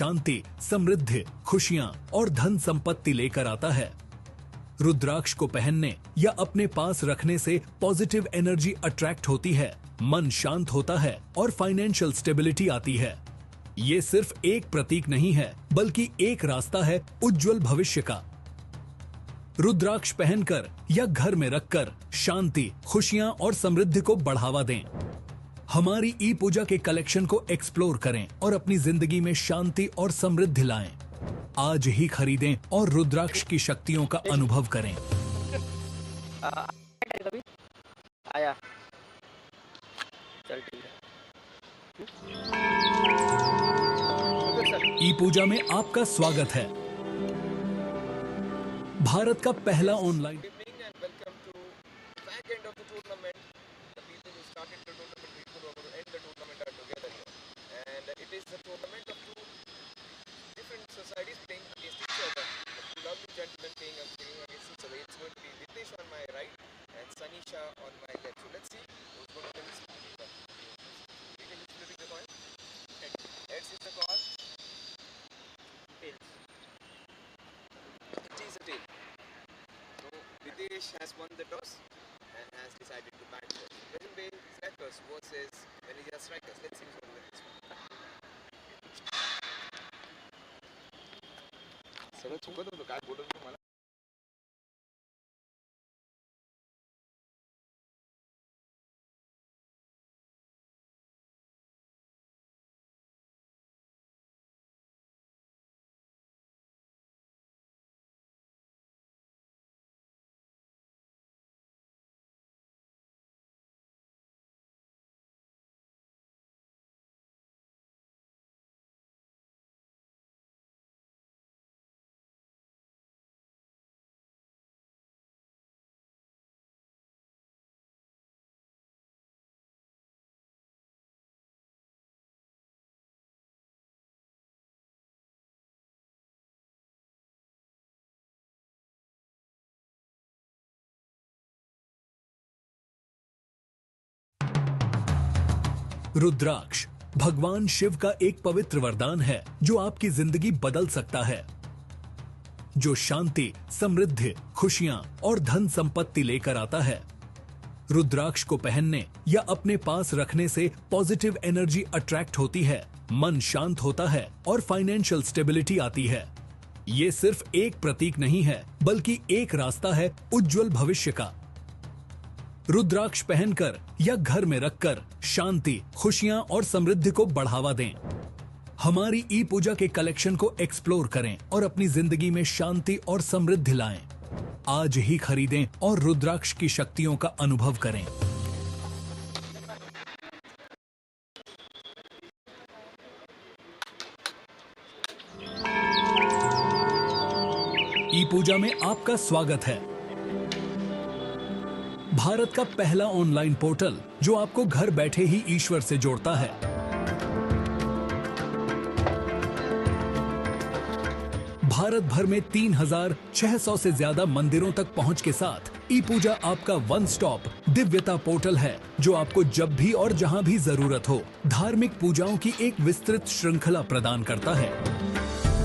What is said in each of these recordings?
शांति, समृद्धि, खुशियां और धन संपत्ति लेकर आता है। रुद्राक्ष को पहनने या अपने पास रखने से पॉजिटिव एनर्जी अट्रैक्ट होती है, मन शांत होता है और फाइनेंशियल स्टेबिलिटी आती है। ये सिर्फ एक प्रतीक नहीं है, बल्कि एक रास्ता है उज्जवल भविष्य का। रुद्राक्ष पहनकर या घर में रखकर शांति, खुशियां और समृद्धि को बढ़ावा दें। हमारी ई पूजा के कलेक्शन को एक्सप्लोर करें और अपनी जिंदगी में शांति और समृद्धि लाएं। आज ही खरीदें और रुद्राक्ष की शक्तियों का अनुभव करें। आया चल ठीक है। ई पूजा में आपका स्वागत है। भारत का पहला online societies playing against each other. Two lovely gentlemen playing against each other. It's going to be Ritesh on my right and Sanisha on my left. So let's see who's going to win this match. Ritesh is flipping the coin. Heads is the call. Tails. It is a tail. So Ritesh has won the toss and has decided to bat first. Present day strikers versus Venezia strikers. Let's see who's going to win this one. सगळं चुकत होतं काय बोलत होतं मला रुद्राक्ष भगवान शिव का एक पवित्र वरदान है जो आपकी जिंदगी बदल सकता है, जो शांति, समृद्धि, खुशियां और धन संपत्ति लेकर आता है। रुद्राक्ष को पहनने या अपने पास रखने से पॉजिटिव एनर्जी अट्रैक्ट होती है, मन शांत होता है और फाइनेंशियल स्टेबिलिटी आती है। ये सिर्फ एक प्रतीक नहीं है, बल्कि एक रास्ता है उज्जवल भविष्य का। रुद्राक्ष पहनकर या घर में रखकर शांति, खुशियां और समृद्धि को बढ़ावा दें। हमारी ई पूजा के कलेक्शन को एक्सप्लोर करें और अपनी जिंदगी में शांति और समृद्धि लाएं। आज ही खरीदें और रुद्राक्ष की शक्तियों का अनुभव करें। ई पूजा में आपका स्वागत है। भारत का पहला ऑनलाइन पोर्टल जो आपको घर बैठे ही ईश्वर से जोड़ता है। भारत भर में 3600 से ज्यादा मंदिरों तक पहुंच के साथ ई पूजा आपका वन स्टॉप दिव्यता पोर्टल है, जो आपको जब भी और जहां भी जरूरत हो धार्मिक पूजाओं की एक विस्तृत श्रृंखला प्रदान करता है।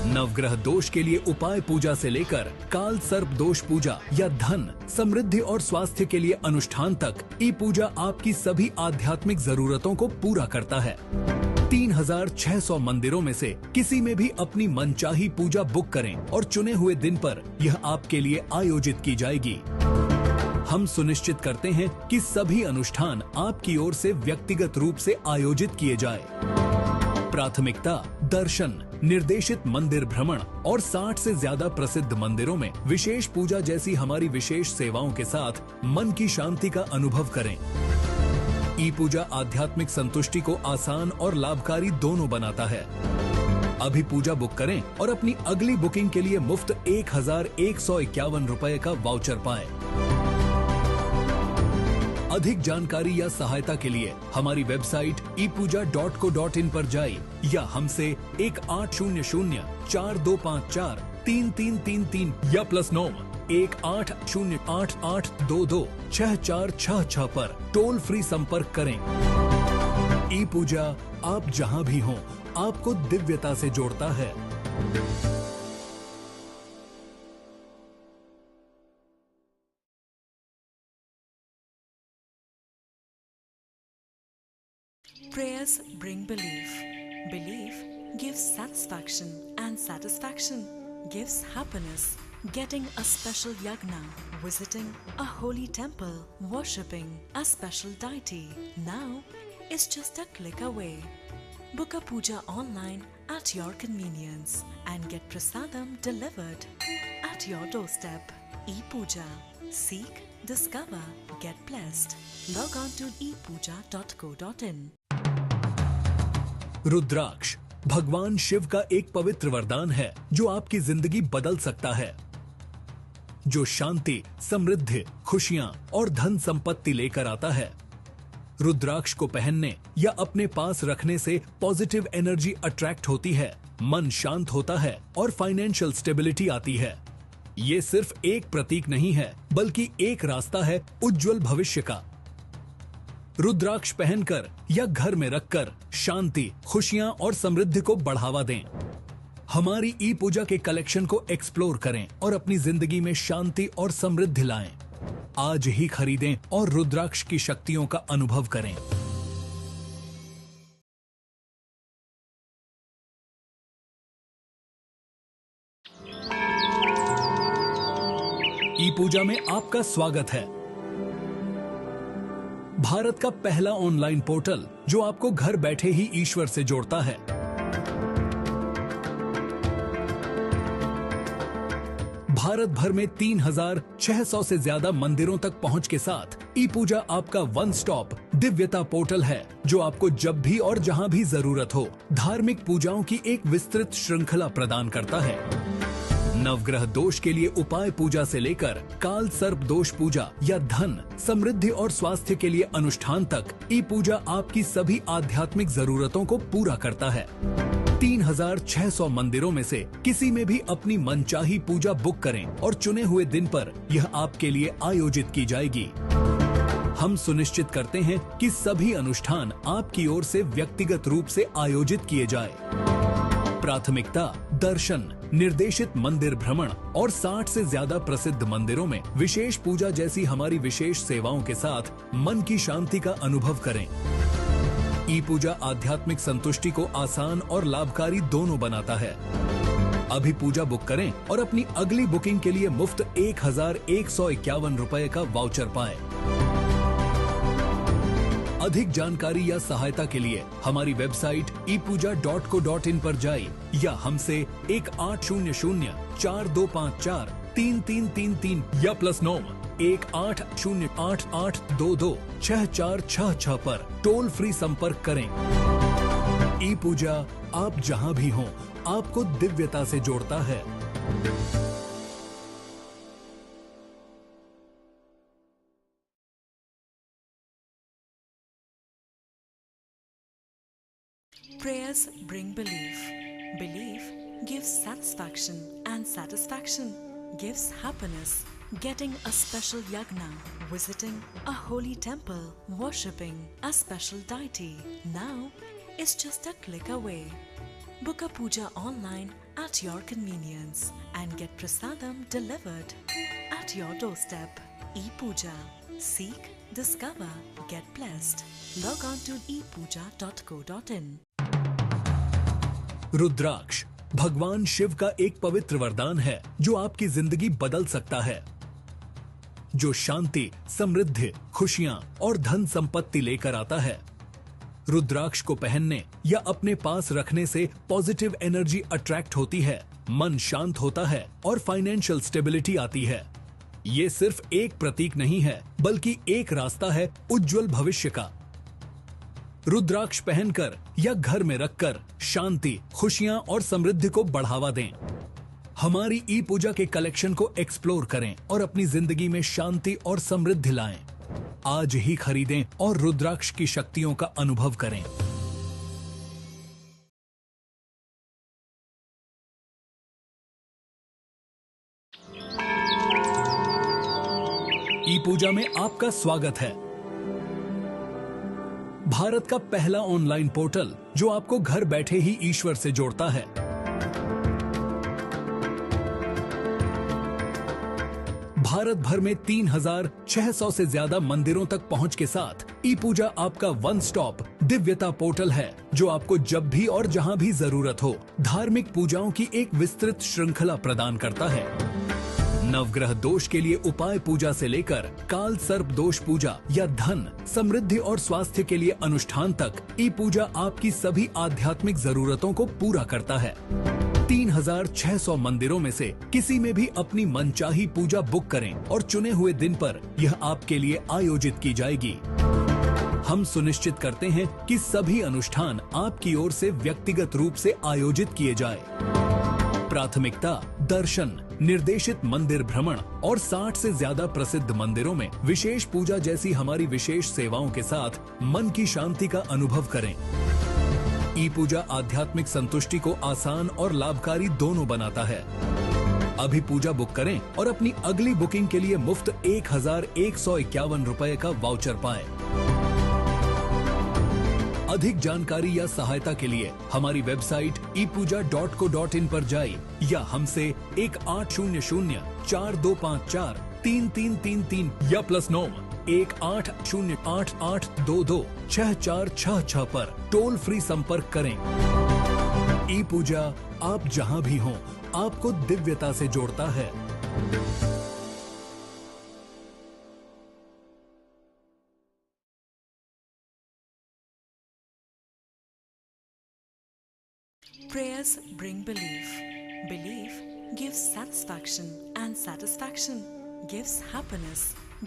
नवग्रह दोष के लिए उपाय पूजा से लेकर काल सर्प दोष पूजा या धन, समृद्धि और स्वास्थ्य के लिए अनुष्ठान तक ई पूजा आपकी सभी आध्यात्मिक जरूरतों को पूरा करता है। 3600 मंदिरों में से किसी में भी अपनी मनचाही पूजा बुक करें और चुने हुए दिन पर यह आपके लिए आयोजित की जाएगी। हम सुनिश्चित करते हैं कि सभी अनुष्ठान आपकी ओर से व्यक्तिगत रूप से आयोजित किए जाए। प्राथमिकता दर्शन, निर्देशित मंदिर भ्रमण और 60 से ज्यादा प्रसिद्ध मंदिरों में विशेष पूजा जैसी हमारी विशेष सेवाओं के साथ मन की शांति का अनुभव करें। ई पूजा आध्यात्मिक संतुष्टि को आसान और लाभकारी दोनों बनाता है। अभी पूजा बुक करें और अपनी अगली बुकिंग के लिए मुफ्त 1151 रुपए का वाउचर पाएं। अधिक जानकारी या सहायता के लिए हमारी वेबसाइट epuja.co.in पर जाइए या हमसे 180042543333 या +9 180888226466 पर टोल फ्री संपर्क करें। ई पूजा आप जहां भी हों आपको दिव्यता से जोड़ता है। Prayers bring belief. Belief gives satisfaction, and satisfaction gives happiness. Getting a special yagna, visiting a holy temple, worshipping a special deity now is just a click away. Book a puja online at your convenience and get prasadam delivered at your doorstep. E-Puja. Seek, discover, get blessed. Log on to epuja.co.in. रुद्राक्ष भगवान शिव का एक पवित्र वरदान है जो आपकी जिंदगी बदल सकता है, जो शांति, समृद्धि, खुशियां और धन संपत्ति लेकर आता है। रुद्राक्ष को पहनने या अपने पास रखने से पॉजिटिव एनर्जी अट्रैक्ट होती है, मन शांत होता है और फाइनेंशियल स्टेबिलिटी आती है। ये सिर्फ एक प्रतीक नहीं है, बल्कि एक रास्ता है उज्जवल भविष्य का। रुद्राक्ष पहनकर या घर में रखकर शांति, खुशियां और समृद्धि को बढ़ावा दें। हमारी ई पूजा के कलेक्शन को एक्सप्लोर करें और अपनी जिंदगी में शांति और समृद्धि लाएं। आज ही खरीदें और रुद्राक्ष की शक्तियों का अनुभव करें। ई पूजा में आपका स्वागत है। भारत का पहला ऑनलाइन पोर्टल जो आपको घर बैठे ही ईश्वर से जोड़ता है। भारत भर में 3600 से ज्यादा मंदिरों तक पहुंच के साथ ई पूजा आपका वन स्टॉप दिव्यता पोर्टल है, जो आपको जब भी और जहां भी जरूरत हो धार्मिक पूजाओं की एक विस्तृत श्रृंखला प्रदान करता है। नवग्रह दोष के लिए उपाय पूजा से लेकर काल सर्प दोष पूजा या धन, समृद्धि और स्वास्थ्य के लिए अनुष्ठान तक ई पूजा आपकी सभी आध्यात्मिक जरूरतों को पूरा करता है। 3600 मंदिरों में से किसी में भी अपनी मनचाही पूजा बुक करें और चुने हुए दिन पर यह आपके लिए आयोजित की जाएगी। हम सुनिश्चित करते हैं कि सभी अनुष्ठान आपकी ओर से व्यक्तिगत रूप से आयोजित किए जाए। प्राथमिकता दर्शन, निर्देशित मंदिर भ्रमण और 60 से ज्यादा प्रसिद्ध मंदिरों में विशेष पूजा जैसी हमारी विशेष सेवाओं के साथ मन की शांति का अनुभव करें। ई पूजा आध्यात्मिक संतुष्टि को आसान और लाभकारी दोनों बनाता है। अभी पूजा बुक करें और अपनी अगली बुकिंग के लिए मुफ्त 1151 रुपए का वाउचर पाएं। अधिक जानकारी या सहायता के लिए हमारी वेबसाइट epuja.co.in पर जाइए या हमसे 1800-4254-3333 या +9 180888226466 पर टोल फ्री संपर्क करें। ई पूजा आप जहां भी हों आपको दिव्यता से जोड़ता है। Prayers bring belief. Belief gives satisfaction, and satisfaction gives happiness. Getting a special yagna, visiting a holy temple, worshipping a special deity now is just a click away. Book a puja online at your convenience and get prasadam delivered at your doorstep. E-Puja. Seek, discover, get blessed. Log on to epuja.co.in. रुद्राक्ष भगवान शिव का एक पवित्र वरदान है जो आपकी जिंदगी बदल सकता है, जो शांति, समृद्धि, खुशियां और धन संपत्ति लेकर आता है। रुद्राक्ष को पहनने या अपने पास रखने से पॉजिटिव एनर्जी अट्रैक्ट होती है, मन शांत होता है और फाइनेंशियल स्टेबिलिटी आती है। ये सिर्फ एक प्रतीक नहीं है, बल्कि एक रास्ता है उज्जवल भविष्य का। रुद्राक्ष पहनकर या घर में रखकर शांति, खुशियां और समृद्धि को बढ़ावा दें। हमारी ई पूजा के कलेक्शन को एक्सप्लोर करें और अपनी जिंदगी में शांति और समृद्धि लाएं। आज ही खरीदें और रुद्राक्ष की शक्तियों का अनुभव करें। ई पूजा में आपका स्वागत है। भारत का पहला ऑनलाइन पोर्टल जो आपको घर बैठे ही ईश्वर से जोड़ता है। भारत भर में 3600 से ज्यादा मंदिरों तक पहुंच के साथ ई पूजा आपका वन स्टॉप दिव्यता पोर्टल है, जो आपको जब भी और जहां भी जरूरत हो धार्मिक पूजाओं की एक विस्तृत श्रृंखला प्रदान करता है। नवग्रह दोष के लिए उपाय पूजा से लेकर काल सर्प दोष पूजा या धन, समृद्धि और स्वास्थ्य के लिए अनुष्ठान तक ई पूजा आपकी सभी आध्यात्मिक जरूरतों को पूरा करता है। 3600 मंदिरों में से किसी में भी अपनी मनचाही पूजा बुक करें और चुने हुए दिन पर यह आपके लिए आयोजित की जाएगी। हम सुनिश्चित करते हैं कि सभी अनुष्ठान आपकी ओर से व्यक्तिगत रूप से आयोजित किए जाए। प्राथमिकता दर्शन, निर्देशित मंदिर भ्रमण और 60 से ज्यादा प्रसिद्ध मंदिरों में विशेष पूजा जैसी हमारी विशेष सेवाओं के साथ मन की शांति का अनुभव करें। ई पूजा आध्यात्मिक संतुष्टि को आसान और लाभकारी दोनों बनाता है। अभी पूजा बुक करें और अपनी अगली बुकिंग के लिए मुफ्त 1151 रुपए का वाउचर पाएं। अधिक जानकारी या सहायता के लिए हमारी वेबसाइट epuja.co.in पर जाइए या हमसे 180042543333 या +9 180888226466 पर टोल फ्री संपर्क करें। ई पूजा आप जहां भी हों आपको दिव्यता से जोड़ता है। Prayers bring belief. Belief gives satisfaction, and satisfaction gives happiness.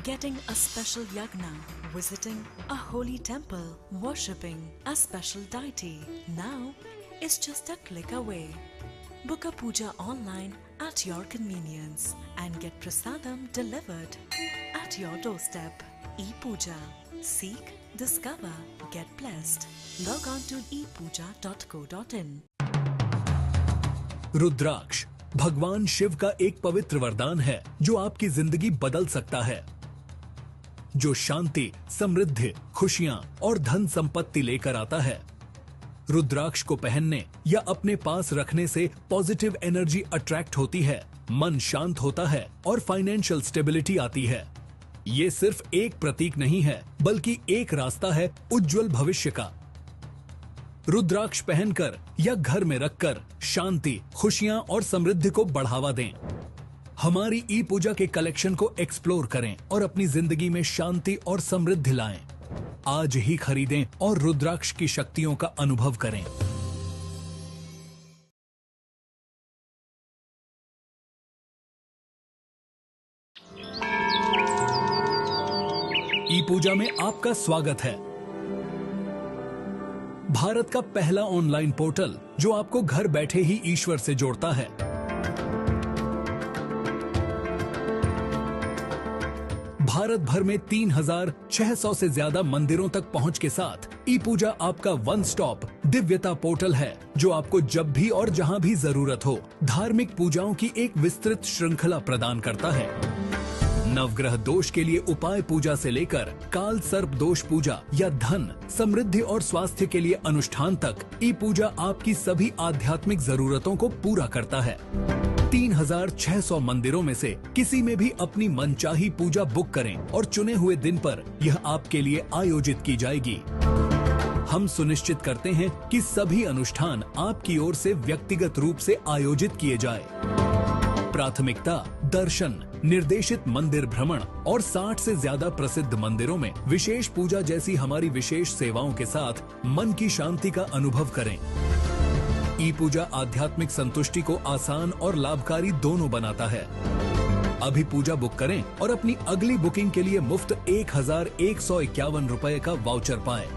Getting a special yagna, visiting a holy temple, worshipping a special deity now is just a click away. Book a puja online at your convenience and get prasadam delivered at your doorstep. E-Puja. Seek, discover, get blessed. Log on to epuja.co.in. रुद्राक्ष भगवान शिव का एक पवित्र वरदान है जो आपकी जिंदगी बदल सकता है, जो शांति, समृद्धि, खुशियां और धन संपत्ति लेकर आता है। रुद्राक्ष को पहनने या अपने पास रखने से पॉजिटिव एनर्जी अट्रैक्ट होती है, मन शांत होता है और फाइनेंशियल स्टेबिलिटी आती है। ये सिर्फ एक प्रतीक नहीं है, बल्कि एक रास्ता है उज्जवल भविष्य का। रुद्राक्ष पहनकर या घर में रखकर शांति, खुशियां और समृद्धि को बढ़ावा दें। हमारी ई पूजा के कलेक्शन को एक्सप्लोर करें और अपनी जिंदगी में शांति और समृद्धि लाएं। आज ही खरीदें और रुद्राक्ष की शक्तियों का अनुभव करें। ई पूजा में आपका स्वागत है। भारत का पहला ऑनलाइन पोर्टल जो आपको घर बैठे ही ईश्वर से जोड़ता है। भारत भर में 3600 से ज्यादा मंदिरों तक पहुंच के साथ ई पूजा आपका वन स्टॉप दिव्यता पोर्टल है, जो आपको जब भी और जहां भी जरूरत हो धार्मिक पूजाओं की एक विस्तृत श्रृंखला प्रदान करता है। नवग्रह दोष के लिए उपाय पूजा से लेकर काल सर्प दोष पूजा या धन, समृद्धि और स्वास्थ्य के लिए अनुष्ठान तक ई पूजा आपकी सभी आध्यात्मिक जरूरतों को पूरा करता है। 3600 मंदिरों में से किसी में भी अपनी मनचाही पूजा बुक करें और चुने हुए दिन पर यह आपके लिए आयोजित की जाएगी। हम सुनिश्चित करते हैं कि सभी अनुष्ठान आपकी ओर से व्यक्तिगत रूप से आयोजित किए जाए। प्राथमिकता दर्शन, निर्देशित मंदिर भ्रमण और 60 से ज्यादा प्रसिद्ध मंदिरों में विशेष पूजा जैसी हमारी विशेष सेवाओं के साथ मन की शांति का अनुभव करें। ई पूजा आध्यात्मिक संतुष्टि को आसान और लाभकारी दोनों बनाता है। अभी पूजा बुक करें और अपनी अगली बुकिंग के लिए मुफ्त 1151 रुपए का वाउचर पाएं।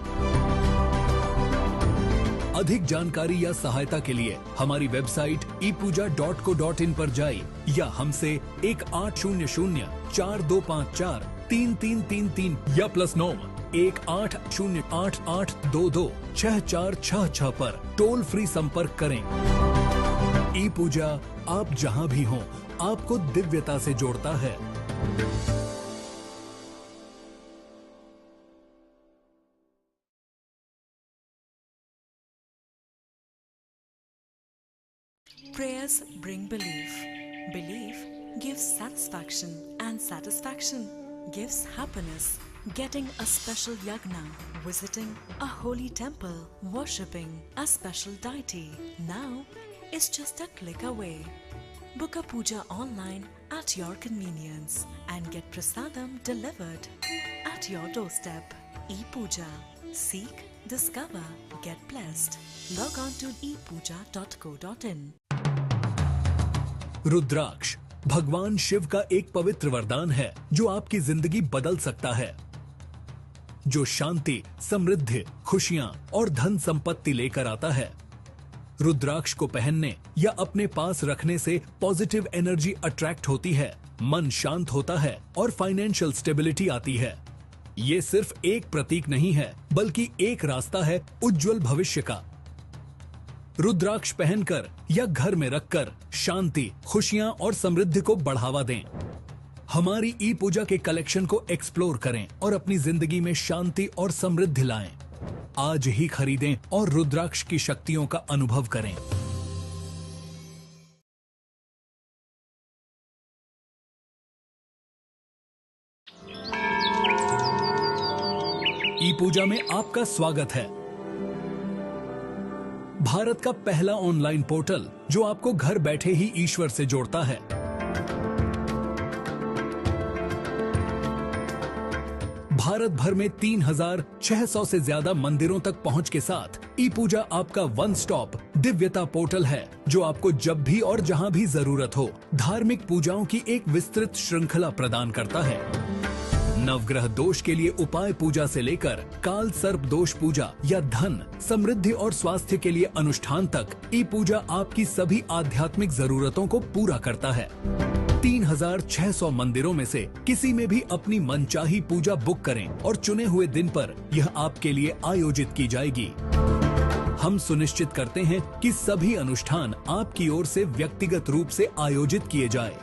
अधिक जानकारी या सहायता के लिए हमारी वेबसाइट epuja.co.in पर जाइए या हमसे 180042543333 या +9 180888226466 पर टोल फ्री संपर्क करें। ई पूजा आप जहां भी हों आपको दिव्यता से जोड़ता है। Prayers bring belief. Belief gives satisfaction, and satisfaction gives happiness. Getting a special yagna, visiting a holy temple, worshipping a special deity now is just a click away. Book a puja online at your convenience and get prasadam delivered at your doorstep. E-Puja. Seek, discover, get blessed. Log on to epuja.co.in. रुद्राक्ष भगवान शिव का एक पवित्र वरदान है जो आपकी जिंदगी बदल सकता है, जो शांति, समृद्धि, खुशियां और धन संपत्ति लेकर आता है। रुद्राक्ष को पहनने या अपने पास रखने से पॉजिटिव एनर्जी अट्रैक्ट होती है, मन शांत होता है और फाइनेंशियल स्टेबिलिटी आती है। ये सिर्फ एक प्रतीक नहीं है, बल्कि एक रास्ता है उज्जवल भविष्य का। रुद्राक्ष पहनकर या घर में रखकर शांति, खुशियां और समृद्धि को बढ़ावा दें। हमारी ई पूजा के कलेक्शन को एक्सप्लोर करें और अपनी जिंदगी में शांति और समृद्धि लाएं। आज ही खरीदें और रुद्राक्ष की शक्तियों का अनुभव करें। ई पूजा में आपका स्वागत है। भारत का पहला ऑनलाइन पोर्टल जो आपको घर बैठे ही ईश्वर से जोड़ता है। भारत भर में 3600 से ज्यादा मंदिरों तक पहुंच के साथ ई पूजा आपका वन स्टॉप दिव्यता पोर्टल है, जो आपको जब भी और जहां भी जरूरत हो धार्मिक पूजाओं की एक विस्तृत श्रृंखला प्रदान करता है। नवग्रह दोष के लिए उपाय पूजा से लेकर काल सर्प दोष पूजा या धन, समृद्धि और स्वास्थ्य के लिए अनुष्ठान तक ई पूजा आपकी सभी आध्यात्मिक जरूरतों को पूरा करता है। 3600 मंदिरों में से किसी में भी अपनी मनचाही पूजा बुक करें और चुने हुए दिन पर यह आपके लिए आयोजित की जाएगी। हम सुनिश्चित करते हैं कि सभी अनुष्ठान आपकी ओर से व्यक्तिगत रूप से आयोजित किए जाए।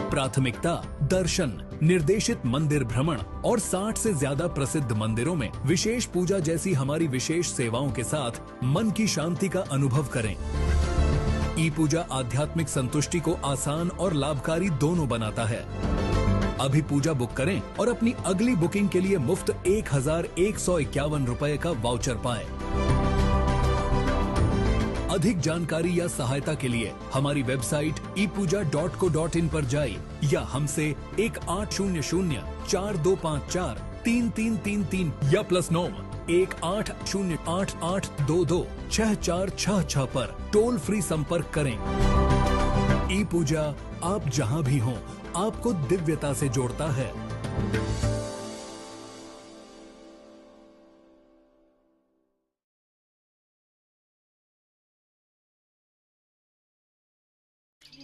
प्राथमिकता दर्शन, निर्देशित मंदिर भ्रमण और 60 से ज्यादा प्रसिद्ध मंदिरों में विशेष पूजा जैसी हमारी विशेष सेवाओं के साथ मन की शांति का अनुभव करें। ई पूजा आध्यात्मिक संतुष्टि को आसान और लाभकारी दोनों बनाता है। अभी पूजा बुक करें और अपनी अगली बुकिंग के लिए मुफ्त 1151 रुपए का वाउचर पाएं। अधिक जानकारी या सहायता के लिए हमारी वेबसाइट epuja.co.in पर जाइए या हमसे 180042543333 या +9 180888226466 पर टोल फ्री संपर्क करें। ई पूजा आप जहां भी हों आपको दिव्यता से जोड़ता है।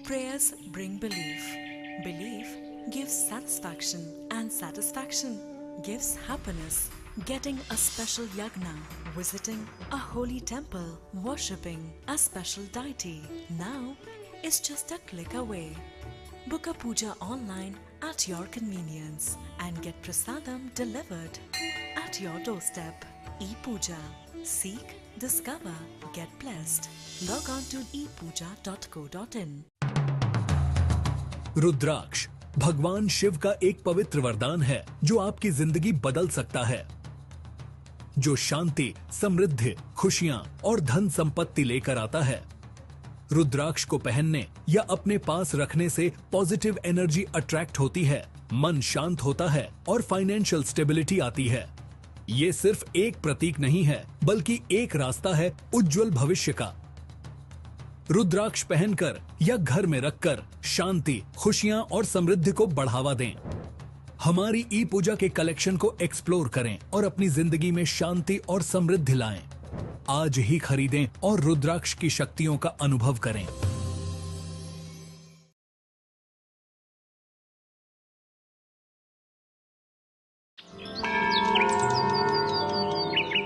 Prayers bring belief. Belief gives satisfaction, and satisfaction gives happiness. Getting a special yagna, visiting a holy temple, worshipping a special deity now is just a click away. Book a puja online at your convenience and get prasadam delivered at your doorstep. E-Puja. Seek, discover, get blessed. Log on to epuja.co.in. रुद्राक्ष भगवान शिव का एक पवित्र वरदान है जो आपकी जिंदगी बदल सकता है, जो शांति, समृद्धि, खुशियां और धन संपत्ति लेकर आता है। रुद्राक्ष को पहनने या अपने पास रखने से पॉजिटिव एनर्जी अट्रैक्ट होती है, मन शांत होता है और फाइनेंशियल स्टेबिलिटी आती है। ये सिर्फ एक प्रतीक नहीं है, बल्कि एक रास्ता है उज्जवल भविष्य का। रुद्राक्ष पहनकर या घर में रखकर शांति, खुशियां और समृद्धि को बढ़ावा दें। हमारी ई पूजा के कलेक्शन को एक्सप्लोर करें और अपनी जिंदगी में शांति और समृद्धि लाएं। आज ही खरीदें और रुद्राक्ष की शक्तियों का अनुभव करें।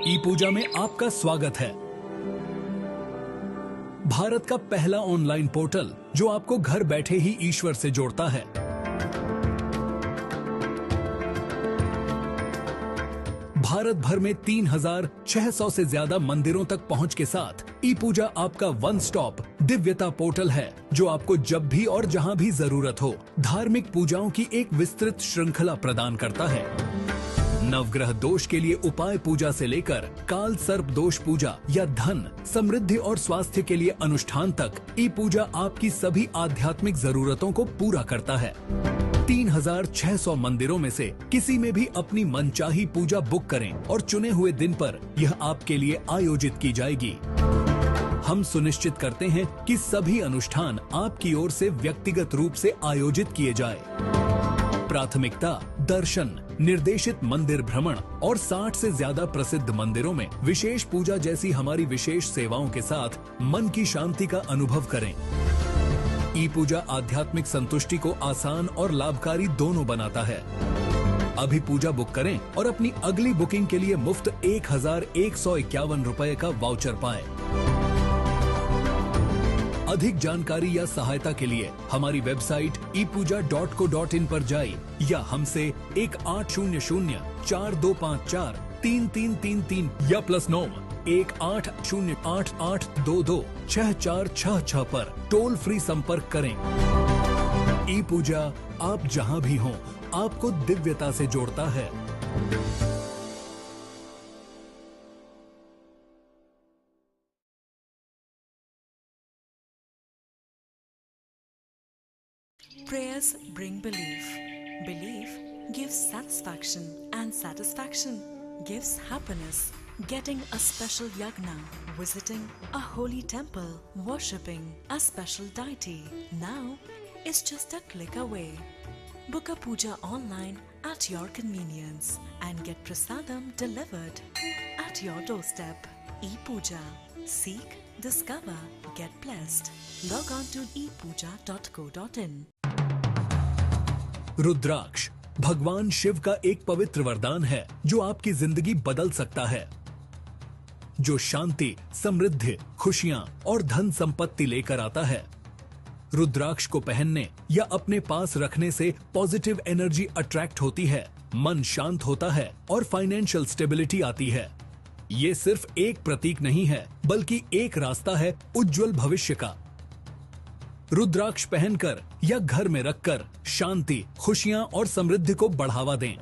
ई पूजा में आपका स्वागत है। भारत का पहला ऑनलाइन पोर्टल जो आपको घर बैठे ही ईश्वर से जोड़ता है। भारत भर में 3,600 से ज्यादा मंदिरों तक पहुंच के साथ ई पूजा आपका वन स्टॉप दिव्यता पोर्टल है, जो आपको जब भी और जहां भी जरूरत हो धार्मिक पूजाओं की एक विस्तृत श्रृंखला प्रदान करता है। नवग्रह दोष के लिए उपाय पूजा से लेकर काल सर्प दोष पूजा या धन, समृद्धि और स्वास्थ्य के लिए अनुष्ठान तक ई पूजा आपकी सभी आध्यात्मिक जरूरतों को पूरा करता है। 3,600 मंदिरों में से किसी में भी अपनी मनचाही पूजा बुक करें और चुने हुए दिन पर यह आपके लिए आयोजित की जाएगी। हम सुनिश्चित करते हैं कि सभी अनुष्ठान आपकी ओर से व्यक्तिगत रूप से आयोजित किए जाए। प्राथमिकता दर्शन, निर्देशित मंदिर भ्रमण और 60 से ज्यादा प्रसिद्ध मंदिरों में विशेष पूजा जैसी हमारी विशेष सेवाओं के साथ मन की शांति का अनुभव करें। ई पूजा आध्यात्मिक संतुष्टि को आसान और लाभकारी दोनों बनाता है। अभी पूजा बुक करें और अपनी अगली बुकिंग के लिए मुफ्त 1,151 रुपए का वाउचर पाएं। अधिक जानकारी या सहायता के लिए हमारी वेबसाइट epuja.co.in पर जाइए या हमसे 1800-4254-3333 या +9 1808-8822-6466 पर टोल फ्री संपर्क करें। ई पूजा आप जहां भी हों आपको दिव्यता से जोड़ता है। Prayers bring belief. Belief gives satisfaction, and satisfaction gives happiness. Getting a special yagna, visiting a holy temple, worshipping a special deity now is just a click away. Book a puja online at your convenience and get prasadam delivered at your doorstep. E-Puja. Seek, discover, get blessed. Log on to epuja.co.in. रुद्राक्ष भगवान शिव का एक पवित्र वरदान है जो आपकी जिंदगी बदल सकता है, जो शांति, समृद्धि, खुशियां और धन संपत्ति लेकर आता है। रुद्राक्ष को पहनने या अपने पास रखने से पॉजिटिव एनर्जी अट्रैक्ट होती है, मन शांत होता है और फाइनेंशियल स्टेबिलिटी आती है। ये सिर्फ एक प्रतीक नहीं है, बल्कि एक रास्ता है उज्जवल भविष्य का। रुद्राक्ष पहनकर या घर में रखकर शांति, खुशियां और समृद्धि को बढ़ावा दें।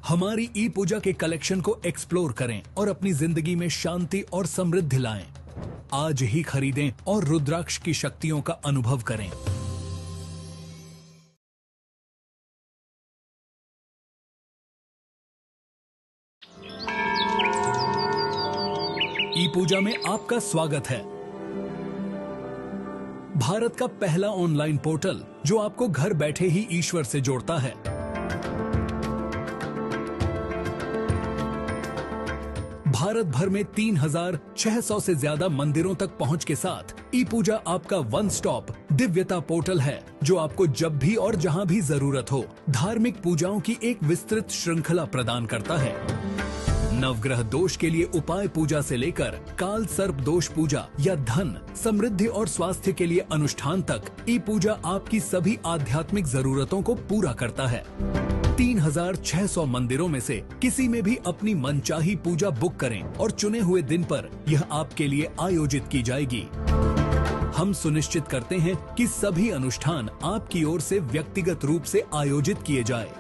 हमारी ई पूजा के कलेक्शन को एक्सप्लोर करें और अपनी जिंदगी में शांति और समृद्धि लाएं। आज ही खरीदें और रुद्राक्ष की शक्तियों का अनुभव करें। ई पूजा में आपका स्वागत है। भारत का पहला ऑनलाइन पोर्टल जो आपको घर बैठे ही ईश्वर से जोड़ता है। भारत भर में 3,600 से ज्यादा मंदिरों तक पहुंच के साथ ई पूजा आपका वन स्टॉप दिव्यता पोर्टल है, जो आपको जब भी और जहां भी जरूरत हो धार्मिक पूजाओं की एक विस्तृत श्रृंखला प्रदान करता है। नवग्रह दोष के लिए उपाय पूजा से लेकर काल सर्प दोष पूजा या धन, समृद्धि और स्वास्थ्य के लिए अनुष्ठान तक ई पूजा आपकी सभी आध्यात्मिक जरूरतों को पूरा करता है। 3,600 मंदिरों में से किसी में भी अपनी मनचाही पूजा बुक करें और चुने हुए दिन पर यह आपके लिए आयोजित की जाएगी। हम सुनिश्चित करते हैं कि सभी अनुष्ठान आपकी ओर से व्यक्तिगत रूप से आयोजित किए जाए।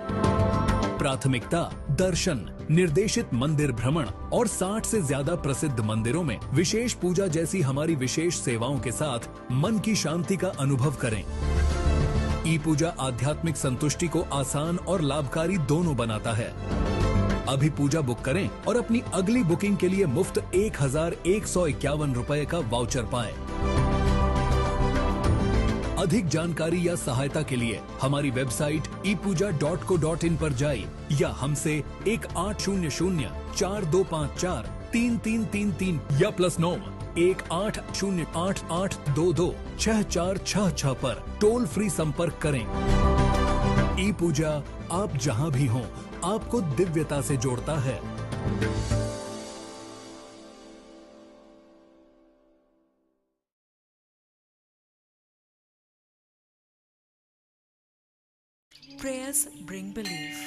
प्राथमिकता दर्शन, निर्देशित मंदिर भ्रमण और 60 से ज्यादा प्रसिद्ध मंदिरों में विशेष पूजा जैसी हमारी विशेष सेवाओं के साथ मन की शांति का अनुभव करें। ई पूजा आध्यात्मिक संतुष्टि को आसान और लाभकारी दोनों बनाता है। अभी पूजा बुक करें और अपनी अगली बुकिंग के लिए मुफ्त 1,151 रुपए का वाउचर पाएं। अधिक जानकारी या सहायता के लिए हमारी वेबसाइट epuja.co.in पर जाइए या हमसे 1800-4254-3333 या +9 1808-8822-6466 पर टोल फ्री संपर्क करें। ई पूजा आप जहां भी हों आपको दिव्यता से जोड़ता है। Prayers bring belief.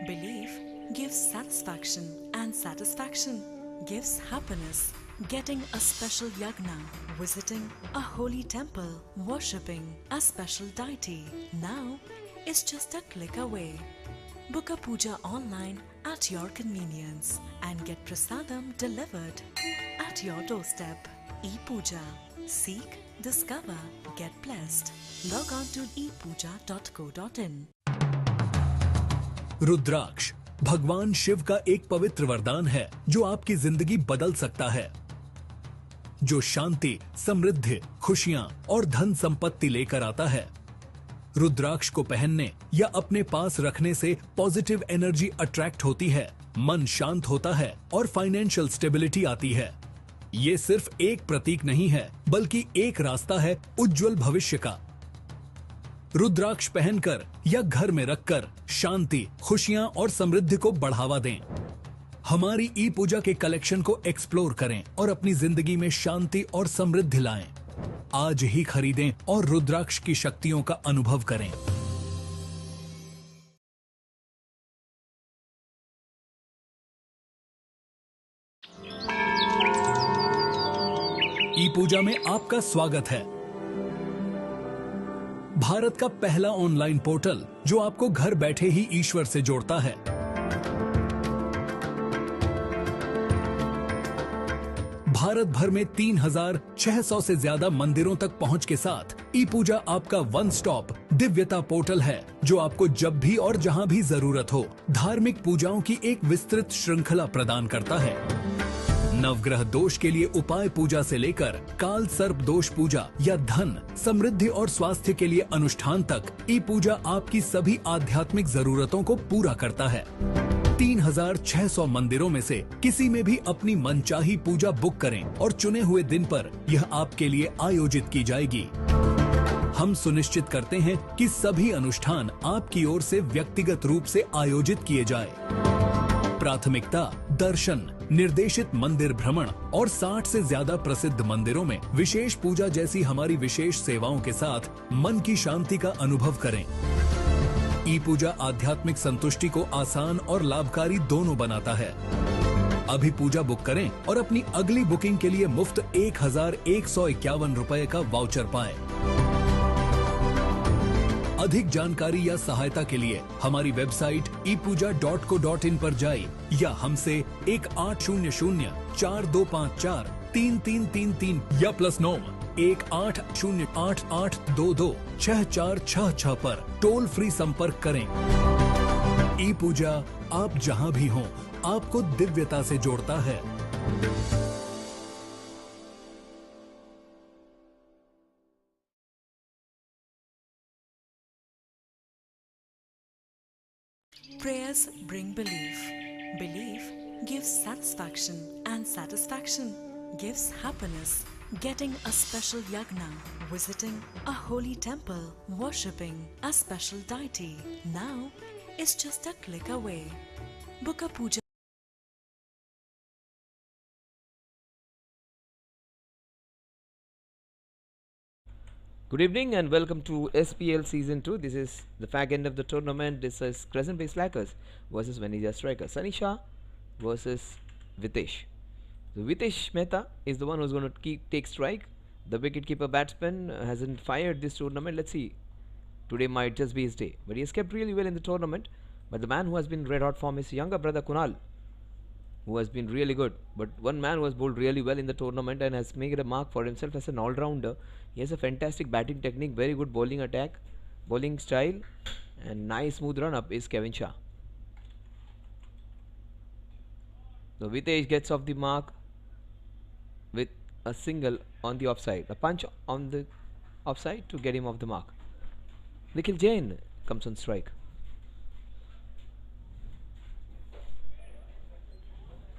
Belief gives satisfaction, and satisfaction gives happiness. Getting a special yagna, visiting a holy temple, worshipping a special deity now is just a click away. Book a puja online at your convenience and get prasadam delivered at your doorstep. E-Puja. Seek, discover, get blessed. Log on to epuja.co.in. रुद्राक्ष भगवान शिव का एक पवित्र वरदान है जो आपकी जिंदगी बदल सकता है, जो शांति, समृद्धि, खुशियां और धन संपत्ति लेकर आता है। रुद्राक्ष को पहनने या अपने पास रखने से पॉजिटिव एनर्जी अट्रैक्ट होती है, मन शांत होता है और फाइनेंशियल स्टेबिलिटी आती है। ये सिर्फ एक प्रतीक नहीं है, बल्कि एक रास्ता है उज्जवल भविष्य का। रुद्राक्ष पहनकर या घर में रखकर शांति, खुशियां और समृद्धि को बढ़ावा दें। हमारी ई पूजा के कलेक्शन को एक्सप्लोर करें और अपनी जिंदगी में शांति और समृद्धि लाएं। आज ही खरीदें और रुद्राक्ष की शक्तियों का अनुभव करें। ई पूजा में आपका स्वागत है। भारत का पहला ऑनलाइन पोर्टल जो आपको घर बैठे ही ईश्वर से जोड़ता है। भारत भर में 3600 से ज्यादा मंदिरों तक पहुंच के साथ ई पूजा आपका वन स्टॉप दिव्यता पोर्टल है जो आपको जब भी और जहां भी जरूरत हो धार्मिक पूजाओं की एक विस्तृत श्रृंखला प्रदान करता है। नवग्रह दोष के लिए उपाय पूजा से लेकर काल सर्प दोष पूजा या धन, समृद्धि और स्वास्थ्य के लिए अनुष्ठान तक ई पूजा आपकी सभी आध्यात्मिक जरूरतों को पूरा करता है। 3600 मंदिरों में से किसी में भी अपनी मनचाही पूजा बुक करें और चुने हुए दिन पर यह आपके लिए आयोजित की जाएगी। हम सुनिश्चित करते हैं कि सभी अनुष्ठान आपकी ओर से व्यक्तिगत रूप से आयोजित किए जाए। प्राथमिकता दर्शन, निर्देशित मंदिर भ्रमण और 60 से ज्यादा प्रसिद्ध मंदिरों में विशेष पूजा जैसी हमारी विशेष सेवाओं के साथ मन की शांति का अनुभव करें। ई पूजा आध्यात्मिक संतुष्टि को आसान और लाभकारी दोनों बनाता है। अभी पूजा बुक करें और अपनी अगली बुकिंग के लिए मुफ्त 1151 रुपए का वाउचर पाएं। अधिक जानकारी या सहायता के लिए हमारी वेबसाइट epuja.co.in पर जाइए या हमसे 1800-4254-3333 या +9 1808-8822-6466 पर टोल फ्री संपर्क करें। ई पूजा आप जहां भी हों आपको दिव्यता से जोड़ता है। Prayers bring belief. Belief gives satisfaction, and satisfaction gives happiness. Getting a special yagna, visiting a holy temple, worshipping a special deity now is just a click away. Book a puja. Good evening and welcome to SPL Season 2. This is the fag end of the tournament. This is Crescent based Slackers versus Venezia Strikers. Sanisha versus Vitesh. So Vitesh Mehta is the one who's going to take strike. The wicket-keeper batsman hasn't fired this tournament. Let's see. Today might just be his day. But he has kept really well in the tournament. But the man who has been red hot form is younger brother Kunal, who has been really good. But one man who has bowled really well in the tournament and has made a mark for himself as an all-rounder. He has a fantastic batting technique, very good bowling attack, bowling style, and nice smooth run-up is Kevin Shah. So Vitesh gets off the mark with a single on the offside, a punch on the offside to get him off the mark. Nikhil Jain comes on strike.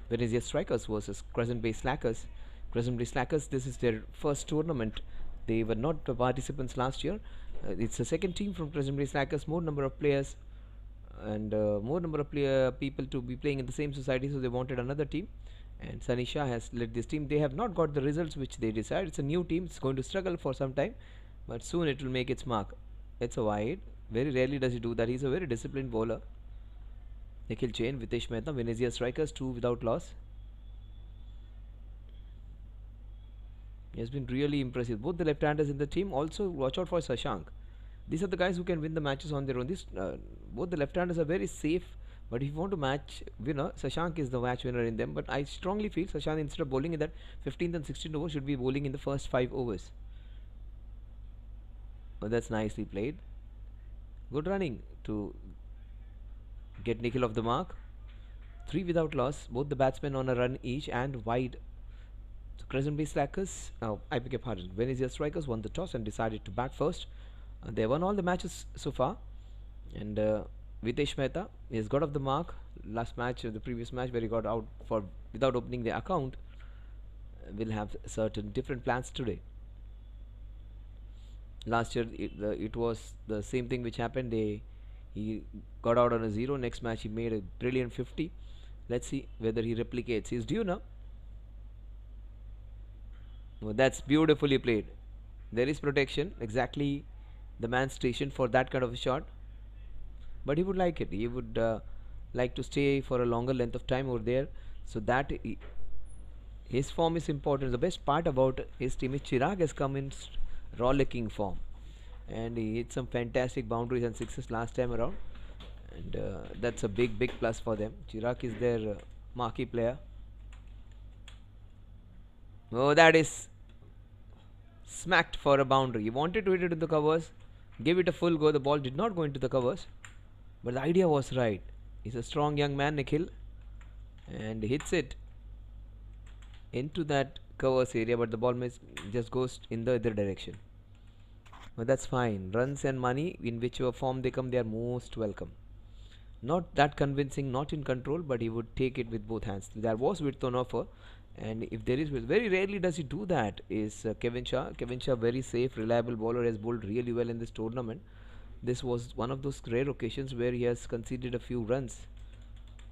Venezia Strikers versus Crescent based Slackers. Crescent based Slackers, this is their first tournament. They were not participants last year. It's the second team from Crescent based Slackers. More number of players and more number of people to be playing in the same society, so they wanted another team. And Sanisha has led this team. They have not got the results which they desired. It's a new team. It's going to struggle for some time, but soon it will make its mark. It's a wide. Very rarely does he do that. He's a very disciplined bowler. Nikhil Jain, Vitesh Mehta, Venezia strikers, 2 without loss. He has been really impressive. Both the left-handers in the team. Also, watch out for Shashank. These are the guys who can win the matches on their own. Both the left-handers are very safe. But if you want to match winner, Shashank is the match winner in them. But I strongly feel Shashank, instead of bowling in that 15th and 16th over, should be bowling in the first 5 overs. Oh, that's nicely played. Good running to get Nikhil off the mark. 3 without loss. Both the batsmen on a run each and wide. So Crescent Bay Slackers, I beg your pardon, Venezia Strikers won the toss and decided to bat first. They won all the matches so far. And Vitesh Mehta, he has got off the mark. Last match, the previous match where he got out for without opening the account, will have certain different plans today. Last year it was the same thing which happened. He got out on a 0. Next match he made a brilliant 50. Let's see whether he replicates. He's due now. Oh, that's beautifully played. There is protection, exactly the man stationed for that kind of a shot. But he would like it. He would like to stay for a longer length of time over there. So that his form is important. The best part about his team is Chirag has come in rollicking form, and he hit some fantastic boundaries and sixes last time around, and that's a big plus for them. Chirag is their marquee player. Oh, that is smacked for a boundary. He wanted to hit it in the covers, give it a full go. The ball did not go into the covers, but the idea was right. He's a strong young man, Nikhil, and hits it into that covers area, but the ball just goes in the other direction. But that's fine. Runs and money, in whichever form they come, they are most welcome. Not that convincing, not in control, but he would take it with both hands. There was width on offer, and if there is width, very rarely does he do that. Is Kevin Shah. Kevin Shah, very safe, reliable bowler, has bowled really well in this tournament. This was one of those rare occasions where he has conceded a few runs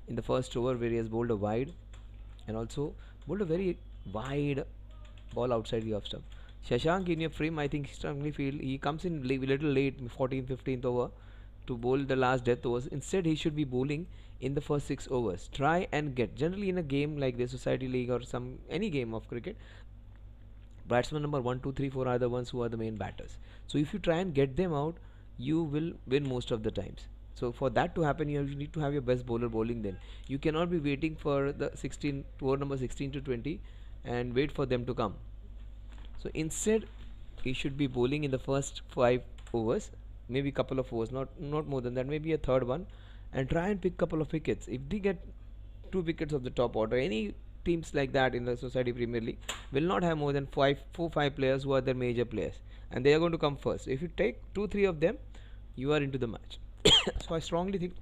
in the first over, where he has bowled a wide and also bowled a very wide ball outside the off stump. Shashank, in your frame, I think strongly feel he comes in little late, 14th, 15th over, to bowl the last death overs. Instead, he should be bowling in the first 6 overs. Try and get, generally in a game like the Society League or any game of cricket, batsman number 1, 2, 3, 4 are the ones who are the main batters. So if you try and get them out, you will win most of the times. So for that to happen, you need to have your best bowler bowling then. You cannot be waiting for the over number 16 to 20 and wait for them to come. So instead, he should be bowling in the first 5 overs, maybe couple of overs, not more than that, maybe a third one, and try and pick couple of wickets. If they get 2 wickets of the top order, any teams like that in the Society Premier League will not have more than 4-5 players who are their major players, and they are going to come first. If you take 2-3 of them, you are into the match. So I strongly think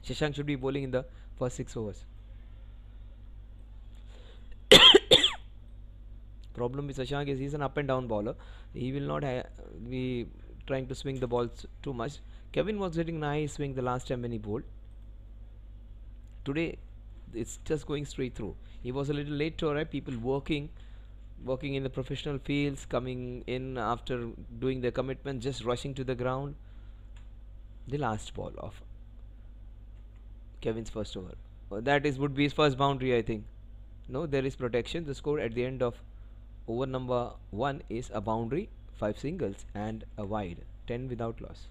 Shashank should be bowling in the first 6 overs. Problem with Shashank is he's an up and down bowler. He will not be trying to swing the balls too much. Kevin was getting nice swing the last time when he bowled. Today it's just going straight through. He was a little late to arrive. People working in the professional fields, coming in after doing their commitment, just rushing to the ground. The last ball of Kevin's first over. Would be his first boundary, I think. No, there is protection. The score at the end of over number 1 is a boundary, 5 singles and a wide, 10 without loss.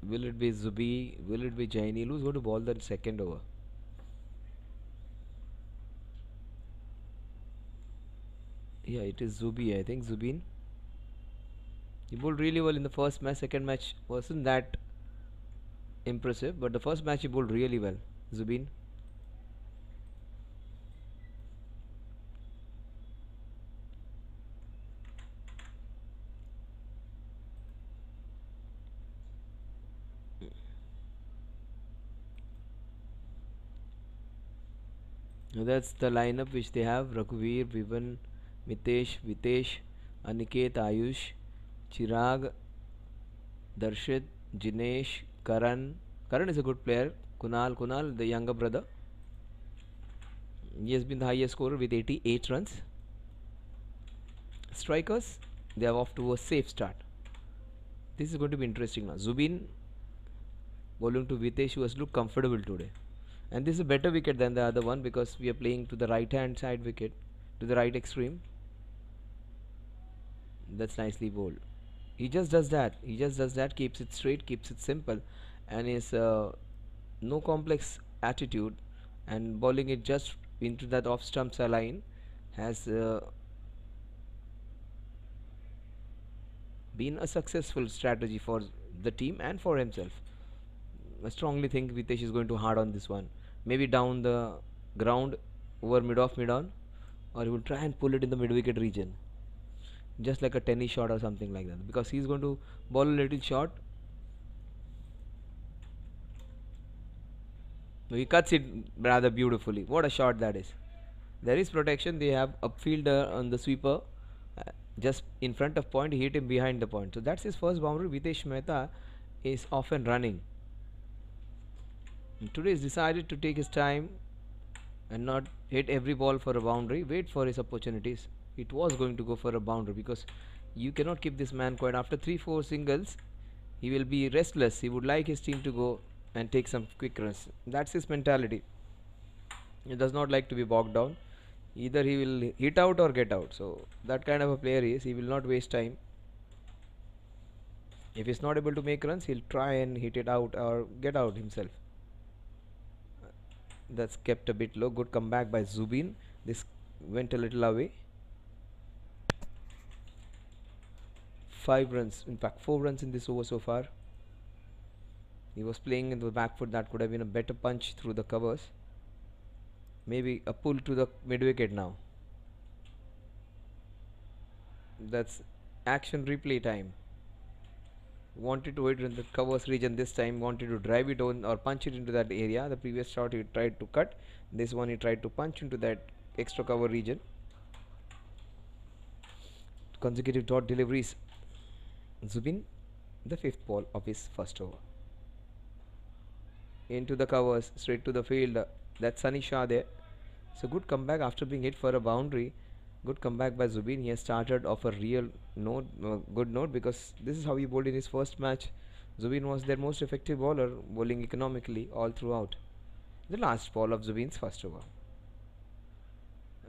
Will it be Zubi? Will it be Jaini? Who's going to bowl the second over? Yeah, it is Zubi, I think. Zubin. He bowled really well in the first match. Second match wasn't that impressive, but the first match he bowled really well. Zubin. Now that's the lineup which they have: Raghuveer, Vivan, Mitesh, Vitesh, Aniket, Ayush, Chirag, Darshit, Jinesh, Karan. Karan is a good player. Kunal, the younger brother. He has been the highest scorer with 88 runs. Strikers, they are off to a safe start. This is going to be interesting now. Zubin bowling to Vitesh, who has looked comfortable today. And this is a better wicket than the other one because we are playing to the right hand side wicket, to the right extreme. That's nicely bowled. He just does that. He just does that, keeps it straight, keeps it simple, and is no complex attitude, and bowling it just into that off stump line has been a successful strategy for the team and for himself. I strongly think Vitesh is going to hard on this one. Maybe down the ground over mid off mid on, or he will try and pull it in the mid wicket region, just like a tennis shot or something like that, because he's going to bowl a little short. He cuts it rather beautifully. What a shot that is. There is protection. They have upfielder on the sweeper just in front of point. He hit him behind the point. So that's his first boundary. Vitesh Mehta is off and running. And today he's decided to take his time and not hit every ball for a boundary. Wait for his opportunities. It was going to go for a boundary because you cannot keep this man quiet. After 3-4 singles, he will be restless. He would like his team to go and take some quick runs. That's his mentality. He does not like to be bogged down. Either he will hit out or get out. So that kind of a player he is. He will not waste time. If he's not able to make runs, he'll try and hit it out or get out himself. That's kept a bit low. Good comeback by Zubin. This went a little away. 5 runs, in fact 4 runs in this over so far. He was playing in the back foot. That could have been a better punch through the covers. Maybe a pull to the mid wicket now. That's action replay time. Wanted to hit in the covers region this time. Wanted to drive it on or punch it into that area. The previous shot he tried to cut. This one he tried to punch into that extra cover region. Consecutive dot deliveries. Zubin, the 5th ball of his first over. Into the covers, straight to the field. That's Sunny Shah there. So good comeback after being hit for a boundary. Good comeback by Zubin. He has started off a real note, good note, because this is how he bowled in his first match. Zubin was their most effective bowler, bowling economically all throughout. The last ball of Zubin's first over.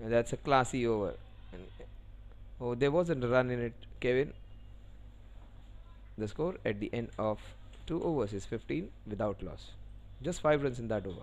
And that's a classy over. And oh, there wasn't a run in it, Kevin. The score at the end of 2 overs is 15 without loss. Just 5 runs in that over.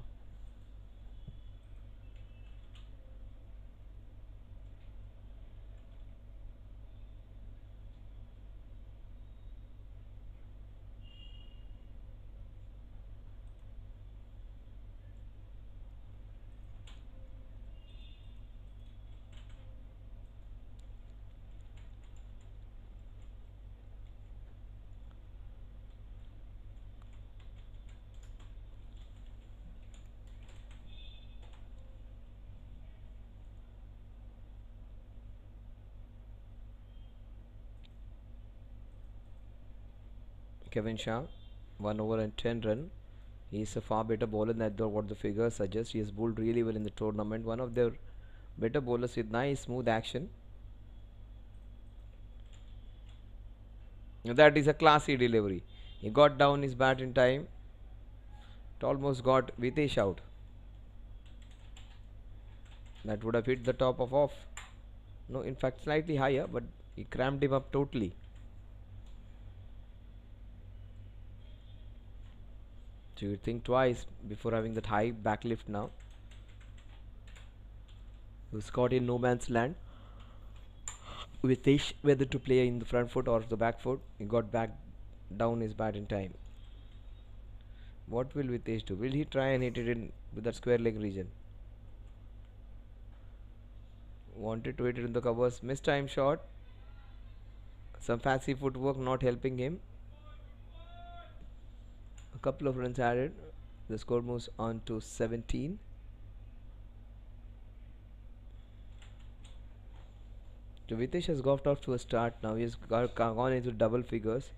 Kevin Shah, 1 over and 10 run. He is a far better bowler than what the figures suggest. He has bowled really well in the tournament. One of their better bowlers with nice smooth action. That is a classy delivery. He got down his bat in time. It almost got Vitesh out. That would have hit the top of off. No, in fact slightly higher, but he crammed him up totally. So you think twice before having that high back lift now. Who's caught in no man's land. Vitesh, whether to play in the front foot or the back foot, he got back down his bat in time. What will Vitesh do? Will he try and hit it in with that square leg region? Wanted to hit it in the covers. Missed time shot. Some fancy footwork not helping him. A couple of runs added. The score moves on to 17. So Vitesh has got off to a start. Now he has gone into double figures.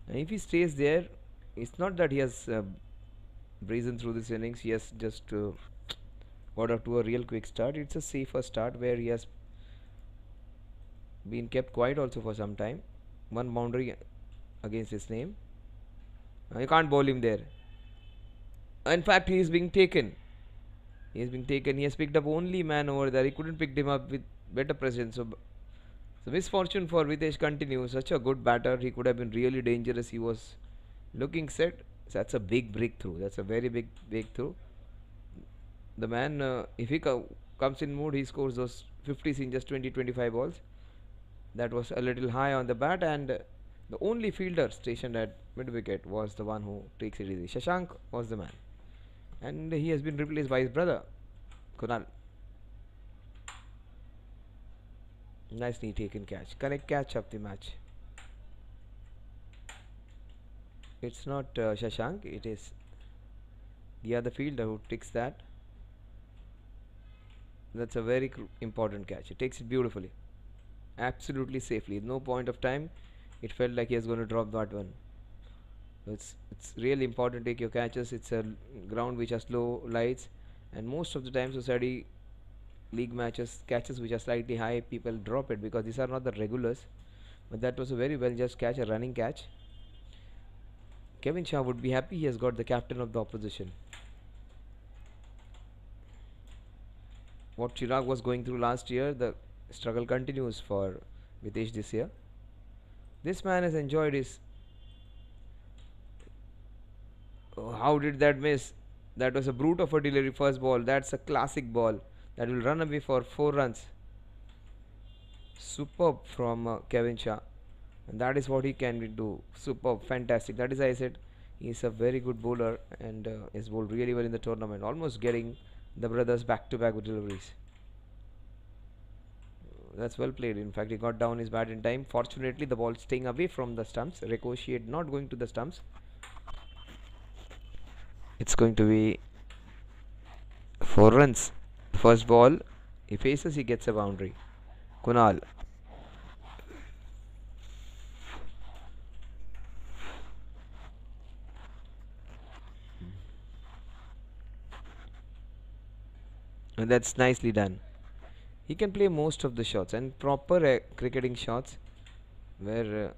And if he stays there, it's not that he has breezed through this innings. He has just got off to a real quick start. It's a safer start where he has been kept quiet also for some time. One boundary against his name. You can't bowl him there. In fact, he is being taken. He is being taken. He has picked up only man over there. He couldn't pick him up with better presence. So misfortune for Vitesh continues. Such a good batter. He could have been really dangerous. He was looking set. So that's a big breakthrough. That's a very big breakthrough. The man, if he comes in mood, he scores those 50s in just 20-25 balls. That was a little high on the bat, and the only fielder stationed at mid wicket was the one who takes it easy. Shashank was the man, and he has been replaced by his brother Kunal. Nicely taken catch. Correct catch of the match. It's not Shashank, it is the other fielder who takes that. That's a very important catch. He takes it beautifully, absolutely safely. No point of time it felt like he was going to drop that one. It's really important to take your catches. It's a ground which has low lights, and most of the time society league matches, catches which are slightly high, people drop it because these are not the regulars. But that was a very well just catch, a running catch. Kevin Shah would be happy he has got the captain of the opposition. What Chirag was going through last year, the struggle continues for Vitesh this year. This man has enjoyed his... Oh, how did that miss? That was a brute of a delivery first ball. That's a classic ball that will run away for 4 runs. Superb from Kevin Shah. And that is what he can do. Superb, fantastic. That is why I said he's a very good bowler, and he's bowled really well in the tournament, almost getting the brothers back to back with deliveries. That's well played. In fact, he got down his bat in time. Fortunately, the ball staying away from the stumps. Ricochet not going to the stumps. It's going to be 4 runs. First ball, he faces, he gets a boundary. Kunal. And that's nicely done. He can play most of the shots, and proper cricketing shots where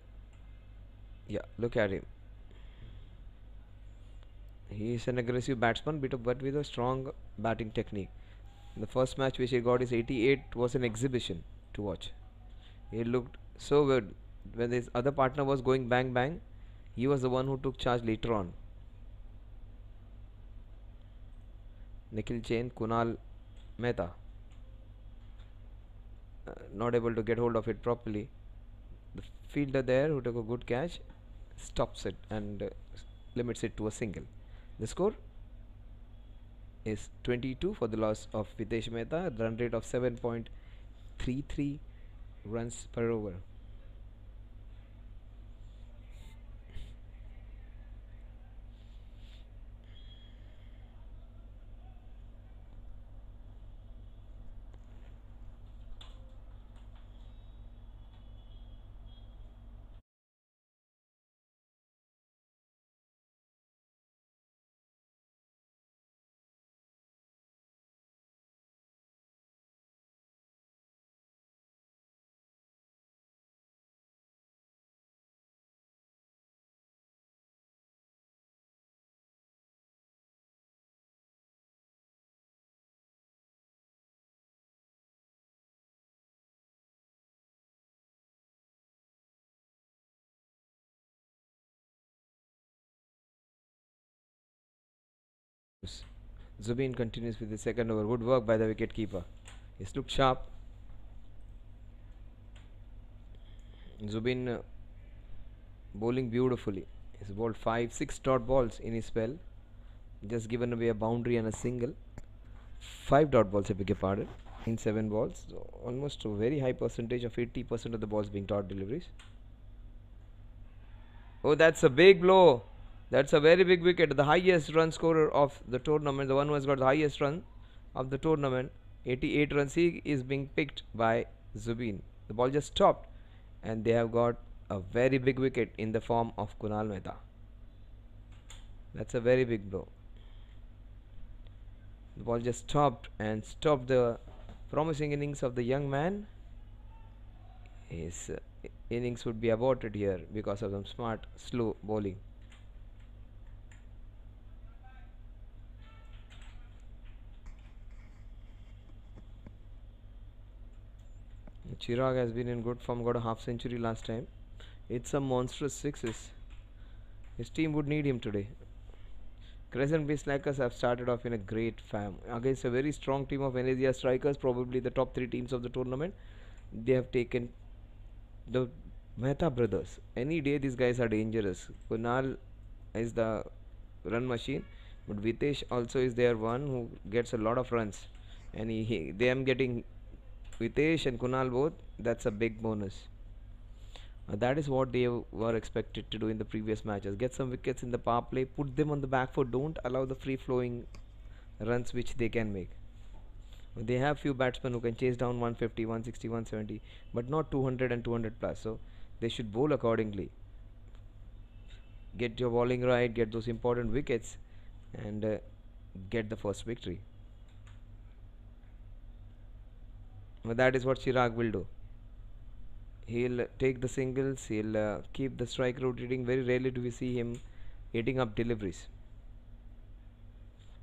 yeah, look at him. He is an aggressive batsman, but with a strong batting technique. The first match which he got is 88 was an exhibition to watch. He looked so good. When his other partner was going bang bang, he was the one who took charge later on. Nikhil Jain, Kunal Mehta. Not able to get hold of it properly. The fielder there who took a good catch stops it and limits it to a single. The score is 22 for the loss of Vitesh Mehta, run rate of 7.33 runs per over. Zubin continues with the second over. Good work by the wicket keeper. He's looked sharp. Zubin bowling beautifully. He's bowled 5-6 dot balls in his spell. Just given away a boundary and a single. 5 dot balls, I beg your pardon, in 7 balls. So almost a very high percentage of 80% of the balls being dot deliveries. Oh, that's a big blow. That's a very big wicket. The highest run scorer of the tournament, the one who has got the highest run of the tournament, 88 runs, he is being picked by Zubin. The ball just stopped, and they have got a very big wicket in the form of Kunal Mehta. That's a very big blow. The ball just stopped and stopped the promising innings of the young man. His innings would be aborted here because of some smart, slow bowling. Chirag has been in good form, got a half century last time. It's some monstrous sixes. His team would need him today. Crescent based Slackers have started off in a great form against a very strong team of Venezia strikers, probably the top 3 teams of the tournament. They have taken the Mehta brothers. Any day these guys are dangerous. Kunal is the run machine, but Vitesh also is there one who gets a lot of runs, and they am getting Vitesh and Kunal both. That's a big bonus. That is what they were expected to do in the previous matches. Get some wickets in the power play, put them on the back foot. Don't allow the free flowing runs which they can make. They have few batsmen who can chase down 150, 160, 170, but not 200 and 200 plus. So they should bowl accordingly. Get your bowling right, get those important wickets, and get the first victory. But that is what Chirag will do. He'll take the singles, he'll keep the strike rotating. Very rarely do we see him hitting up deliveries.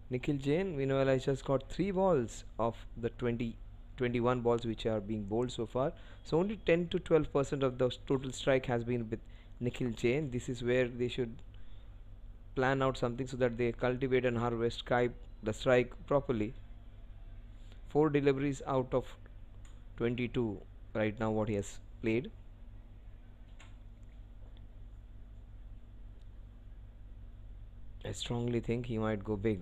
Nikhil Jain, meanwhile, has just got 3 balls of the 21 balls which are being bowled so far. So only 10 to 12% of the total strike has been with Nikhil Jain. This is where they should plan out something so that they cultivate and harvest the strike properly. 4 deliveries out of 22 right now what he has played. I strongly think he might go big.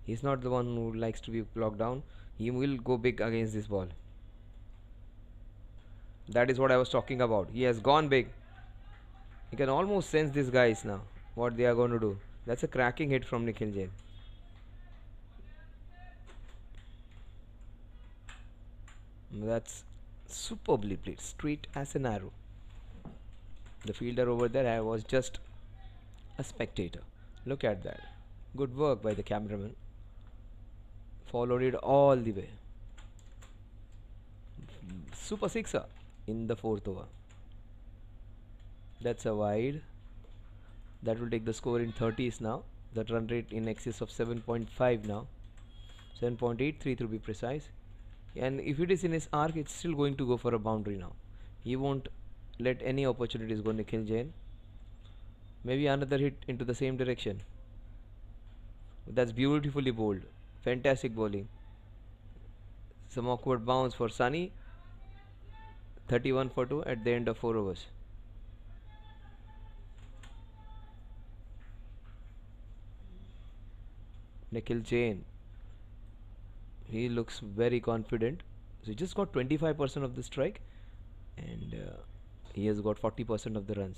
He's not the one who likes to be locked down. He will go big against this ball. That is what I was talking about. He has gone big. You can almost sense these guys now, what they are going to do. That's a cracking hit from Nikhil Jain. That's superbly played, straight as an arrow. The fielder over there was just a spectator. Look at that. Good work by the cameraman. Followed it all the way. Super sixer in the 4th over. That's a wide. That will take the score in 30s now. That run rate in excess of 7.5 now. 7.83 to be precise. And if it is in his arc, it's still going to go for a boundary now. He won't let any opportunities go. Nikhil Jain. Maybe another hit into the same direction. That's beautifully bowled. Fantastic bowling. Some awkward bounce for Sunny. 31 for 2 at the end of 4 overs. Nikhil Jain. He looks very confident. So he just got 25% of the strike, and he has got 40% of the runs.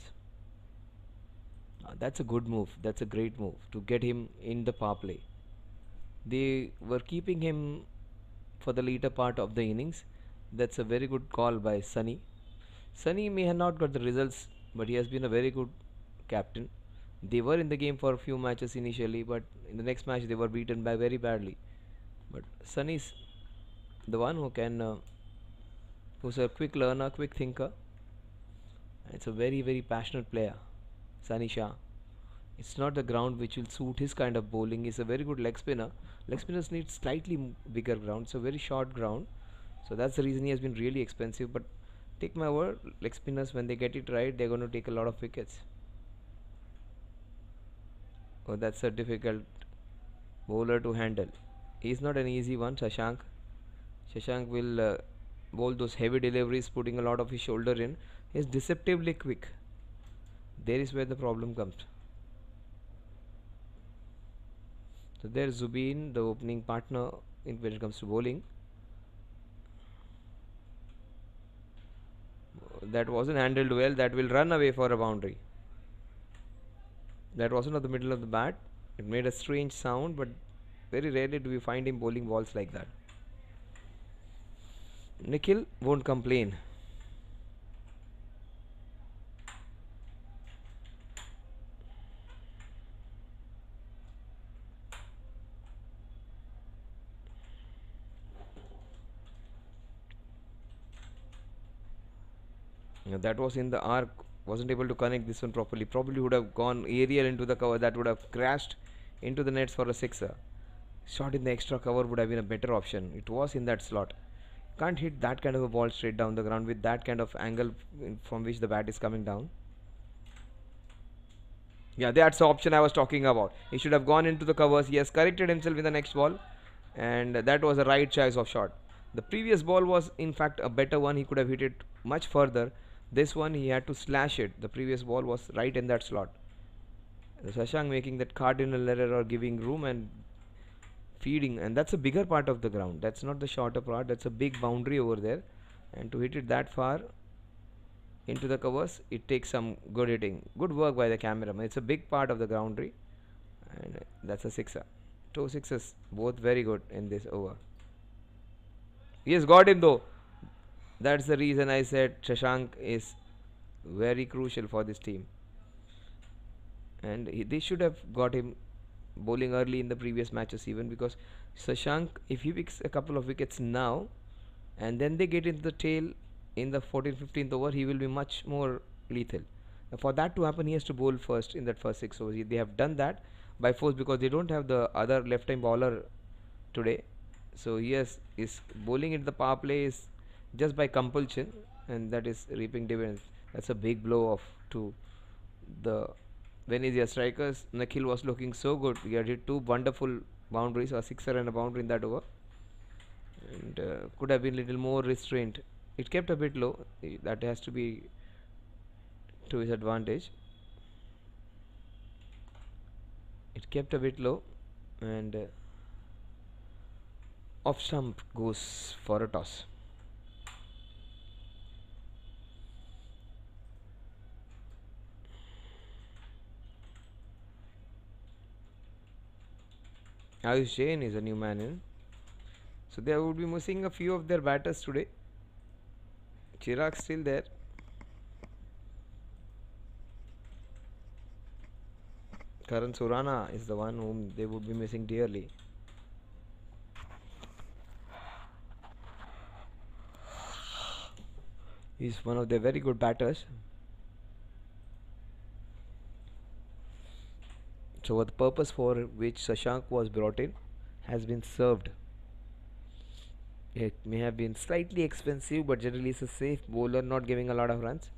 That's a good move. That's a great move to get him in the power play. They were keeping him for the later part of the innings. That's a very good call by Sunny. Sunny may have not got the results, but he has been a very good captain. They were in the game for a few matches initially, but in the next match they were beaten by very badly. But Sunny's the one who can, who's a quick learner, quick thinker. It's a very, very passionate player, Sunny Shah. It's not the ground which will suit his kind of bowling. He's a very good leg spinner. Leg spinners need slightly bigger ground. It's a very short ground. So that's the reason he has been really expensive. But take my word, leg spinners, when they get it right, they're going to take a lot of wickets. Oh, that's a difficult bowler to handle. He's not an easy one, Shashank. Shashank will bowl those heavy deliveries, putting a lot of his shoulder in. He's deceptively quick. There is where the problem comes. So there's Zubin, the opening partner when it comes to bowling. That wasn't handled well. That will run away for a boundary. That wasn't at the middle of the bat. It made a strange sound, but very rarely do we find him bowling balls like that. Nikhil won't complain. That was in the arc, wasn't able to connect this one properly. Probably would have gone aerial into the cover, that would have crashed into the nets for a sixer. Shot in the extra cover would have been a better option. It was in that slot. Can't hit that kind of a ball straight down the ground with that kind of angle from which the bat is coming down. Yeah, that's the option I was talking about. He should have gone into the covers. He has corrected himself in the next ball, and that was a right choice of shot. The previous ball was in fact a better one. He could have hit it much further. This one he had to slash it. The previous ball was right in that slot. Shashank making that cardinal error or giving room and feeding, and that's a bigger part of the ground. That's not the shorter part. That's a big boundary over there, and to hit it that far into the covers, it takes some good hitting. Good work by the cameraman. It's a big part of the boundary, and that's a sixer. 2 sixes, both very good in this over. He has got him though. That's the reason I said Shashank is very crucial for this team, and they should have got him bowling early in the previous matches even, because Shashank, if he picks a couple of wickets now and then they get into the tail in the 14th-15th over, he will be much more lethal. For that to happen, he has to bowl first in that first 6 overs. They have done that by force because they don't have the other left-time bowler today. So he is bowling into the power play is just by compulsion, and that is reaping dividends. That's a big blow off to the Venezia strikers. Nikhil was looking so good. He had hit 2 wonderful boundaries, a sixer and a boundary in that over, and could have been little more restrained. It kept a bit low. That has to be to his advantage. It kept a bit low, and off stump goes for a toss. Ayush Jain is a new man in, so they would be missing a few of their batters today. Chirag still there. Karan Surana is the one whom they would be missing dearly. He's one of their very good batters. So the purpose for which Shashank was brought in has been served. It may have been slightly expensive, but generally it's a safe bowler, not giving a lot of runs.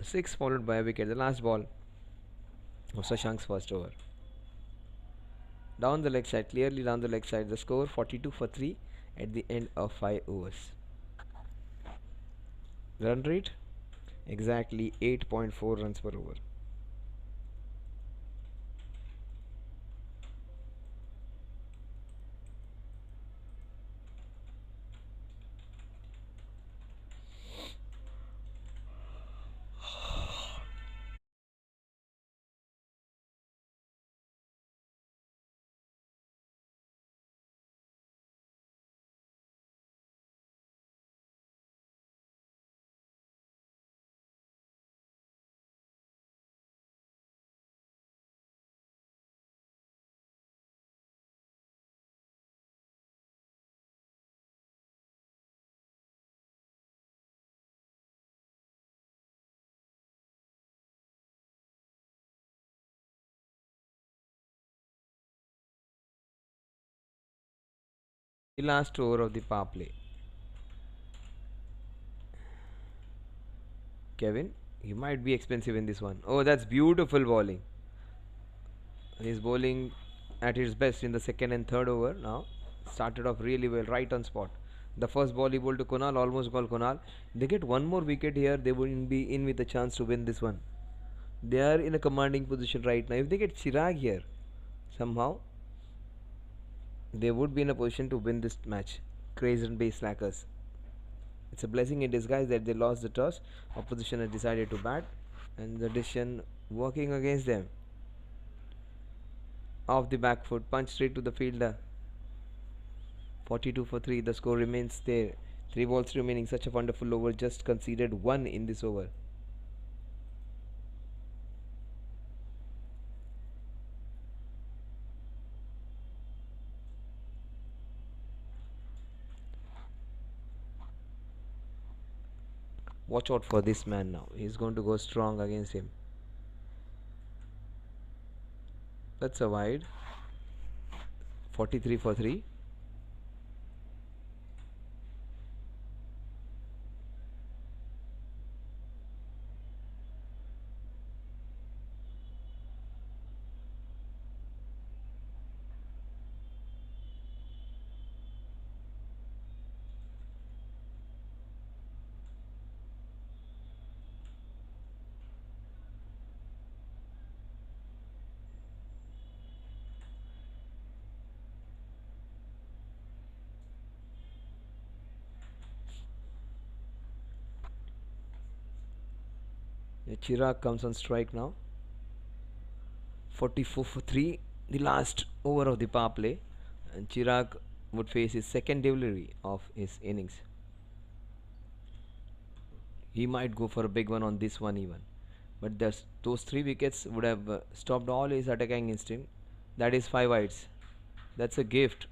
6 followed by a wicket. The last ball of Shashank's first over. Down the leg side, clearly down the leg side. The score 42 for 3 at the end of 5 overs. Run rate exactly 8.4 runs per over. The last over of the power play. Kevin, you might be expensive in this one. Oh, that's beautiful bowling. He's bowling at his best in the second and third over now. Started off really well, right on spot. The first ball he bowled to Kunal, almost called Kunal. They get one more wicket here, they wouldn't be in with a chance to win this one. They are in a commanding position right now. If they get Chirag here, somehow, they would be in a position to win this match. Crescent base slackers. It's a blessing in disguise that they lost the toss. Opposition has decided to bat, and the decision working against them. Off the back foot, punch straight to the fielder. 42 for 3. The score remains there. 3 balls remaining. Such a wonderful over. Just conceded 1 in this over. Watch out for this man now. He's going to go strong against him. That's a wide. 43 for 3. Chirag comes on strike now. 44 for 3. The last over of the power play. And Chirag would face his second delivery of his innings. He might go for a big one on this one even. But those 3 wickets would have stopped all his attacking instinct. That is 5 wides. That's a gift.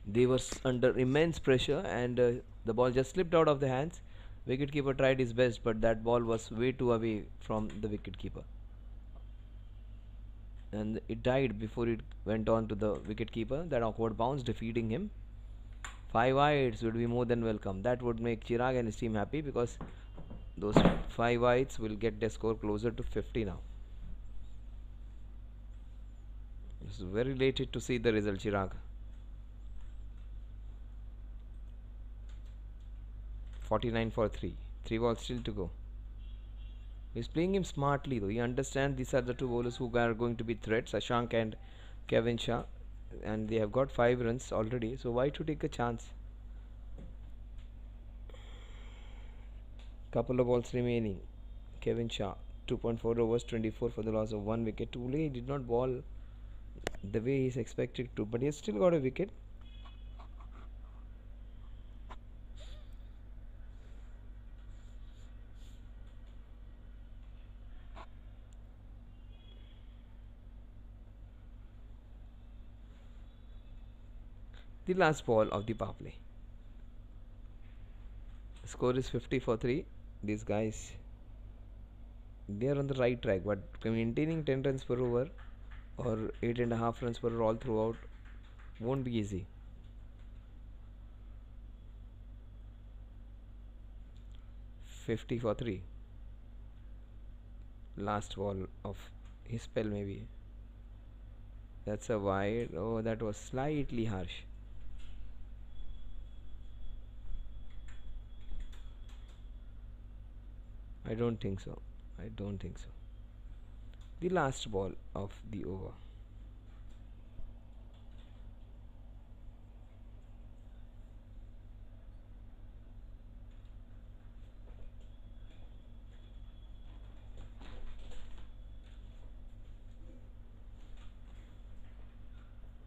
They were under immense pressure and the ball just slipped out of the hands. Wicketkeeper tried his best, but that ball was way too away from the wicketkeeper. And it died before it went on to the wicketkeeper. That awkward bounce defeating him. 5 wides would be more than welcome. That would make Chirag and his team happy because those 5 wides will get their score closer to 50 now. It's very elated to see the result, Chirag. 49 for 3. 3 balls still to go. He's playing him smartly though. He understands these are the 2 bowlers who are going to be threats, Shashank and Kevin Shah. And they have got 5 runs already. So why to take a chance? Couple of balls remaining. Kevin Shah, 2.4 overs, 24 for the loss of 1 wicket. Today he did not bowl the way he's expected to, but he has still got a wicket. The last ball of the power play. The score is 50 for 3. These guys, they are on the right track, but maintaining 10 runs per over or 8.5 runs per over all throughout won't be easy. $50 for 3. Last ball of his spell maybe. That's a wide. Oh, that was slightly harsh. I don't think so. I don't think so. The last ball of the over.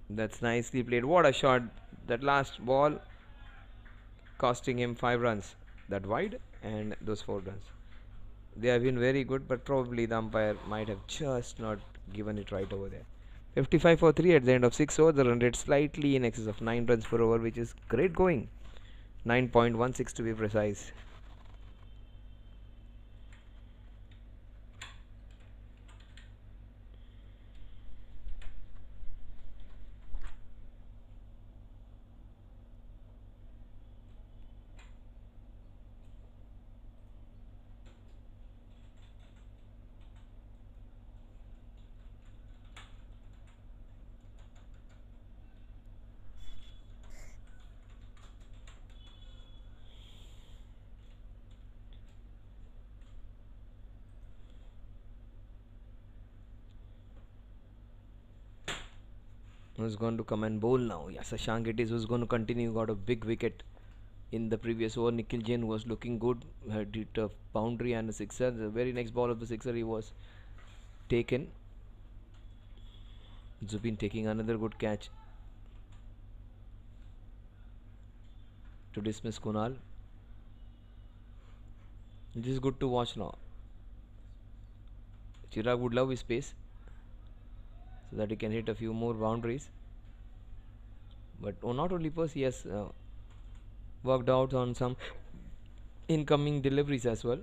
That's nicely played. What a shot. That last ball costing him 5 runs. That wide and those 4 runs. They have been very good, but probably the umpire might have just not given it right over there. 55 for 3 at the end of 6 overs. The run rate slightly in excess of 9 runs per over, which is great going. 9.16 to be precise. Who's going to come and bowl now? Yes, Shashank it is who's going to continue. Got a big wicket in the previous over. Nikhil Jain was looking good. Had hit a boundary and a sixer. The very next ball of the sixer he was taken. Zubin taking another good catch to dismiss Kunal. This is good to watch now. Chirag would love his pace so that he can hit a few more boundaries. But not only pace, he has worked out on some incoming deliveries as well,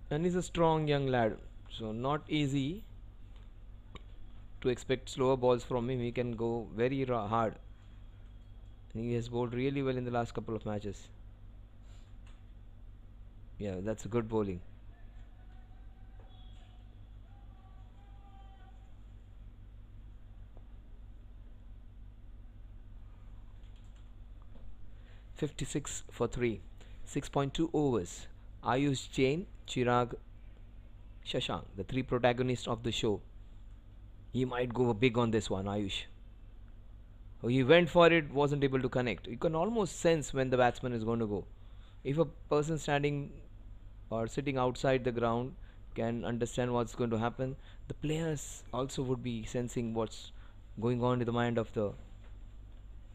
and he's a strong young lad, so not easy to expect slower balls from him. He can go very hard. He has bowled really well in the last couple of matches. Yeah, that's a good bowling. "56 for 3, 6.2 overs. Ayush Jain, Chirag, Shashank, the three protagonists of the show. He might go big on this one, Ayush. Oh, he went for it, wasn't able to connect. You can almost sense when the batsman is going to go. If a person standing or sitting outside the ground can understand what's going to happen, the players also would be sensing what's going on in the mind of the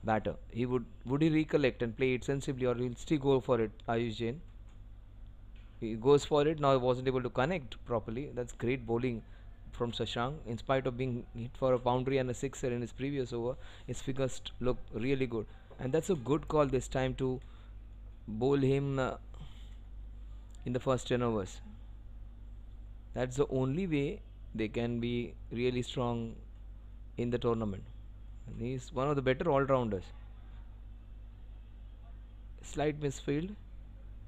batter. Would he recollect and play it sensibly, or he'll still go for it, Ayush Jain? He goes for it. Now he wasn't able to connect properly. That's great bowling from Shashank. In spite of being hit for a boundary and a sixer in his previous over, his figures look really good. And that's a good call this time to bowl him in the first 10 overs. That's the only way they can be really strong in the tournament. And he's one of the better all-rounders. Slight misfield,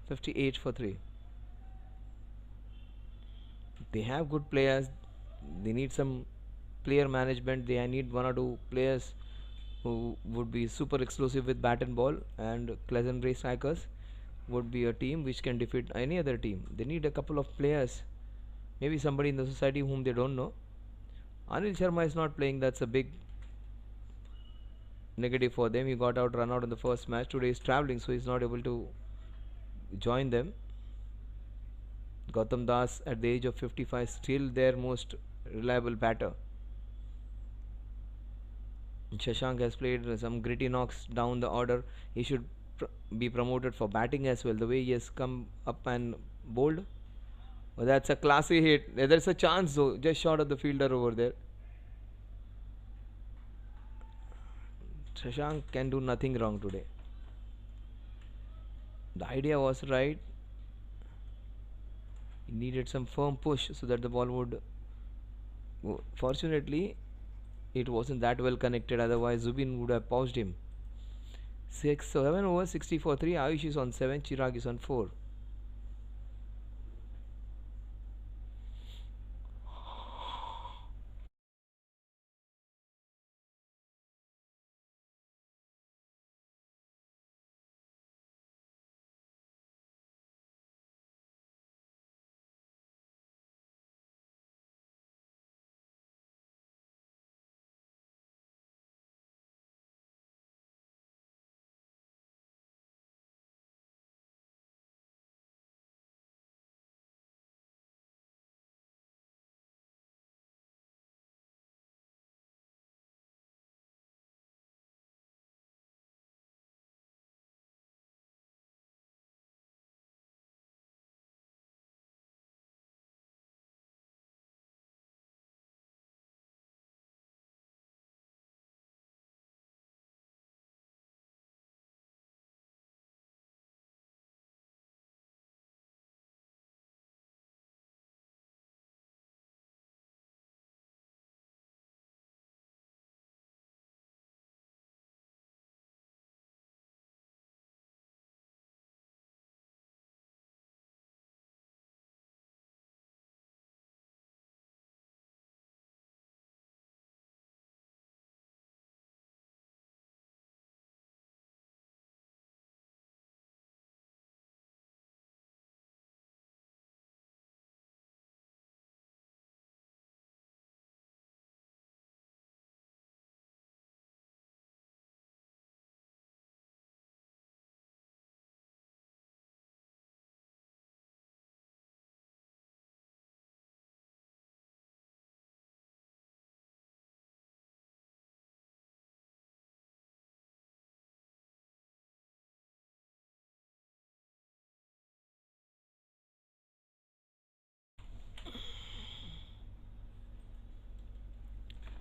58 for 3. They have good players. They need some player management. They need one or two players who would be super explosive with bat and ball, and Crescent Race Strikers would be a team which can defeat any other team. They need a couple of players, maybe somebody in the society whom they don't know. Anil Sharma is not playing. That's a big negative for them. He got run out in the first match. Today he's travelling, so he's not able to join them. Gautam Das at the age of 55 still their most reliable batter. Shashank has played some gritty knocks down the order. He should be promoted for batting as well. The way he has come up and bowled. Oh, that's a classy hit. There's a chance though, just short of the fielder over there. Shashank can do nothing wrong today. The idea was right. He needed some firm push so that the ball would go. Fortunately, it wasn't that well connected, otherwise Zubin would have paused him. 7 over 60 for 3. Ayush is on 7, Chirag is on 4.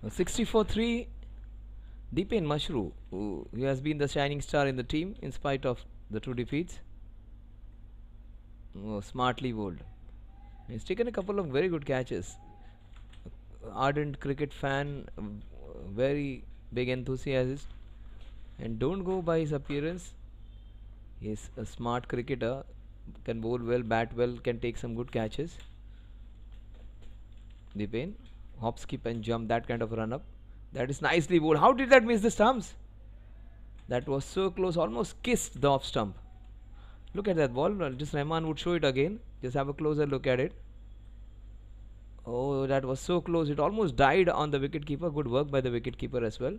Now 60 for 3. Deepen Mashru, who has been the shining star in the team in spite of the two defeats. Oh, smartly bowled. He's taken a couple of very good catches. Ardent cricket fan, very big enthusiast, and don't go by his appearance. He's a smart cricketer, can bowl well, bat well, can take some good catches. Dipen, hop, skip, and jump, that kind of run up. That is nicely bowled. How did that miss the stumps? That was so close, almost kissed the off stump. Look at that ball. Just Rahman would show it again. Just have a closer look at it. Oh, that was so close. It almost died on the wicketkeeper. Good work by the wicketkeeper as well.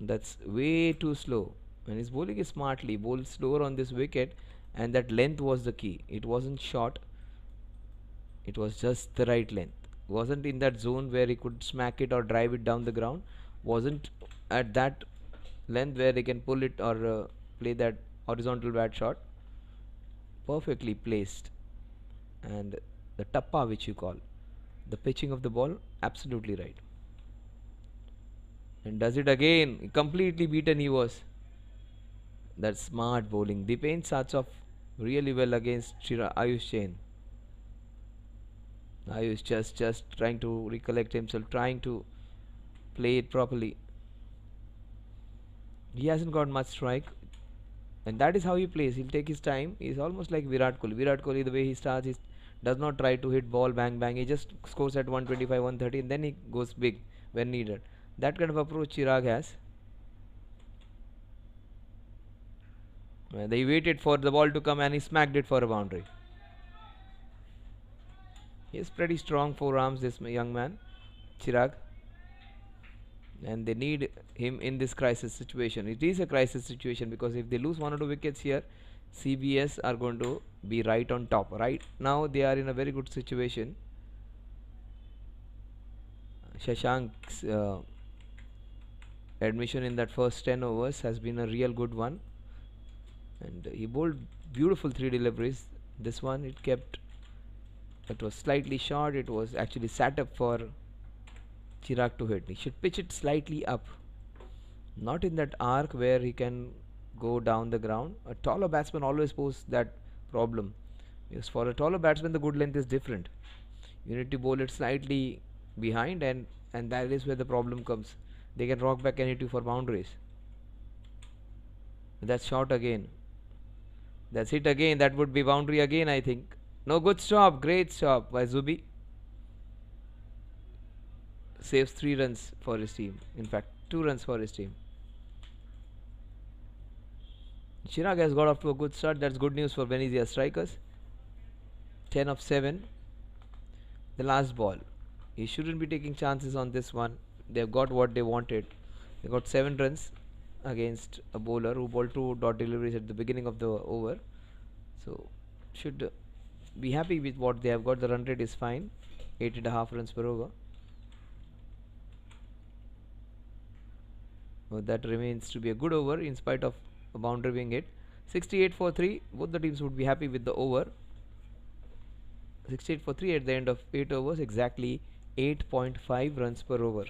That's way too slow. And his bowling is smartly. Bowled slower on this wicket. And that length was the key. It wasn't short. It was just the right length. Wasn't in that zone where he could smack it or drive it down the ground. Wasn't at that length where they can pull it or play that horizontal bat shot. Perfectly placed. And the tappa, which you call the pitching of the ball, absolutely right. And does it again. Completely beaten he was. That smart bowling. Dipen starts off really well against Ayush Jain. Ayush just trying to recollect himself, trying to play it properly. He hasn't got much strike, and that is how he plays. He'll take his time. He's almost like Virat Kohli. Virat Kohli, the way he starts, he does not try to hit ball bang bang. He just scores at 125, 130, and then he goes big when needed. That kind of approach Chirag has. They waited for the ball to come and he smacked it for a boundary. He has pretty strong forearms, this young man, Chirag. And they need him in this crisis situation. It is a crisis situation because if they lose 1 or 2 wickets here, CBS are going to be right on top. Right now they are in a very good situation. Shashank's admission in that first 10 overs has been a real good one. And he bowled beautiful 3 deliveries. This one it was slightly short. It was actually sat up for Chirag to hit. He should pitch it slightly up, not in that arc where he can go down the ground. A taller batsman always poses that problem, because for a taller batsman the good length is different. You need to bowl it slightly behind, and that is where the problem comes. They can rock back and hit you for boundaries. That's short again. That's hit again. That would be boundary again, I think. No, good stop. Great stop by Zubi. Saves 3 runs for his team. In fact, 2 runs for his team. Chirag has got off to a good start. That's good news for Venezia strikers. 10 of 7. The last ball. He shouldn't be taking chances on this one. They've got what they wanted. They got 7 runs against a bowler who bowled 2 dot deliveries at the beginning of the over. So, should be happy with what they have got. The run rate is fine. 8.5 runs per over. Well, that remains to be a good over in spite of a boundary being hit. 68 for 3. Both the teams would be happy with the over. 68 for 3 at the end of 8 overs. Exactly 8.5 runs per over.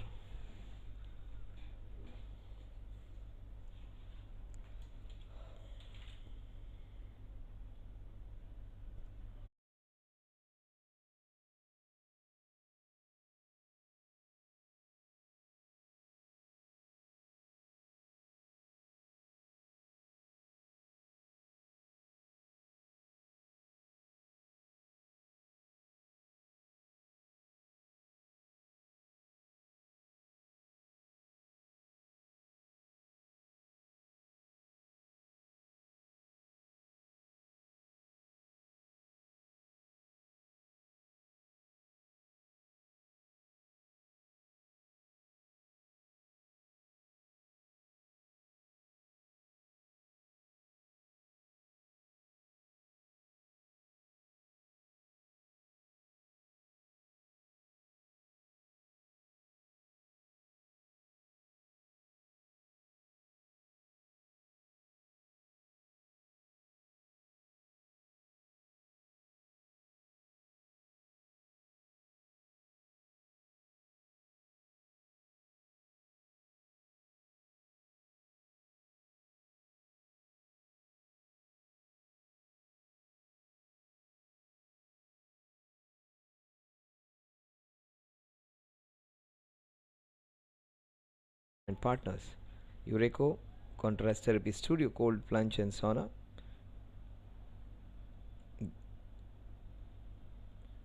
and partners. Ureco, Contrast Therapy Studio, Cold Plunge and Sauna.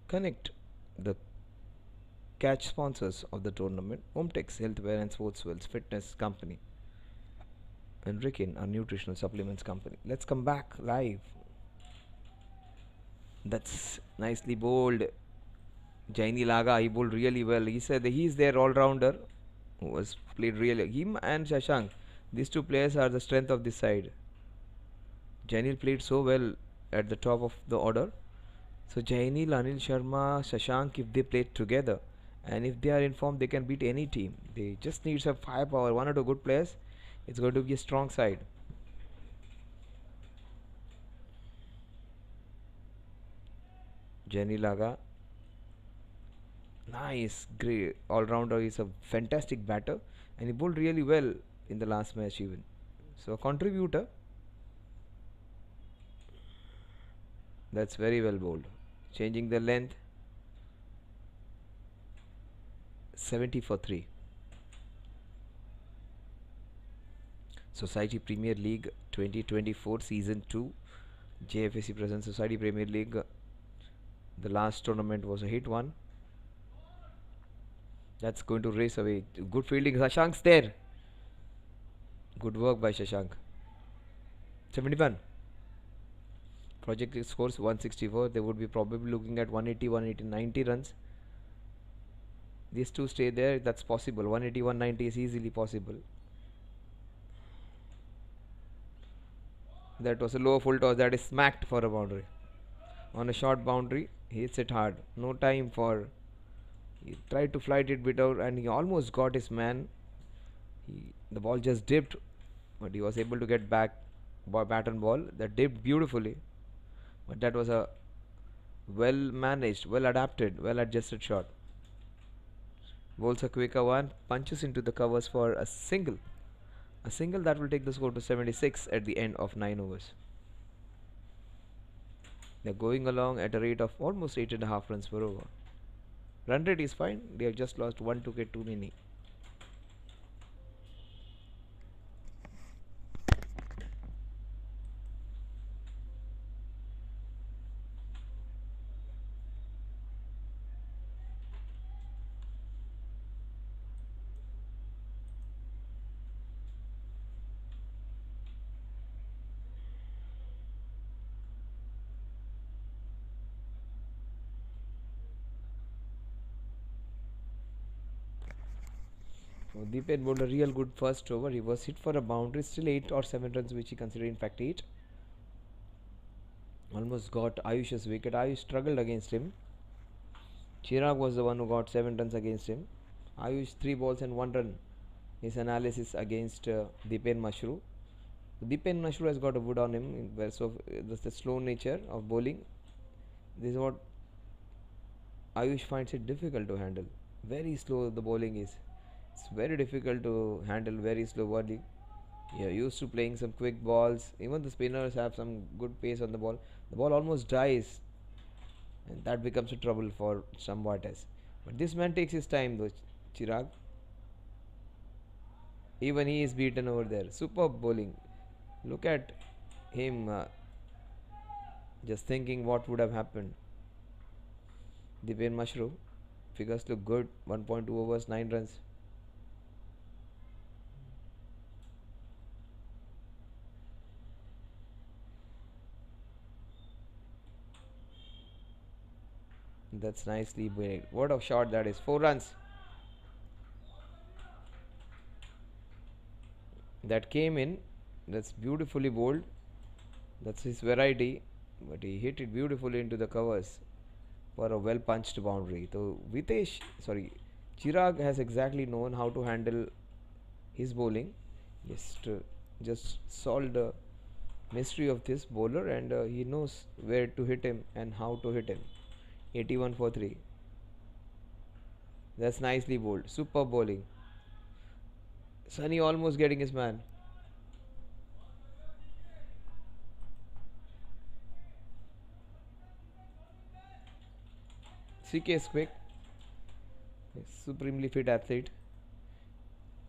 Connect the catch sponsors of the tournament: Hometex Healthwear and Sportswear Fitness Company, and Rikin, our nutritional supplements company. Let's come back live. That's nicely bowled. Jaini Laga, he bowled really well. He said that he's their all-rounder who has played really. Him and Shashank, these two players are the strength of this side. Jainil played so well at the top of the order. So Jainil, Anil Sharma, Shashank, if they play together and if they are in form, they can beat any team. They just need some firepower, one or two good players. It's going to be a strong side. Jainil Laga, nice, great all-rounder. He's a fantastic batter and he bowled really well in the last match even. So a contributor. That's very well bowled. Changing the length. 70 for 3. Society Premier League 2024 Season 2. Jfsc presents Society Premier League. The last tournament was a hit one. That's going to race away. Good fielding. Shashank's there. Good work by Shashank. 71. Projected scores 164. They would be probably looking at 180, 180, 90 runs. These two stay there. That's possible. 180, 190 is easily possible. That was a low full toss. That is smacked for a boundary. On a short boundary, he hits it hard. No time for. He tried to flight it bit out and he almost got his man. The ball just dipped, but he was able to get back. Bat and ball that dipped beautifully. But that was a well managed, well adapted, well adjusted shot. Bowls a quicker one, punches into the covers for a single. A single that will take the score to 76 at the end of 9 overs. They're going along at a rate of almost 8.5 runs per over. Run rate is fine. They have just lost 1 wicket too many. So Deepen bowled a real good first over. He was hit for a boundary, still 8 or 7 runs, which he considered in fact 8. Almost got Ayush's wicket. Ayush struggled against him. Chirag was the one who got 7 runs against him. Ayush 3 balls and 1 run. His analysis against Deepen Mashru. Deepen Mashru has got a wood on him. So that's the slow nature of bowling. This is what Ayush finds it difficult to handle. Very slow the bowling is. It's very difficult to handle very slow bowling. You're used to playing some quick balls. Even the spinners have some good pace on the ball. The ball almost dies, and that becomes a trouble for some batters. But this man takes his time though, Chirag. Even he is beaten over there. Superb bowling. Look at him just thinking what would have happened. Deepen Mashru. Figures look good. 1.2 overs, 9 runs. That's nicely bowled. What a shot that is. 4 runs. That came in. That's beautifully bowled. That's his variety. But he hit it beautifully into the covers for a well punched boundary. So Chirag has exactly known how to handle his bowling. Just solved the mystery of this bowler, and he knows where to hit him and how to hit him. 81 for 3. That's nicely bowled. Super bowling. Sunny almost getting his man. CK is quick. Supremely fit athlete.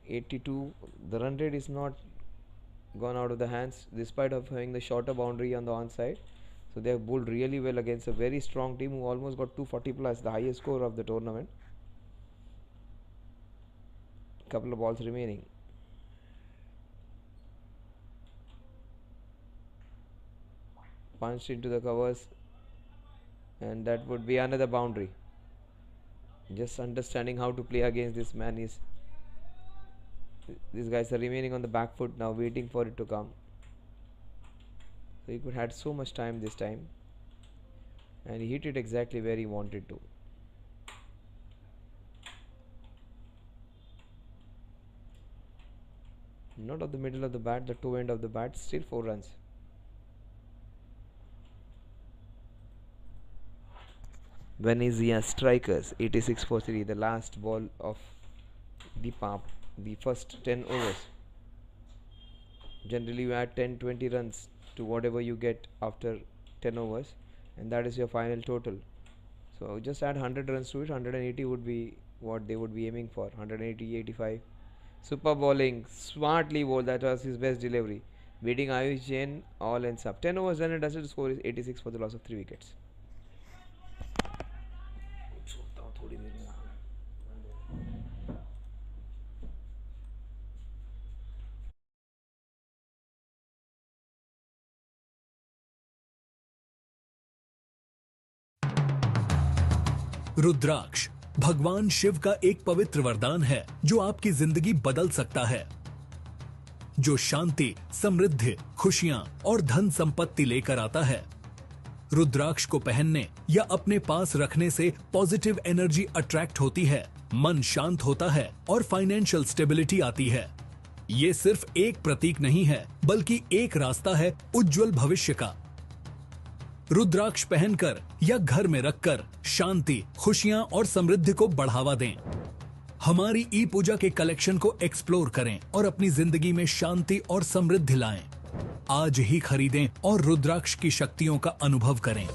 82. The run rate is not gone out of the hands despite of having the shorter boundary on the onside. So they have bowled really well against a very strong team who almost got 240 plus, the highest score of the tournament. Couple of balls remaining. Punched into the covers, and that would be another boundary. Just understanding how to play against this man is. These guys are remaining on the back foot now, waiting for it to come. So he could had so much time this time, and he hit it exactly where he wanted to. Not of the middle of the bat, the toe end of the bat. Still 4 runs. Venezia strikers 86 for 3, the last ball of the first 10 overs. Generally you add 10-20 runs to whatever you get after 10 overs, and that is your final total. So just add 100 runs to it. 180 would be what they would be aiming for. 180, 85. Super bowling, smartly bowled. That was his best delivery, beating Ayush Jain. All ends up 10 overs done and dusted. The score is 86 for the loss of 3 wickets. रुद्राक्ष भगवान शिव का एक पवित्र वरदान है जो आपकी जिंदगी बदल सकता है, जो शांति, समृद्धि, खुशियां और धन संपत्ति लेकर आता है। रुद्राक्ष को पहनने या अपने पास रखने से पॉजिटिव एनर्जी अट्रैक्ट होती है, मन शांत होता है और फाइनेंशियल स्टेबिलिटी आती है। ये सिर्फ एक प्रतीक नहीं है, बल्कि एक रास्ता है उज्जवल भविष्य का। रुद्राक्ष पहनकर या घर में रखकर शांति, खुशियां और समृद्धि को बढ़ावा दें। हमारी ई पूजा के कलेक्शन को एक्सप्लोर करें और अपनी जिंदगी में शांति और समृद्धि लाएं। आज ही खरीदें और रुद्राक्ष की शक्तियों का अनुभव करें।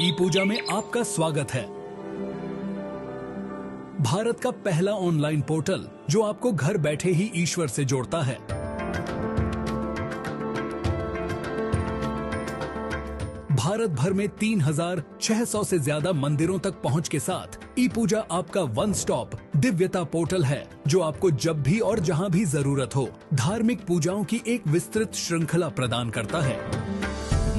ई पूजा में आपका स्वागत है। भारत का पहला ऑनलाइन पोर्टल जो आपको घर बैठे ही ईश्वर से जोड़ता है। भारत भर में 3600 से ज्यादा मंदिरों तक पहुंच के साथ ई पूजा आपका वन स्टॉप दिव्यता पोर्टल है, जो आपको जब भी और जहां भी जरूरत हो धार्मिक पूजाओं की एक विस्तृत श्रृंखला प्रदान करता है।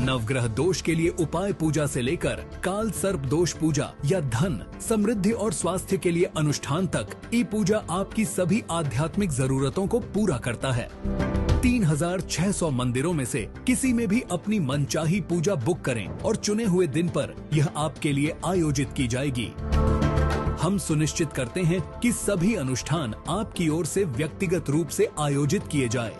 नवग्रह दोष के लिए उपाय पूजा से लेकर काल सर्प दोष पूजा या धन, समृद्धि और स्वास्थ्य के लिए अनुष्ठान तक ई पूजा आपकी सभी आध्यात्मिक जरूरतों को पूरा करता है। 3600 मंदिरों में से किसी में भी अपनी मनचाही पूजा बुक करें और चुने हुए दिन पर यह आपके लिए आयोजित की जाएगी। हम सुनिश्चित करते हैं कि सभी अनुष्ठान आपकी ओर से व्यक्तिगत रूप से आयोजित किए जाए।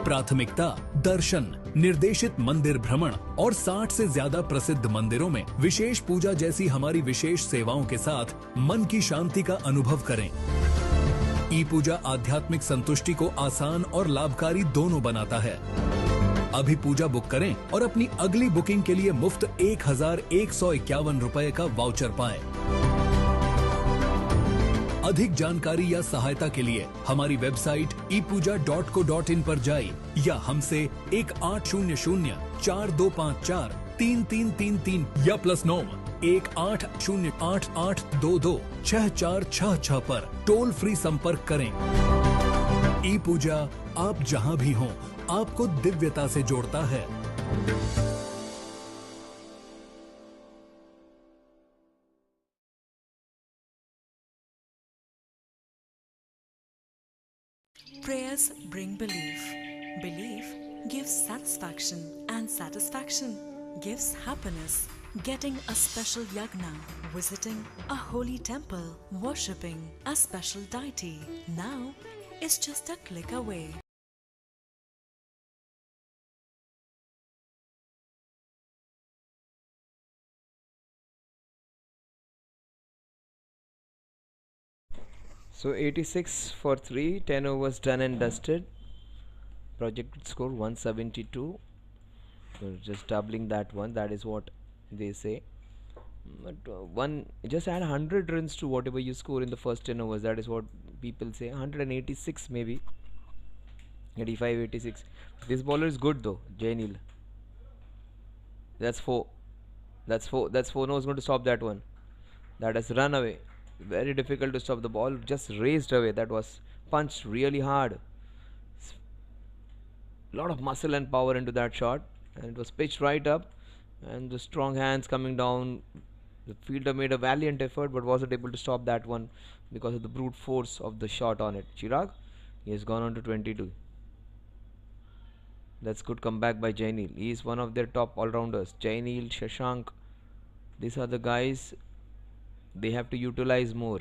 प्राथमिकता दर्शन, निर्देशित मंदिर भ्रमण और 60 से ज्यादा प्रसिद्ध मंदिरों में विशेष पूजा जैसी हमारी विशेष सेवाओं के साथ मन की शांति का अनुभव करें। ई पूजा आध्यात्मिक संतुष्टि को आसान और लाभकारी दोनों बनाता है। अभी पूजा बुक करें और अपनी अगली बुकिंग के लिए मुफ्त 1151 रुपए का वाउचर पाएं। अधिक जानकारी या सहायता के लिए हमारी वेबसाइट epuja.co.in पर जाइए या हमसे 180042543333 या +9 180888226466 पर टोल फ्री संपर्क करें। ई पूजा आप जहां भी हों आपको दिव्यता से जोड़ता है। Prayers bring belief. Belief gives satisfaction, and satisfaction gives happiness. Getting a special yagna, visiting a holy temple, worshipping a special deity. Now is just a click away. So 86 for 3, 10 overs done and dusted. Projected score 172. just doubling that one. That is what they say. But one just add 100 runs to whatever you score in the first 10 overs. That is what people say. 186 maybe. 85, 86. This bowler is good though. Jainil. That's four. That's four. That's four. No one's going to stop that one. That has run away. Very difficult to stop. The ball just raised away. That was punched really hard. Lot of muscle and power into that shot, and it was pitched right up. And the strong hands coming down. The fielder made a valiant effort, but wasn't able to stop that one because of the brute force of the shot on it. Chirag, he has gone on to 22. That's good comeback by Jainil. He is one of their top all-rounders. Jainil, Shashank, these are the guys they have to utilize more.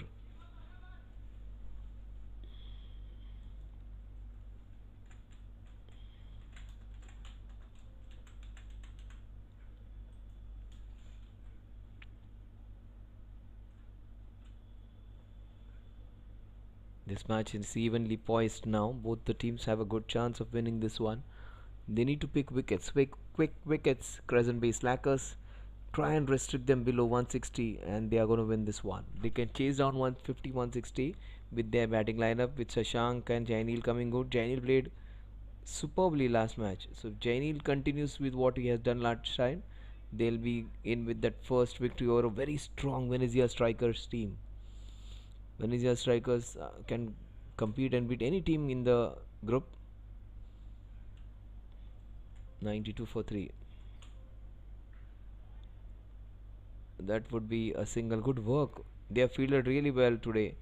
This match is evenly poised now. Both the teams have a good chance of winning this one. They need to pick wickets, quick wickets. Crescent Bay Slackers try and restrict them below 160, and they are going to win this one. They can chase down 150, 160 with their batting lineup, with Shashank and Jainil coming good. Jainil played superbly last match, so if Jainil continues with what he has done last time, they'll be in with that first victory over a very strong Venezia Strikers team. Venezia Strikers can compete and beat any team in the group. 92 for 3. That would be a single. Good work. They have fielded really well today.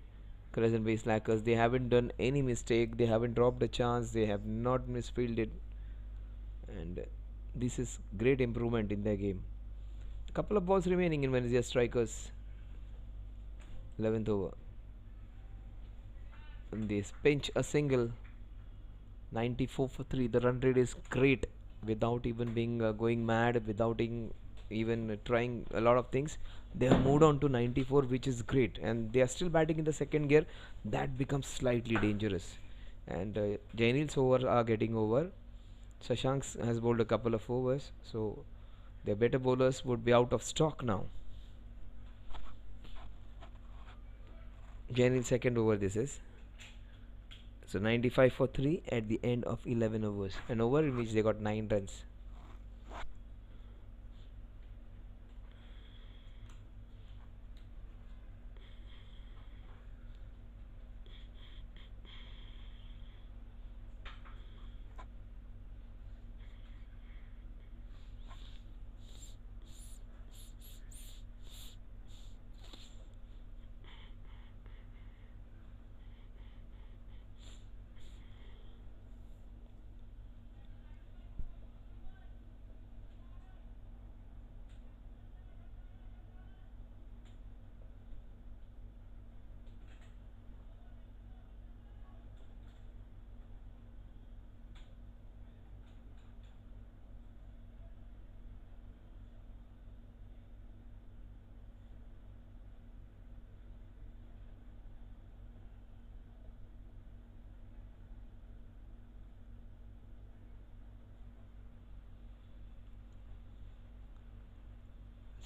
Crescent Bay Slackers. They haven't done any mistake. They haven't dropped a chance. They have not misfielded. And this is great improvement in their game. A couple of balls remaining in Venezia Strikers. 11th over. And they pinch a single. 94 for 3. The run rate is great without even being going mad, without even trying a lot of things. They have moved on to 94, which is great, and they are still batting in the second gear. That becomes slightly dangerous. And Jainil's overs are getting over. Shashank has bowled a couple of overs, so their better bowlers would be out of stock now. Jainil's second over this is. So 95 for 3 at the end of 11 overs. An over in which they got 9 runs.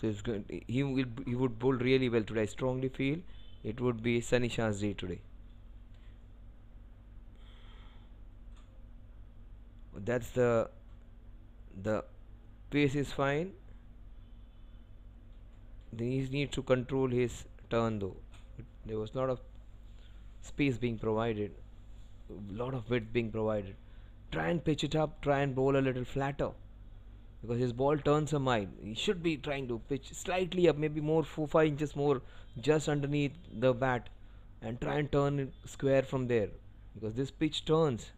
So it's going. He would bowl really well today. I strongly feel it would be Sunny Shah's day today. That's the pace is fine. Then he needs to control his turn though. There was a lot of space being provided, a lot of width being provided. Try and pitch it up. Try and bowl a little flatter, because his ball turns a mile. He should be trying to pitch slightly up, maybe more 4-5 inches more, just underneath the bat, and try and turn it square from there, because this pitch turns.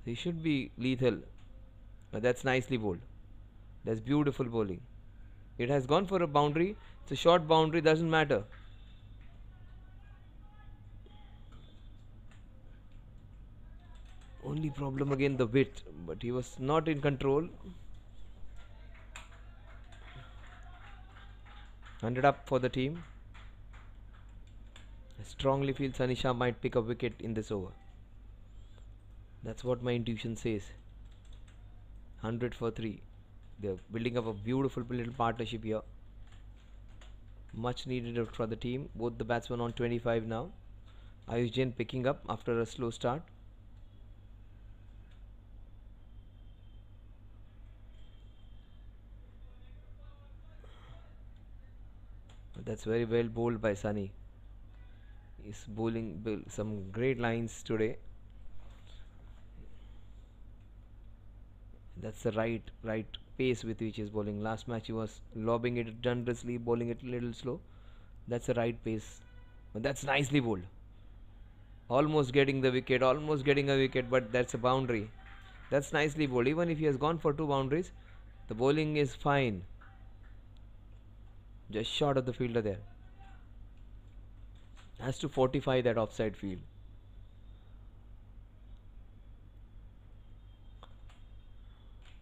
He should be lethal. That's nicely bowled. That's beautiful bowling. It has gone for a boundary. It's a short boundary, doesn't matter. Only problem again the width, but he was not in control. 100 up for the team. I strongly feel Sunny Shah might pick a wicket in this over. That's what my intuition says. 100 for 3. They're building up a beautiful little partnership here. Much needed for the team. Both the batsmen on 25 now. Ayush Jain picking up after a slow start. That's very well bowled by Sunny. He's bowling some great lines today. That's the right pace with which he's bowling. Last match he was lobbing it dangerously, bowling it a little slow. That's the right pace. But that's nicely bowled. Almost getting the wicket, almost getting a wicket, but that's a boundary. That's nicely bowled. Even if he has gone for 2 boundaries, the bowling is fine. Just short of the fielder there. Has to fortify that offside field.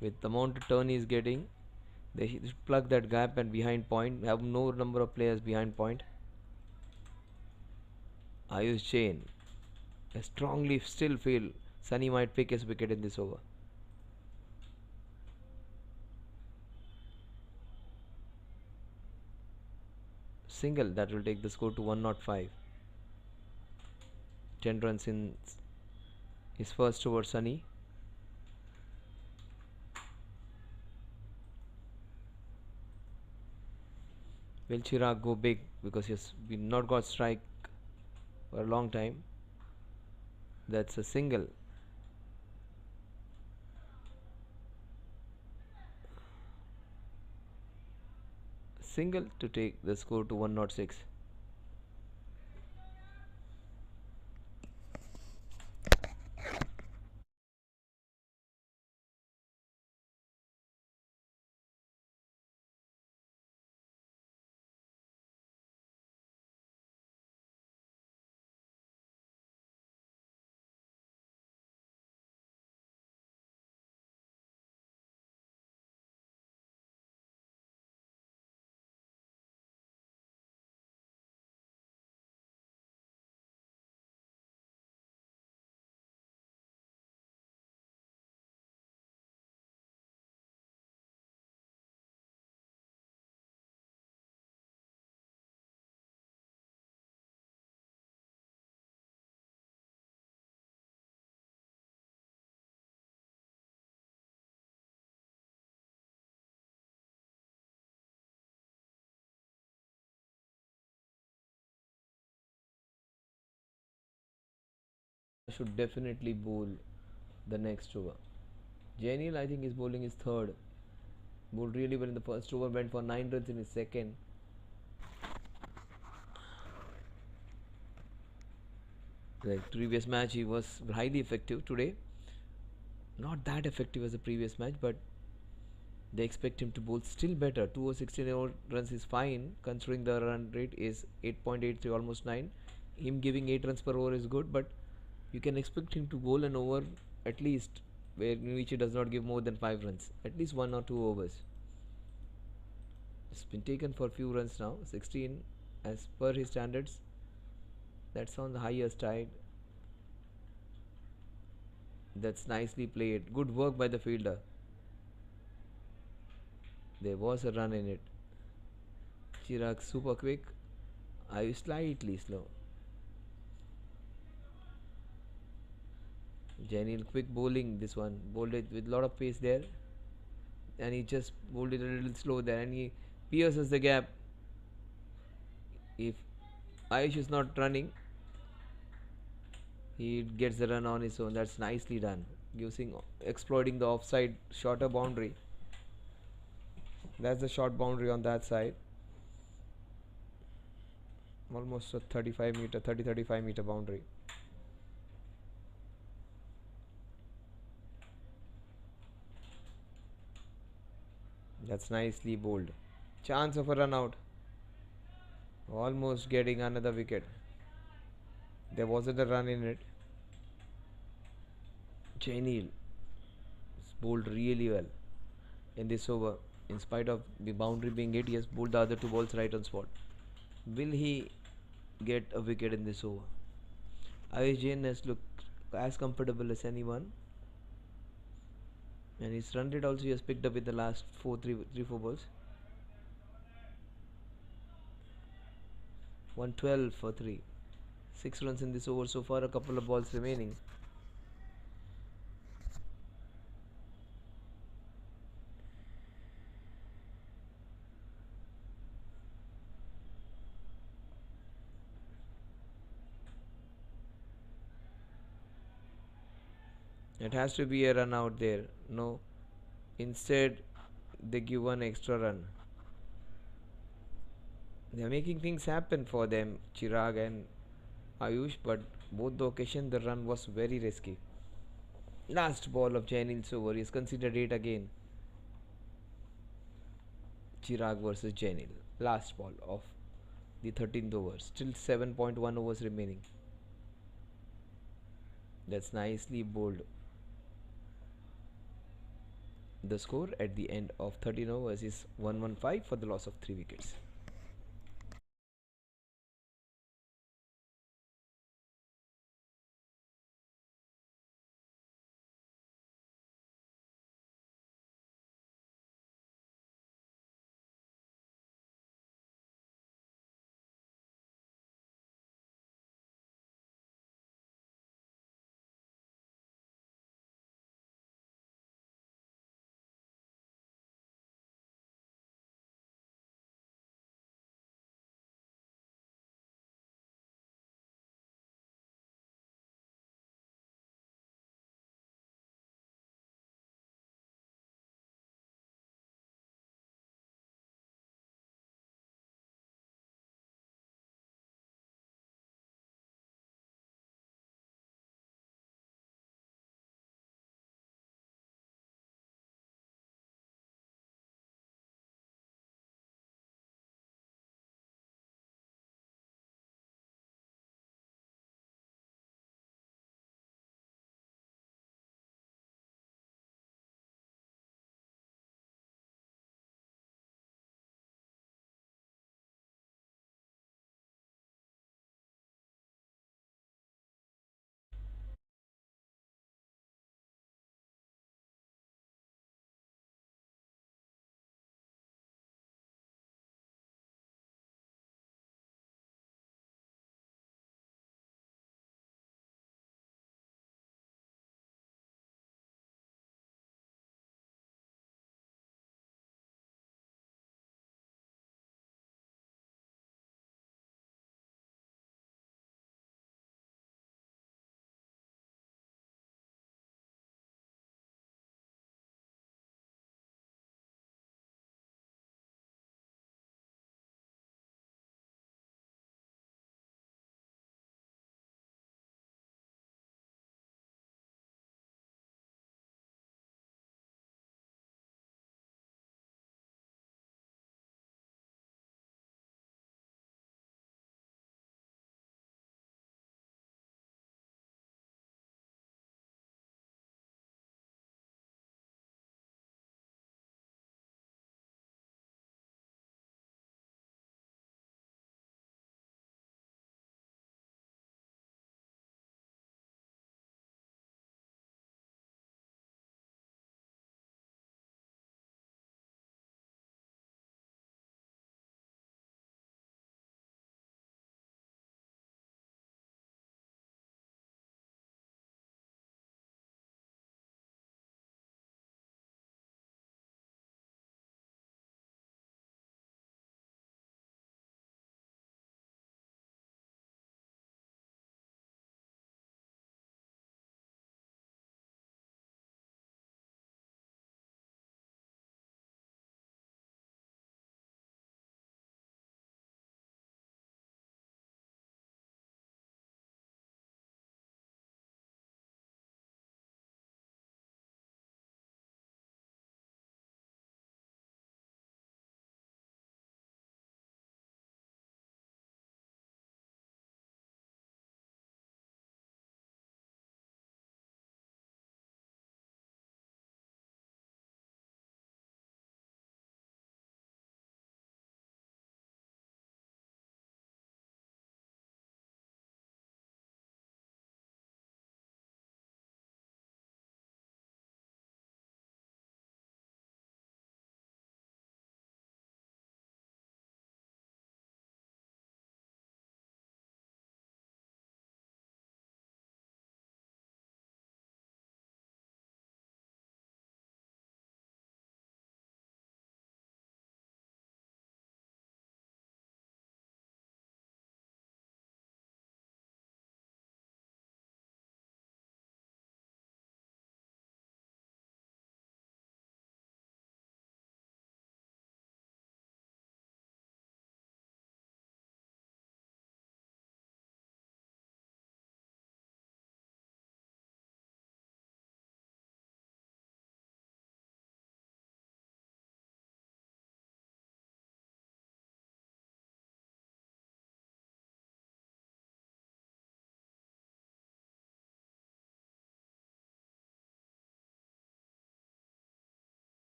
With the amount of turn he's getting, they should plug that gap and behind point. Have no number of players behind point. Ayush Jain. I strongly still feel Sunny might pick his wicket in this over. Single that will take the score to 105. 10 runs in his first over, Sunny. Will Chirag go big because he's been not got strike for a long time? That's a single. Single to take the score to 106. Should definitely bowl the next over. Janil, I think his bowling is third. Bowled really well in the first over, went for 9 runs in his second. The previous match he was highly effective. Today, not that effective as the previous match, but they expect him to bowl still better. 2 over 16 runs is fine considering the run rate is 8.83, almost 9. Him giving 8 runs per over is good, but you can expect him to bowl an over at least in which he does not give more than 5 runs, at least 1 or 2 overs. It's been taken for few runs now, 16 as per his standards. That's on the higher side. That's nicely played. Good work by the fielder. There was a run in it. Chirag super quick. I slightly slow. Janil quick bowling this one. Bowled it with a lot of pace there. And he just bowled it a little slow there. And he pierces the gap. If Ayush is not running, he gets the run on his own. That's nicely done. Exploiting the offside shorter boundary. That's the short boundary on that side. Almost a 35 meter, 35 meter boundary. That's nicely bowled. Chance of a run out. Almost getting another wicket. There wasn't a run in it. Janil bowled really well in this over. In spite of the boundary being hit, he has bowled the other 2 balls right on spot. Will he get a wicket in this over? Ayush Jain has looked as comfortable as anyone. And his run rate also he has picked up in the last 4 balls. 112 for 3. 6 runs in this over so far, a couple of balls remaining. It has to be a run out there. No. Instead, they give one extra run. They are making things happen for them, Chirag and Ayush, but both the occasion the run was very risky. Last ball of Jainil's over is considered 8 again. Chirag versus Jainil. Last ball of the 13th over. Still 7.1 overs remaining. That's nicely bowled. The score at the end of 13 overs is 115 for the loss of 3 wickets.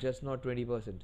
just not 20%.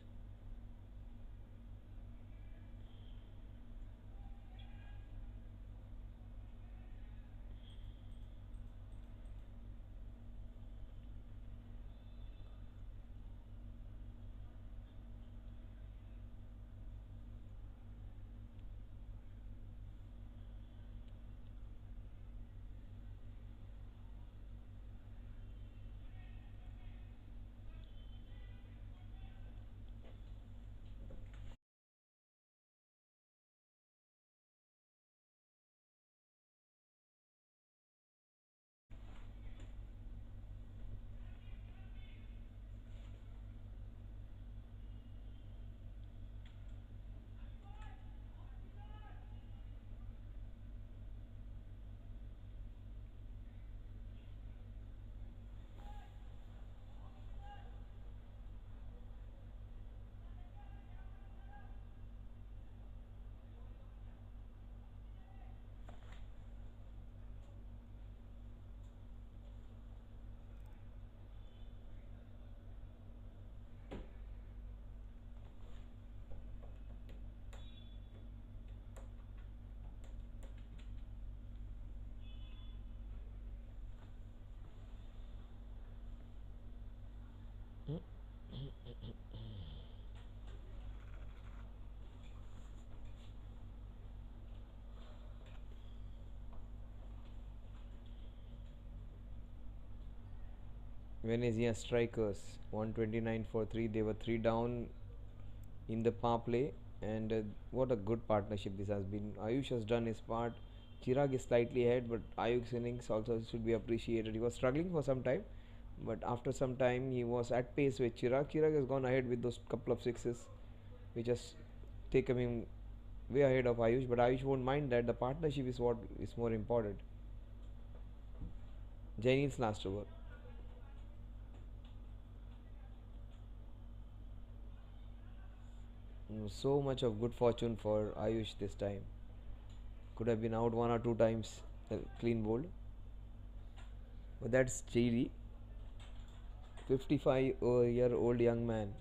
Venezia strikers 129 for 3. They were 3 down in the power play, and what a good partnership this has been. Ayush has done his part. Chirag is slightly ahead, but Ayush's innings also should be appreciated. He was struggling for some time, but after some time he was at pace with Chirag. Chirag has gone ahead with those couple of sixes, which has taken him way ahead of Ayush, but Ayush won't mind that. The partnership is what is more important. Jainil's last over. So much of good fortune for Ayush this time. Could have been out 1 or 2 times, clean bowled. But that's GD, 55-year-old young man,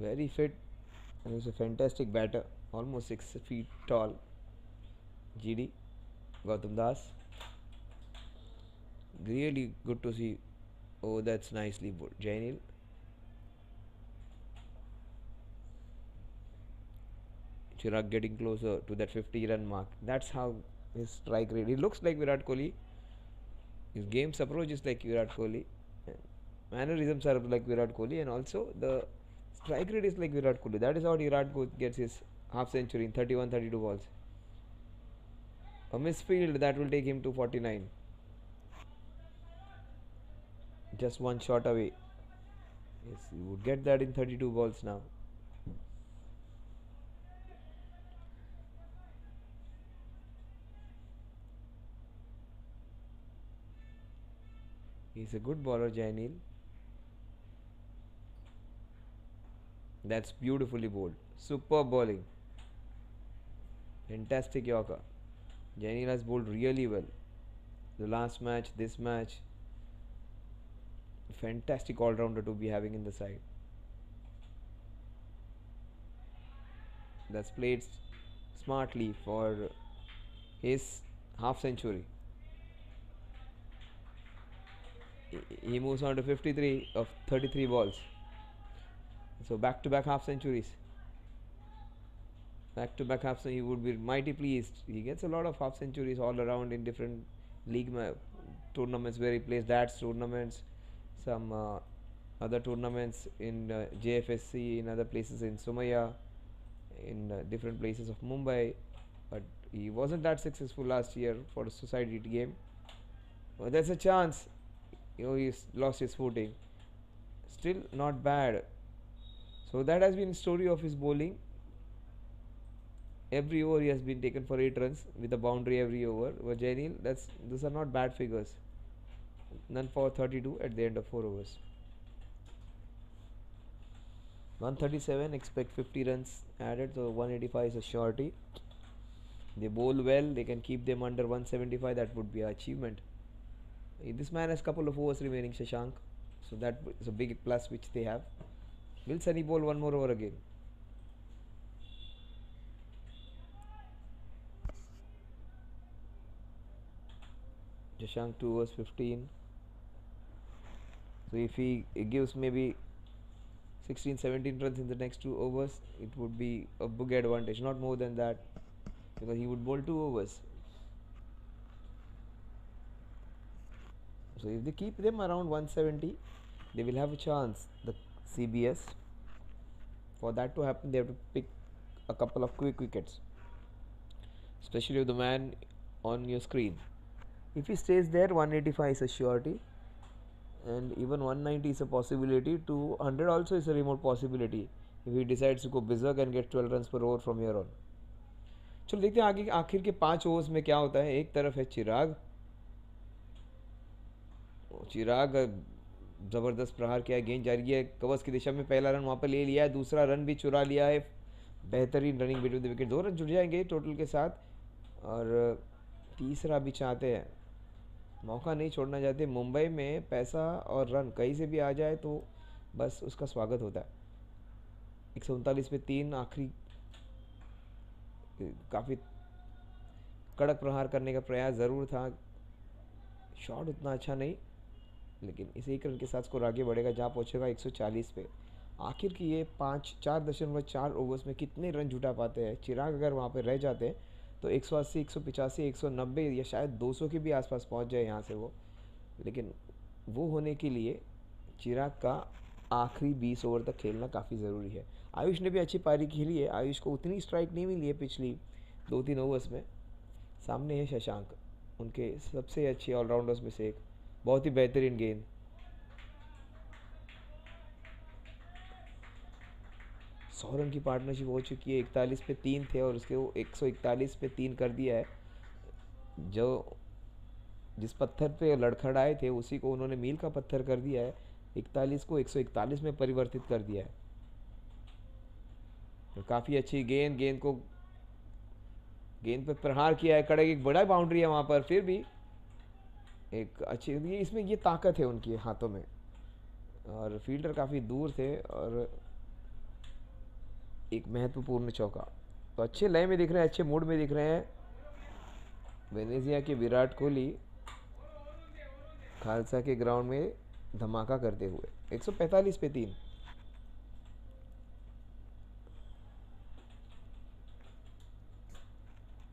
very fit, and he's a fantastic batter, almost 6 feet tall. GD, Gautam Das, really good to see. Oh, that's nicely bowled. Jainil. Chirag getting closer to that 50-run mark. That's how his strike rate. He looks like Virat Kohli. His game's approach is like Virat Kohli. Mannerisms are like Virat Kohli, and also the strike rate is like Virat Kohli. That is how Virat Kohli gets his half century in 31-32 balls. A misfield that will take him to 49. Just one shot away. Yes, he would get that in 32 balls now. He's a good bowler, Jainil. That's beautifully bowled. Superb bowling. Fantastic Yorker. Jainil has bowled really well. The last match, this match. Fantastic all-rounder to be having in the side. That's played smartly for his half century. He moves on to 53 of 33 balls. So back-to-back half centuries. Back-to-back half centuries. He would be mighty pleased. He gets a lot of half centuries all around in different league tournaments where he plays DATS tournaments, some other tournaments in Jfsc, in other places in Sumaya, in different places of Mumbai. But he wasn't that successful last year for a society game. Well, there's a chance. He's lost his footing. Still not bad. So that has been the story of his bowling. Every over he has been taken for 8 runs with a boundary every over. But Jainil, these are not bad figures. None for 32 at the end of 4 overs. 137, expect 50 runs added, so 185 is a shorty. They bowl well, they can keep them under 175, that would be an achievement. This man has couple of overs remaining, Shashank, so that is a big plus which they have. Will Sunny bowl one more over again? Shashank 2 overs 15. So if he gives maybe 16-17 runs in the next 2 overs, it would be a big advantage, not more than that, because he would bowl 2 overs. So if they keep them around 170, they will have a chance, the CBS. For that to happen, they have to pick a couple of quick wickets, especially with the man on your screen. If he stays there, 185 is a surety, and even 190 is a possibility. 200 also is a remote possibility if he decides to go berserk and get 12 runs per over from here on. चलो देखते हैं आगे आखिर के 5 overs में क्या होता है. एक तरफ है चिराग ज़बरदस्त प्रहार किया है, गेंद जा रही है कवर्स की दिशा में, पहला रन वहाँ पर ले लिया है, दूसरा रन भी चुरा लिया है. बेहतरीन running between the wicket, 2 run जुड़ जाएंगे टोटल के साथ, और तीसरा भी चाहते हैं, मौका नहीं छोड़ना चाहते. मुंबई में पैसा और रन कहीं से भी आ जाए तो बस उसका स्वागत होता है. 139 पे 3, आखिरी काफ़ी कड़क प्रहार करने का प्रयास ज़रूर था, शॉट उतना अच्छा नहीं, लेकिन इस एक रन के साथ स्कोर आगे बढ़ेगा, जहाँ पहुँचेगा 140 पे. आखिर की ये 4.4 ओवर्स में कितने रन जुटा पाते हैं. चिराग अगर वहाँ पे रह जाते हैं तो 180, 185, 190 या शायद 200 के भी आसपास पहुँच जाए यहाँ से वो, लेकिन वो होने के लिए चिराग का आखिरी 20 ओवर तक खेलना काफ़ी ज़रूरी है. आयुष ने भी अच्छी पारी खेली है, आयुष को उतनी स्ट्राइक नहीं मिली है पिछली 2-3 ओवर्स में. सामने है शशांक, उनके सबसे अच्छे ऑलराउंडर्स में से एक, बहुत ही बेहतरीन गेंद. रन की पार्टनरशिप हो चुकी है, 41 पे 3 थे और उसके वो 141 पे 3 कर दिया है. जो जिस पत्थर पे लड़खड़ाए थे उसी को उन्होंने मील का पत्थर कर दिया है, 41 को 141 में परिवर्तित कर दिया है. तो काफ़ी अच्छी गेंद पे प्रहार किया है, कड़क एक बड़ा बाउंड्री है वहाँ पर, फिर भी एक अच्छी, इसमें ये ताकत है उनके हाथों में, और फील्डर काफ़ी दूर थे, और एक महत्वपूर्ण चौका. तो अच्छे लय में दिख रहे हैं, अच्छे मूड में दिख रहे हैं वेनेजिया के विराट कोहली, खालसा के ग्राउंड में धमाका करते हुए. 145 पे 3.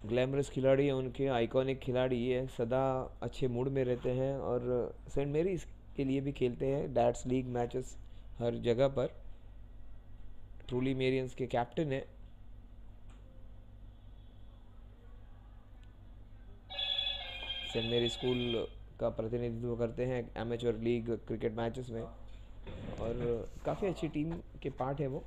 ग्लैमरस खिलाड़ी है उनके, आइकॉनिक खिलाड़ी है, सदा अच्छे मूड में रहते हैं, और सेंट मेरीज के लिए भी खेलते हैं डैट्स लीग मैचेस हर जगह पर. ट्रूली मेरियंस के कैप्टन है. सेंट मेरी स्कूल का प्रतिनिधित्व करते हैं एमेच्योर लीग क्रिकेट मैचेस में, और काफ़ी अच्छी टीम के पार्ट है वो.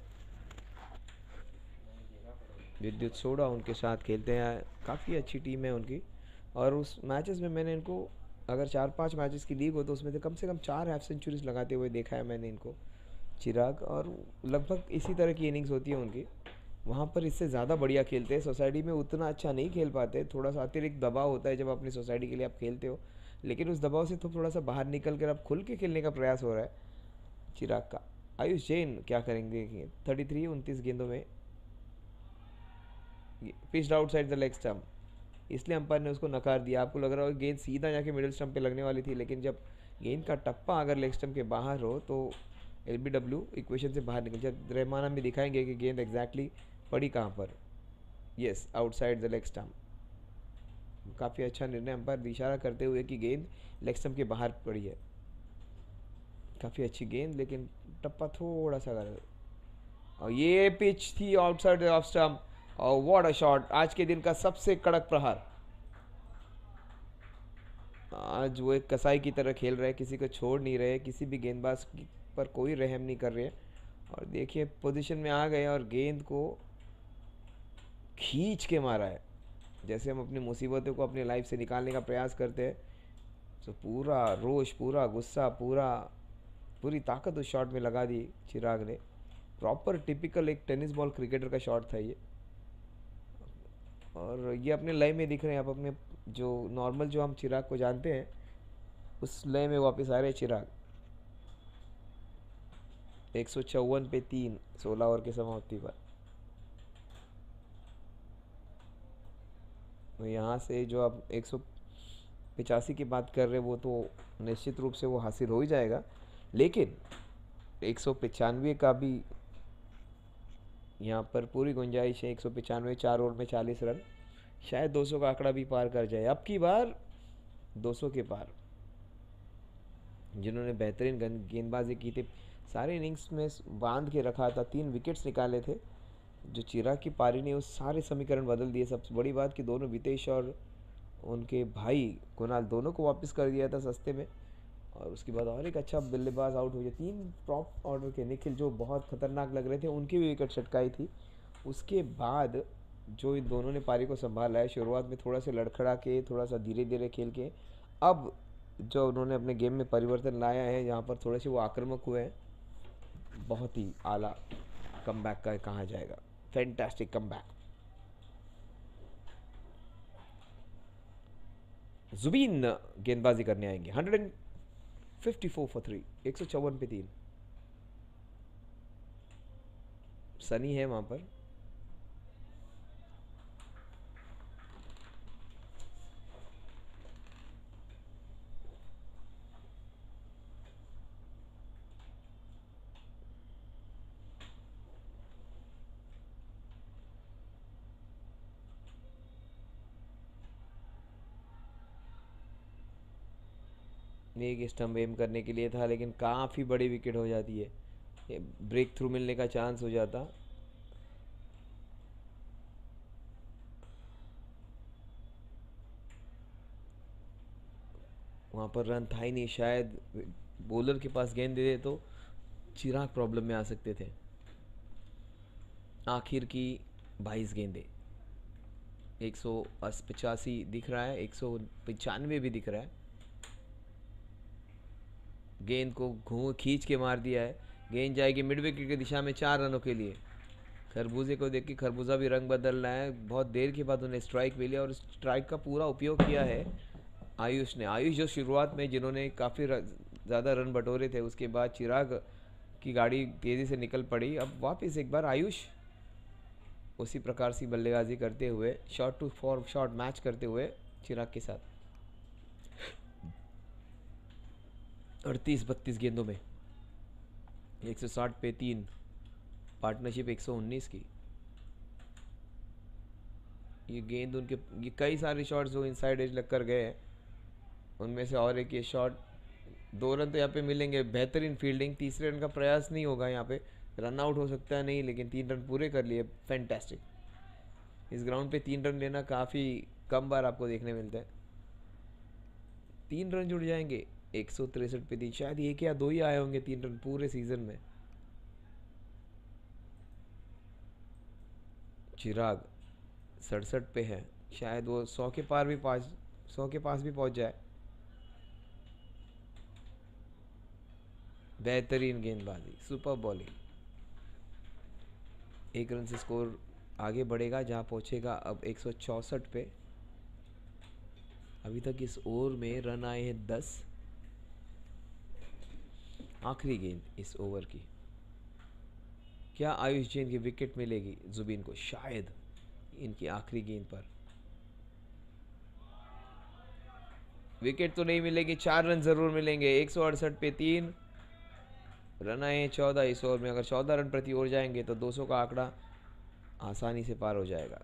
विद्युत सोडा उनके साथ खेलते हैं, काफ़ी अच्छी टीम है उनकी. और उस मैचेस में मैंने इनको, अगर 4-5 मैचेस की लीग हो तो उसमें से कम 4 हाफ सेंचुरीज लगाते हुए देखा है मैंने इनको, चिराग. और लगभग इसी तरह की इनिंग्स होती है उनकी. वहाँ पर इससे ज़्यादा बढ़िया खेलते हैं, सोसाइटी में उतना अच्छा नहीं खेल पाते, थोड़ा सा अतिरिक्त दबाव होता है जब अपनी सोसाइटी के लिए आप खेलते हो, लेकिन उस दबाव से तो थोड़ा सा बाहर निकल कर अब खुल के खेलने का प्रयास हो रहा है चिराग का. आयुष जैन क्या करेंगे, 33 29 गेंदों में pitched outside the leg stump, इसलिए अंपायर ने उसको नकार दिया. आपको लग रहा हो गेंद सीधा जाके मिडिल स्टंप पे लगने वाली थी, लेकिन जब गेंद का टप्पा अगर लेग स्टंप के बाहर हो तो LBW इक्वेशन से बाहर निकल जाए. रहमाना में दिखाएंगे कि गेंद एग्जैक्टली पड़ी कहाँ पर. Yes, outside the leg stump. काफ़ी अच्छा निर्णय, अंपायर इशारा करते हुए कि गेंद लेग स्टंप के बाहर पड़ी है. काफ़ी अच्छी गेंद, लेकिन टप्पा थोड़ा सा गलत, और ये पिच थी आउटसाइड ऑफ स्टंप. और व्हाट अ शॉट, आज के दिन का सबसे कड़क प्रहार. आज वो एक कसाई की तरह खेल रहे हैं, किसी को छोड़ नहीं रहे, किसी भी गेंदबाज पर कोई रहम नहीं कर रहे हैं. और देखिए पोजीशन में आ गए और गेंद को खींच के मारा है. जैसे हम अपनी मुसीबतों को अपनी लाइफ से निकालने का प्रयास करते हैं, तो पूरा रोष, पूरा गुस्सा, पूरी ताकत उस शॉट में लगा दी चिराग ने. प्रॉपर टिपिकल एक टेनिस बॉल क्रिकेटर का शॉट था ये, और ये अपने लय में दिख रहे हैं. आप अपने जो नॉर्मल जो हम चिराग को जानते हैं उस लय में वापस आ रहे हैं चिराग. 154 पे 3 16 ओवर की समाप्ति पर। तो यहाँ से जो आप 185 की बात कर रहे हैं वो तो निश्चित रूप से वो हासिल हो ही जाएगा, लेकिन 195 का भी यहाँ पर पूरी गुंजाइश है। 195 4 ओवर में 40 रन, शायद 200 का आंकड़ा भी पार कर जाए। अब की बार 200 के पार। जिन्होंने बेहतरीन गेंदबाजी की थी, सारे इनिंग्स में बांध के रखा था, 3 विकेट्स निकाले थे, जो चिराग की पारी ने वो सारे समीकरण बदल दिए। सबसे बड़ी बात कि दोनों वितेश और उनके भाई कुणाल दोनों को वापस कर दिया था सस्ते में। और उसके बाद और एक अच्छा बल्लेबाज आउट हो गया। 3 टॉप ऑर्डर के निखिल जो बहुत खतरनाक लग रहे थे, उनकी भी विकेट छटकाई थी। उसके बाद जो इन दोनों ने पारी को संभाला है, शुरुआत में थोड़ा सा लड़खड़ा के, थोड़ा सा धीरे धीरे खेल के, अब जो उन्होंने अपने गेम में परिवर्तन लाया है, यहाँ पर थोड़े से वो आक्रामक हुए हैं। बहुत ही आला कमबैक का कहा जाएगा, फैंटास्टिक कमबैक। जुबीन गेंदबाजी करने आएंगे। 154 फॉर 3, 154 पे 3। सनी है वहां पर। एक स्टंप एम करने के लिए था, लेकिन काफ़ी बड़ी विकेट हो जाती है, ब्रेक थ्रू मिलने का चांस हो जाता। वहाँ पर रन था ही नहीं, शायद बॉलर के पास गेंद दे दे तो चिराग प्रॉब्लम में आ सकते थे। आखिर की 22 गेंदे, 185 दिख रहा है, 195 भी दिख रहा है। गेंद को खींच के मार दिया है। गेंद जाएगी मिड विकेट की दिशा में 4 रनों के लिए। खरबूजे को देख के खरबूजा भी रंग बदल रहा है। बहुत देर के बाद उन्हें स्ट्राइक मिली और स्ट्राइक का पूरा उपयोग किया है आयुष ने। आयुष जो शुरुआत में जिन्होंने काफ़ी ज़्यादा रन बटोरे थे, उसके बाद चिराग की गाड़ी तेज़ी से निकल पड़ी। अब वापस एक बार आयुष उसी प्रकार से बल्लेबाजी करते हुए, shot to four shot match करते हुए चिराग के साथ 38-32 गेंदों में 160 पे 3, पार्टनरशिप 119 की। ये गेंद उनके, ये कई सारे शॉट्स जो इनसाइड एज लग कर गए हैं, उनमें से और एक ये शॉट। 2 रन तो यहाँ पे मिलेंगे। बेहतरीन फील्डिंग, तीसरे रन का प्रयास नहीं होगा यहाँ पे, रन आउट हो सकता है नहीं, लेकिन 3 रन पूरे कर लिए। फैंटास्टिक। इस ग्राउंड पे 3 रन लेना काफ़ी कम बार आपको देखने मिलता है। 3 रन जुड़ जाएंगे 163 पे 3, शायद 1 या 2 ही आए होंगे 3 रन पूरे सीजन में। चिराग 67 पे है, शायद वो 100 के पास भी पहुंच जाए। बेहतरीन गेंदबाजी, सुपर बॉलिंग। 1 रन से स्कोर आगे बढ़ेगा, जहां पहुंचेगा अब 164 पे। अभी तक इस ओवर में रन आए हैं 10। आखिरी गेंद इस ओवर की, क्या आयुष जैन की विकेट मिलेगी जुबीन को? शायद इनकी आखिरी गेंद पर विकेट तो नहीं मिलेगी, 4 रन जरूर मिलेंगे। 168 पे 3, रन आए हैं 14 इस ओवर में। अगर 14 रन प्रति ओवर जाएंगे तो 200 का आंकड़ा आसानी से पार हो जाएगा।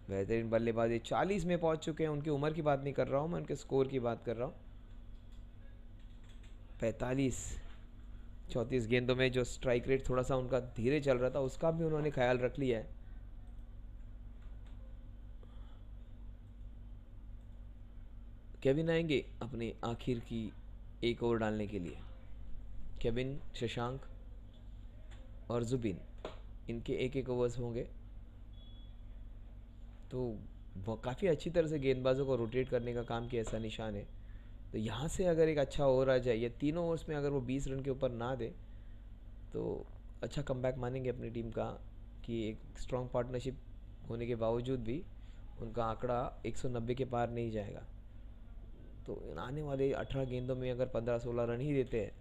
बेहतरीन बल्लेबाजी, 40 में पहुंच चुके हैं। उनकी उम्र की बात नहीं कर रहा हूं मैं, उनके स्कोर की बात कर रहा हूं। 45 34 गेंदों में जो स्ट्राइक रेट थोड़ा सा उनका धीरे चल रहा था, उसका भी उन्होंने ख्याल रख लिया है। केविन आएंगे अपने आखिर की 1 ओवर डालने के लिए। केविन, शशांक और जुबिन, इनके 1-1 ओवर्स होंगे। तो काफ़ी अच्छी तरह से गेंदबाजों को रोटेट करने का काम किया ऐसा निशान है। तो यहाँ से अगर एक अच्छा ओवर आ जाए, ये तीनों ओवर्स में अगर वो 20 रन के ऊपर ना दे, तो अच्छा कमबैक मानेंगे अपनी टीम का, कि एक स्ट्रॉन्ग पार्टनरशिप होने के बावजूद भी उनका आंकड़ा 190 के पार नहीं जाएगा। तो आने वाले 18 गेंदों में अगर 15-16 रन ही देते हैं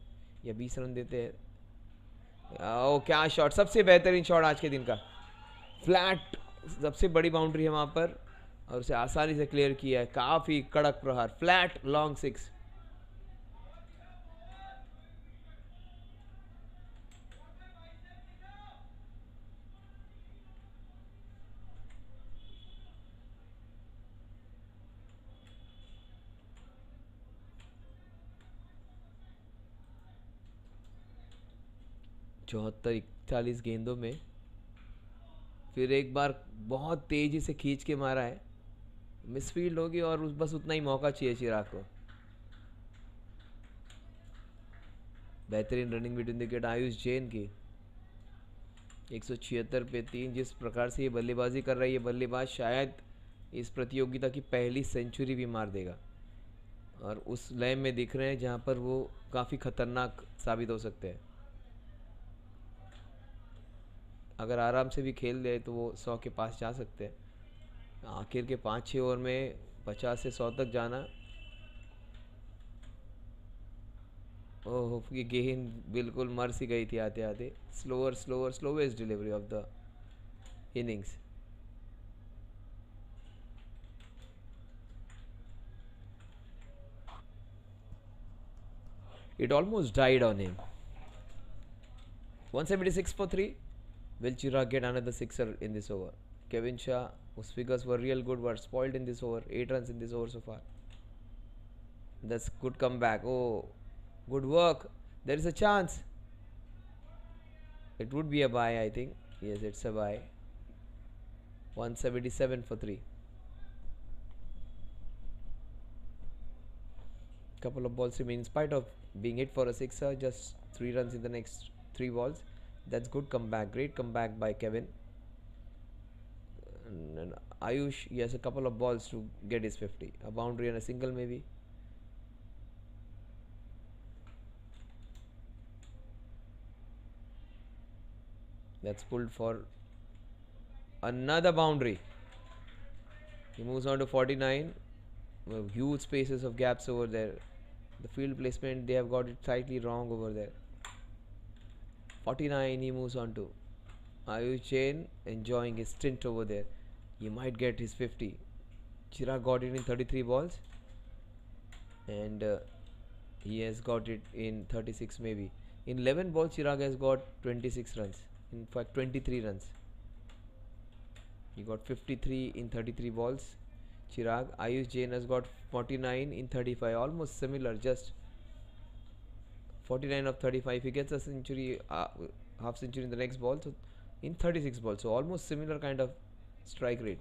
या 20 रन देते हैं, ओ क्या शॉट, सबसे बेहतरीन शॉट आज के दिन का, फ्लैट, सबसे बड़ी बाउंड्री है वहाँ पर और उसे आसानी से क्लियर किया है, काफ़ी कड़क प्रहार, फ्लैट लॉन्ग 6। चौहत्तर 41 गेंदों में फिर एक बार बहुत तेजी से खींच के मारा है, मिसफील्ड होगी और बस उतना ही मौका चाहिए चिराग को। बेहतरीन running between the wicket Ayush Jain की, 176 पे 3। जिस प्रकार से ये बल्लेबाजी कर रही है बल्लेबाज, शायद इस प्रतियोगिता की पहली सेंचुरी भी मार देगा और उस लय में दिख रहे हैं जहां पर वो काफ़ी खतरनाक साबित हो सकते हैं। अगर आराम से भी खेल ले तो वो 100 के पास जा सकते हैं। आखिर के 5-6 ओवर में 50 से 100 तक जाना, ओह ये गेंद बिल्कुल मर सी गई थी आते आते। Slowest delivery of the innings. It almost died on him. 176 for 3. Will Chirag get another sixer in this over? Kevin Shah, whose figures were real good, were spoiled in this over. 8 runs in this over so far. That's good comeback. Oh, good work. There is a chance. It would be a bye, I think. Yes, it's a bye. 177 for 3. Couple of balls remain in spite of being hit for a sixer. Just 3 runs in the next 3 balls. That's good comeback. Great comeback by Kevin. And Ayush, he has a couple of balls to get his 50. A boundary and a single maybe. That's pulled for another boundary. He moves on to 49. Huge spaces of gaps over there. The field placement, they have got it slightly wrong over there. 49 he moves on to. Ayush Jain enjoying his stint over there. He might get his 50. Chirag got it in 33 balls and he has got it in 36 maybe. In 11 balls Chirag has got 26 runs. In fact 23 runs. He got 53 in 33 balls. Chirag. Ayush Jain has got 49 in 35. Almost similar, just 49 of 35. He gets a century, half century in the next ball, so in 36 balls. So almost similar kind of strike rate.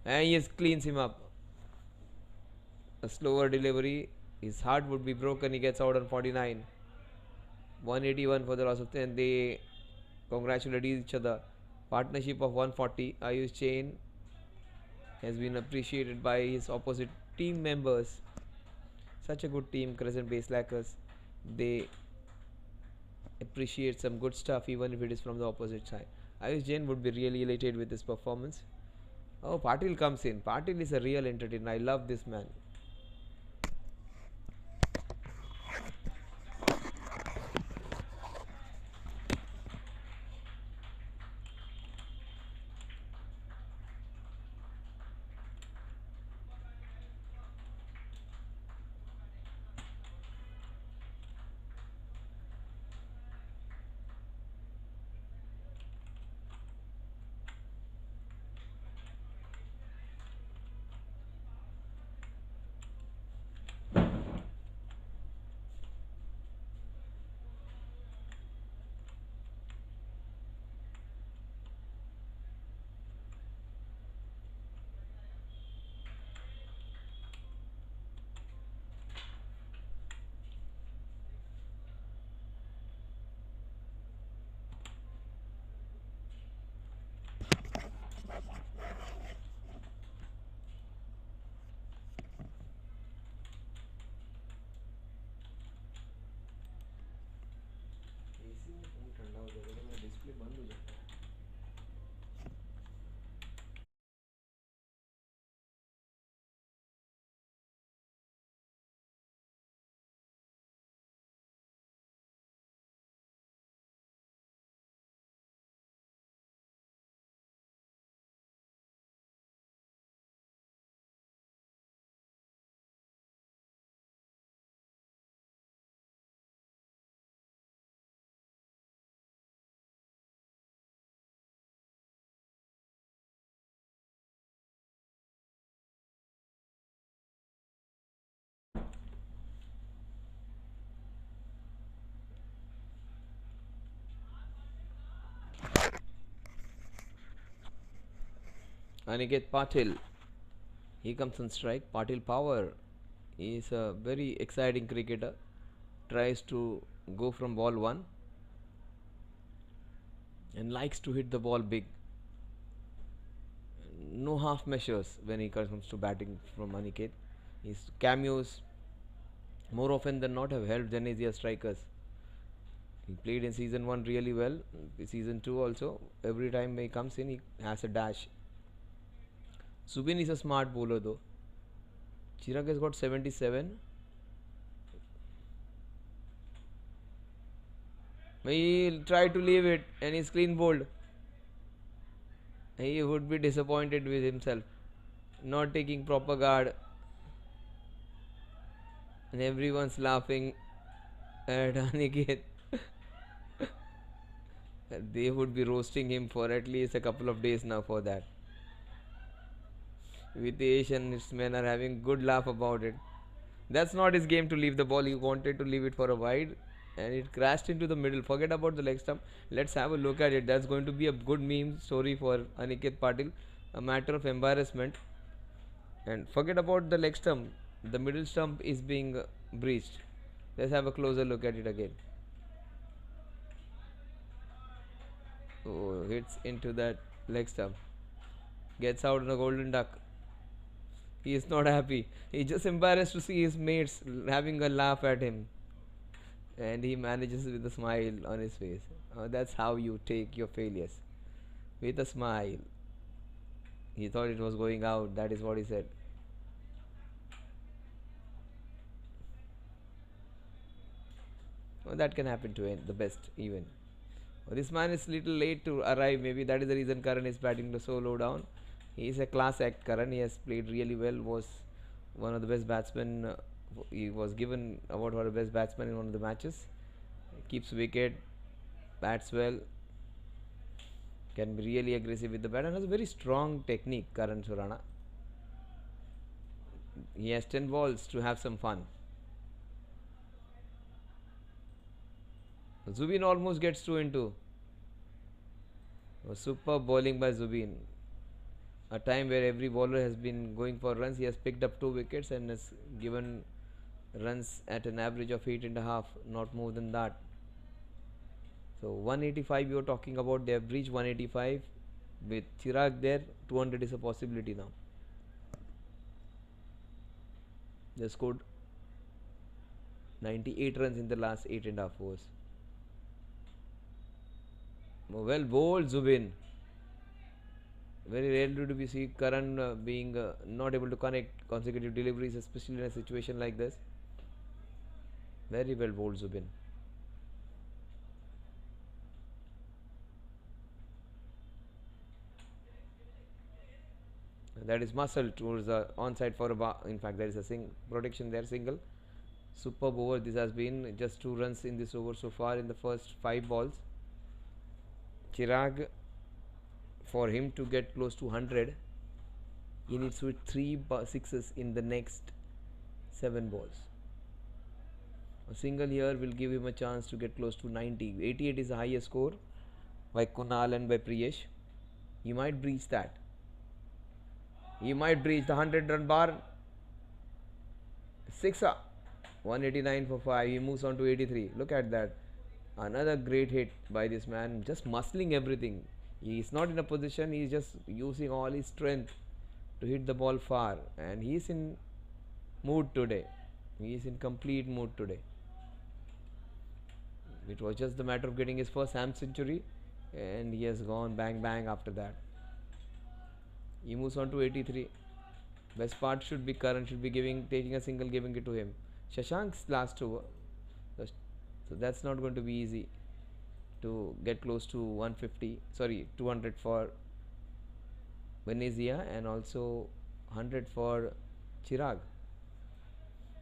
And he cleans him up. A slower delivery. His heart would be broken. He gets out on 49. 181 for the loss of 10. They congratulate each other. Partnership of 140. Ayush Jain has been appreciated by his opposite team members. Such a good team, Crescent Base Lackers. They appreciate some good stuff even if it is from the opposite side. Ayush Jain would be really elated with his performance. Oh, Patil comes in. Patil is a real entertainer. I love this man. Aniket Patil. He comes on strike. Patil Power. He is a very exciting cricketer. Tries to go from ball 1 and likes to hit the ball big. No half measures when he comes to batting from Aniket. His cameos more often than not have helped Venezia strikers. He played in season 1 really well. Season 2 also. Every time he comes in, he has a dash. Zubin is a smart bowler though. Chirag has got 77. He'll try to leave it and he's clean bowled. He would be disappointed with himself. Not taking proper guard. And everyone's laughing at Aniket. They would be roasting him for at least a couple of days now for that. Vitesh and his men are having good laugh about it. That's not his game to leave the ball. He wanted to leave it for a wide and it crashed into the middle. Forget about the leg stump. Let's have a look at it. That's going to be a good meme story for Aniket Patil. A matter of embarrassment. And forget about the leg stump. The middle stump is being breached. Let's have a closer look at it again. Oh, hits into that leg stump. Gets out on a golden duck. He is not happy. He's just embarrassed to see his mates having a laugh at him. And he manages with a smile on his face. That's how you take your failures. With a smile. He thought it was going out. That is what he said. That can happen to the best even. This man is little late to arrive. Maybe that is the reason Karan is batting so low down. He is a class act. Karan, he has played really well. Was one of the best batsmen. He was given award for the best batsman in one of the matches. Keeps wicket, bats well, can be really aggressive with the bat and has a very strong technique. Karan Surana. He has 10 balls to have some fun. Zubin almost gets 2 into. Superb bowling by Zubin. A time where every bowler has been going for runs. He has picked up 2 wickets and has given runs at an average of 8.5, not more than that. So 185 you are talking about. They have reached 185. With Chirag there, 200 is a possibility now. They scored 98 runs in the last 8.5 overs. Well bowled, Zubin. Very rarely do we see Karan being not able to connect consecutive deliveries, especially in a situation like this. Very well bowled, Zubin. That is muscle towards the onside for a bar. In fact, there is a protection there, single. Superb over. This has been just 2 runs in this over so far in the first 5 balls. Chirag, for him to get close to 100, he needs to hit 3 sixes in the next 7 balls. A single here will give him a chance to get close to 90. 88 is the highest score by Kunal and by Priyesh. He might breach that. He might breach the 100-run bar. 6er. 189 for 5. He moves on to 83. Look at that. Another great hit by this man. Just muscling everything. He is not in a position. He is just using all his strength to hit the ball far. And he is in mood today. He is in complete mood today. It was just the matter of getting his first half century. And he has gone bang bang after that. He moves on to 83. Best part should be Karan should be taking a single, giving it to him. Shashank's last over. So that's not going to be easy to get close to 200 for Venezia and also 100 for Chirag.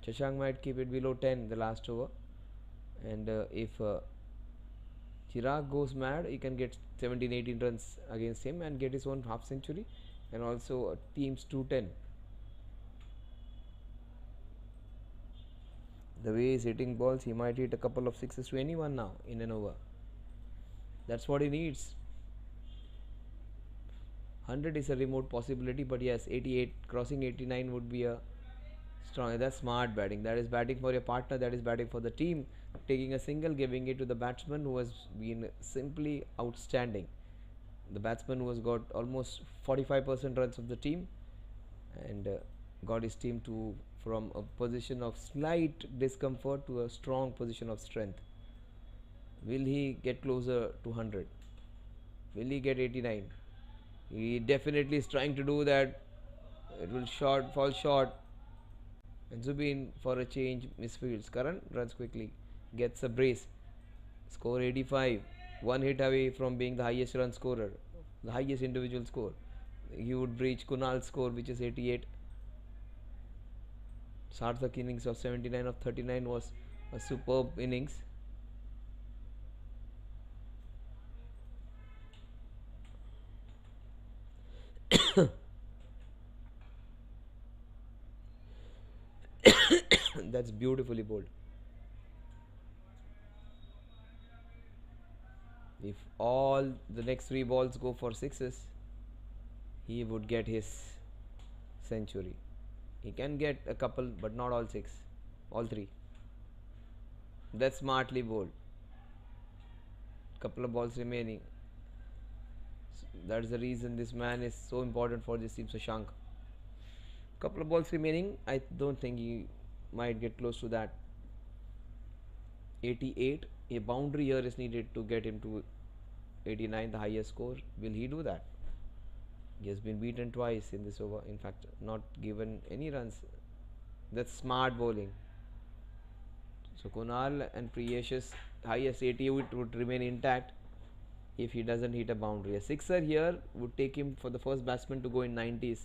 Shashank might keep it below 10 the last over. And if Chirag goes mad, he can get 17-18 runs against him and get his own half century. And also team's 210. The way he's hitting balls, he might hit a couple of sixes to anyone now in an over. That's what he needs. 100 is a remote possibility, but yes, 88 crossing 89 would be a strong. That's smart batting. That is batting for your partner. That is batting for the team. Taking a single, giving it to the batsman who has been simply outstanding. The batsman who has got almost 45% runs of the team and got his team to from a position of slight discomfort to a strong position of strength. Will he get closer to 100? Will he get 89? He definitely is trying to do that. It will fall short. And Zubin for a change misfields. Karan runs quickly, gets a brace. Score 85. One hit away from being the highest run scorer, the highest individual score. He would breach Kunal's score, which is 88. Sarthak innings of 79 of 39 was a superb innings. That's beautifully bowled. If all the next 3 balls go for sixes, he would get his century. He can get a couple, but not all 6, all 3. That's smartly bowled. Couple of balls remaining. That's the reason this man is so important for this team, Shashank. Couple of balls remaining. I don't think he might get close to that. 88. A boundary here is needed to get him to 89, the highest score. Will he do that? He has been beaten twice in this over. In fact, not given any runs. That's smart bowling. So Kunal and Priyesh's highest 88 would remain intact if he doesn't hit a boundary. A sixer here would take him for the first batsman to go in 90s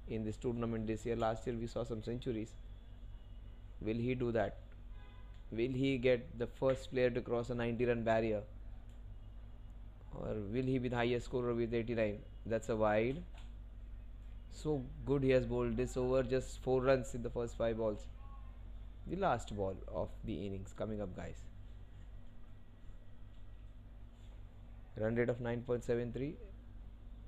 in this tournament this year. Last year we saw some centuries. Will he do that? Will he get the first player to cross a 90-run barrier? Or will he be the highest scorer with 89? That's a wide. So good he has bowled this over. Just 4 runs in the first 5 balls. The last ball of the innings coming up, guys. Run rate of 9.73.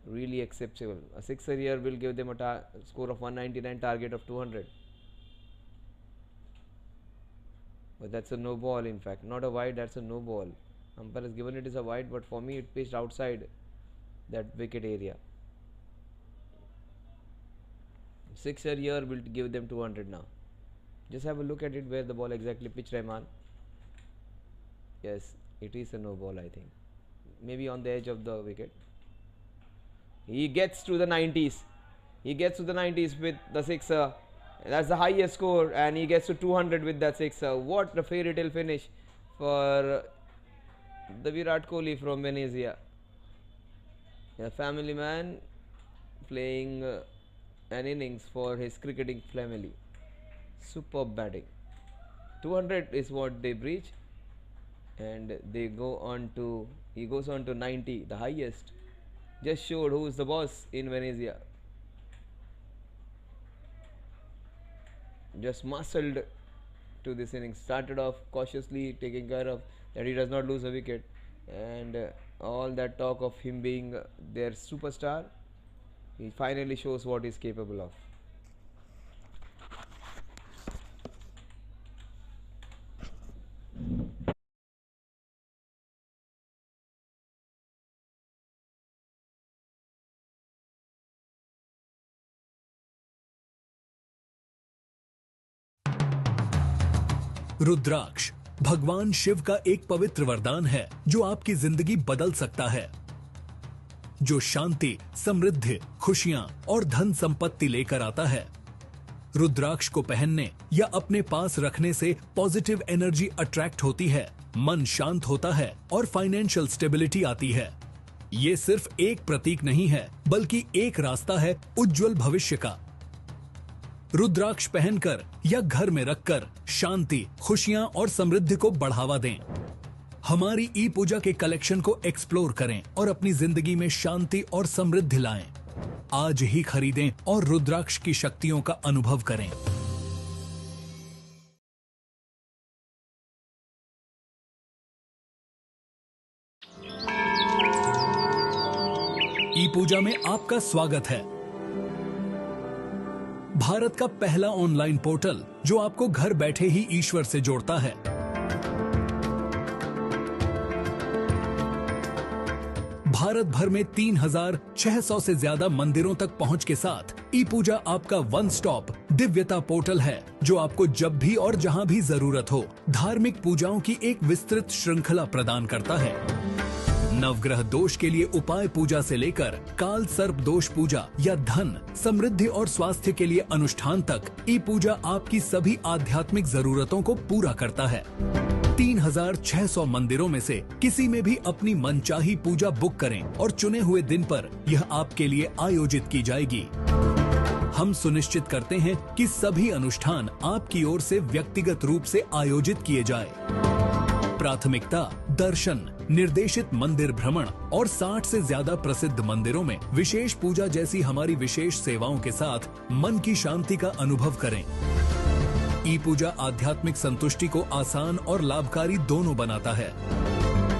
Really acceptable. A sixer here will give them a score of 199, target of 200. But that's a no ball, in fact. Not a wide, that's a no ball. Umpire has given it as a wide, but for me it pitched outside that wicket area. Sixer here will give them 200 now. Just have a look at it where the ball exactly pitched, Rahman. Yes, it is a no ball, I think. Maybe on the edge of the wicket. He gets to the 90s. He gets to the 90s with the sixer. That's the highest score, and he gets to 200 with that sixer. What a fairy tale finish for the Virat Kohli from Venezia. A family man playing an innings for his cricketing family. Superb batting. 200 is what they breach, and they go on to, he goes on to 90, the highest. Just showed who is the boss in Venezia. Just muscled to this innings. Started off cautiously, taking care of that he does not lose a wicket, and all that talk of him being their superstar, he finally shows what he's capable of. रुद्राक्ष भगवान शिव का एक पवित्र वरदान है जो आपकी जिंदगी बदल सकता है, जो शांति, समृद्धि, खुशियां और धन संपत्ति लेकर आता है। रुद्राक्ष को पहनने या अपने पास रखने से पॉजिटिव एनर्जी अट्रैक्ट होती है, मन शांत होता है और फाइनेंशियल स्टेबिलिटी आती है। ये सिर्फ एक प्रतीक नहीं है, बल्कि एक रास्ता है उज्जवल भविष्य का। रुद्राक्ष पहनकर या घर में रखकर शांति, खुशियां और समृद्धि को बढ़ावा दें। हमारी ई पूजा के कलेक्शन को एक्सप्लोर करें और अपनी जिंदगी में शांति और समृद्धि लाएं। आज ही खरीदें और रुद्राक्ष की शक्तियों का अनुभव करें। ई पूजा में आपका स्वागत है। भारत का पहला ऑनलाइन पोर्टल जो आपको घर बैठे ही ईश्वर से जोड़ता है। भारत भर में 3600 से ज्यादा मंदिरों तक पहुंच के साथ ई पूजा आपका वन स्टॉप दिव्यता पोर्टल है, जो आपको जब भी और जहां भी जरूरत हो धार्मिक पूजाओं की एक विस्तृत श्रृंखला प्रदान करता है। नवग्रह दोष के लिए उपाय पूजा से लेकर काल सर्प दोष पूजा या धन, समृद्धि और स्वास्थ्य के लिए अनुष्ठान तक ई पूजा आपकी सभी आध्यात्मिक जरूरतों को पूरा करता है। 3600 मंदिरों में से किसी में भी अपनी मनचाही पूजा बुक करें और चुने हुए दिन पर यह आपके लिए आयोजित की जाएगी। हम सुनिश्चित करते हैं कि सभी अनुष्ठान आपकी ओर से व्यक्तिगत रूप से आयोजित किए जाए। प्राथमिकता दर्शन, निर्देशित मंदिर भ्रमण और 60 से ज्यादा प्रसिद्ध मंदिरों में विशेष पूजा जैसी हमारी विशेष सेवाओं के साथ मन की शांति का अनुभव करें। ई पूजा आध्यात्मिक संतुष्टि को आसान और लाभकारी दोनों बनाता है।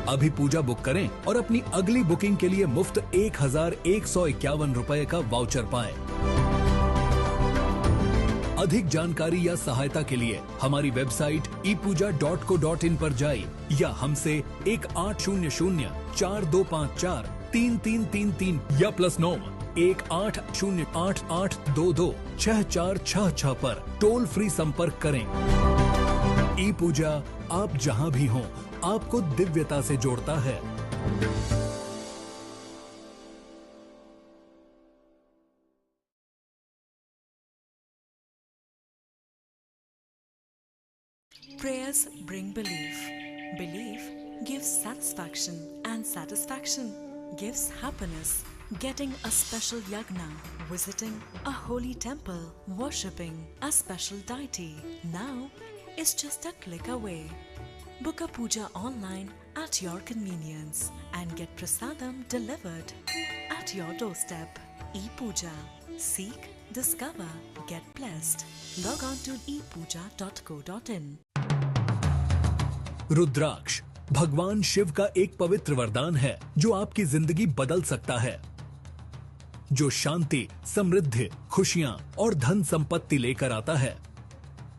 अभी पूजा बुक करें और अपनी अगली बुकिंग के लिए मुफ्त 1151 रुपए का वाउचर पाएं। अधिक जानकारी या सहायता के लिए हमारी वेबसाइट epuja.co.in पर जाइए या हमसे 180042543333 या +9 180888226466 पर टोल फ्री संपर्क करें। ई पूजा आप जहां भी हों आपको दिव्यता से जोड़ता है। Prayers bring belief. Belief gives satisfaction, and satisfaction gives happiness. Getting a special yagna, visiting a holy temple, worshipping a special deity now is just a click away. Book a puja online at your convenience and get prasadam delivered at your doorstep. E-Puja. Seek, discover, get blessed. Log on to epuja.co.in. रुद्राक्ष भगवान शिव का एक पवित्र वरदान है जो आपकी जिंदगी बदल सकता है, जो शांति, समृद्धि, खुशियां और धन संपत्ति लेकर आता है।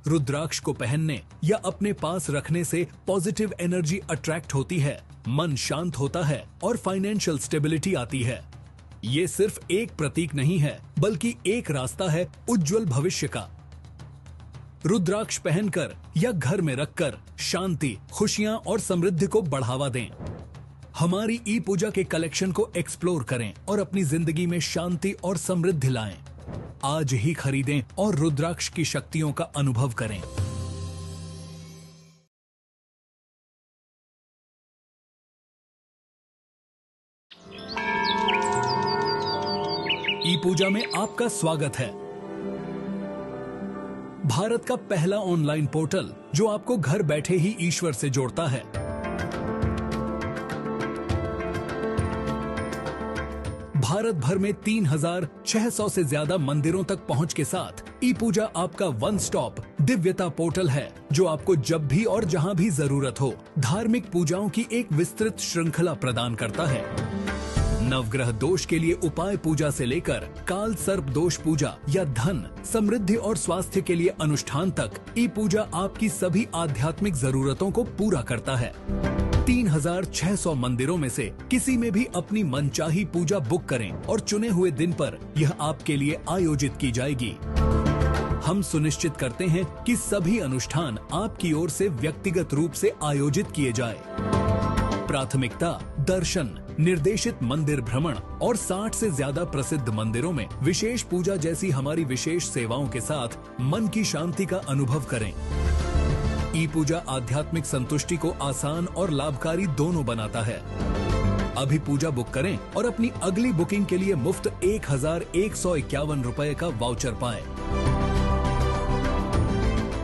रुद्राक्ष को पहनने या अपने पास रखने से पॉजिटिव एनर्जी अट्रैक्ट होती है, मन शांत होता है और फाइनेंशियल स्टेबिलिटी आती है। ये सिर्फ एक प्रतीक नहीं है, बल्कि एक रास्ता है उज्जवल भविष्य का। रुद्राक्ष पहनकर या घर में रखकर शांति, खुशियां और समृद्धि को बढ़ावा दें। हमारी ई पूजा के कलेक्शन को एक्सप्लोर करें और अपनी जिंदगी में शांति और समृद्धि लाएं। आज ही खरीदें और रुद्राक्ष की शक्तियों का अनुभव करें। ई पूजा में आपका स्वागत है। भारत का पहला ऑनलाइन पोर्टल जो आपको घर बैठे ही ईश्वर से जोड़ता है। भारत भर में 3600 से ज्यादा मंदिरों तक पहुंच के साथ ई पूजा आपका वन स्टॉप दिव्यता पोर्टल है, जो आपको जब भी और जहां भी जरूरत हो धार्मिक पूजाओं की एक विस्तृत श्रृंखला प्रदान करता है। नवग्रह दोष के लिए उपाय पूजा से लेकर काल सर्प दोष पूजा या धन, समृद्धि और स्वास्थ्य के लिए अनुष्ठान तक ई पूजा आपकी सभी आध्यात्मिक जरूरतों को पूरा करता है। 3600 मंदिरों में से किसी में भी अपनी मनचाही पूजा बुक करें और चुने हुए दिन पर यह आपके लिए आयोजित की जाएगी। हम सुनिश्चित करते हैं कि सभी अनुष्ठान आपकी ओर से व्यक्तिगत रूप से आयोजित किए जाए। प्राथमिकता दर्शन, निर्देशित मंदिर भ्रमण और 60 से ज्यादा प्रसिद्ध मंदिरों में विशेष पूजा जैसी हमारी विशेष सेवाओं के साथ मन की शांति का अनुभव करें। ई पूजा आध्यात्मिक संतुष्टि को आसान और लाभकारी दोनों बनाता है। अभी पूजा बुक करें और अपनी अगली बुकिंग के लिए मुफ्त 1151 रुपए का वाउचर पाएं।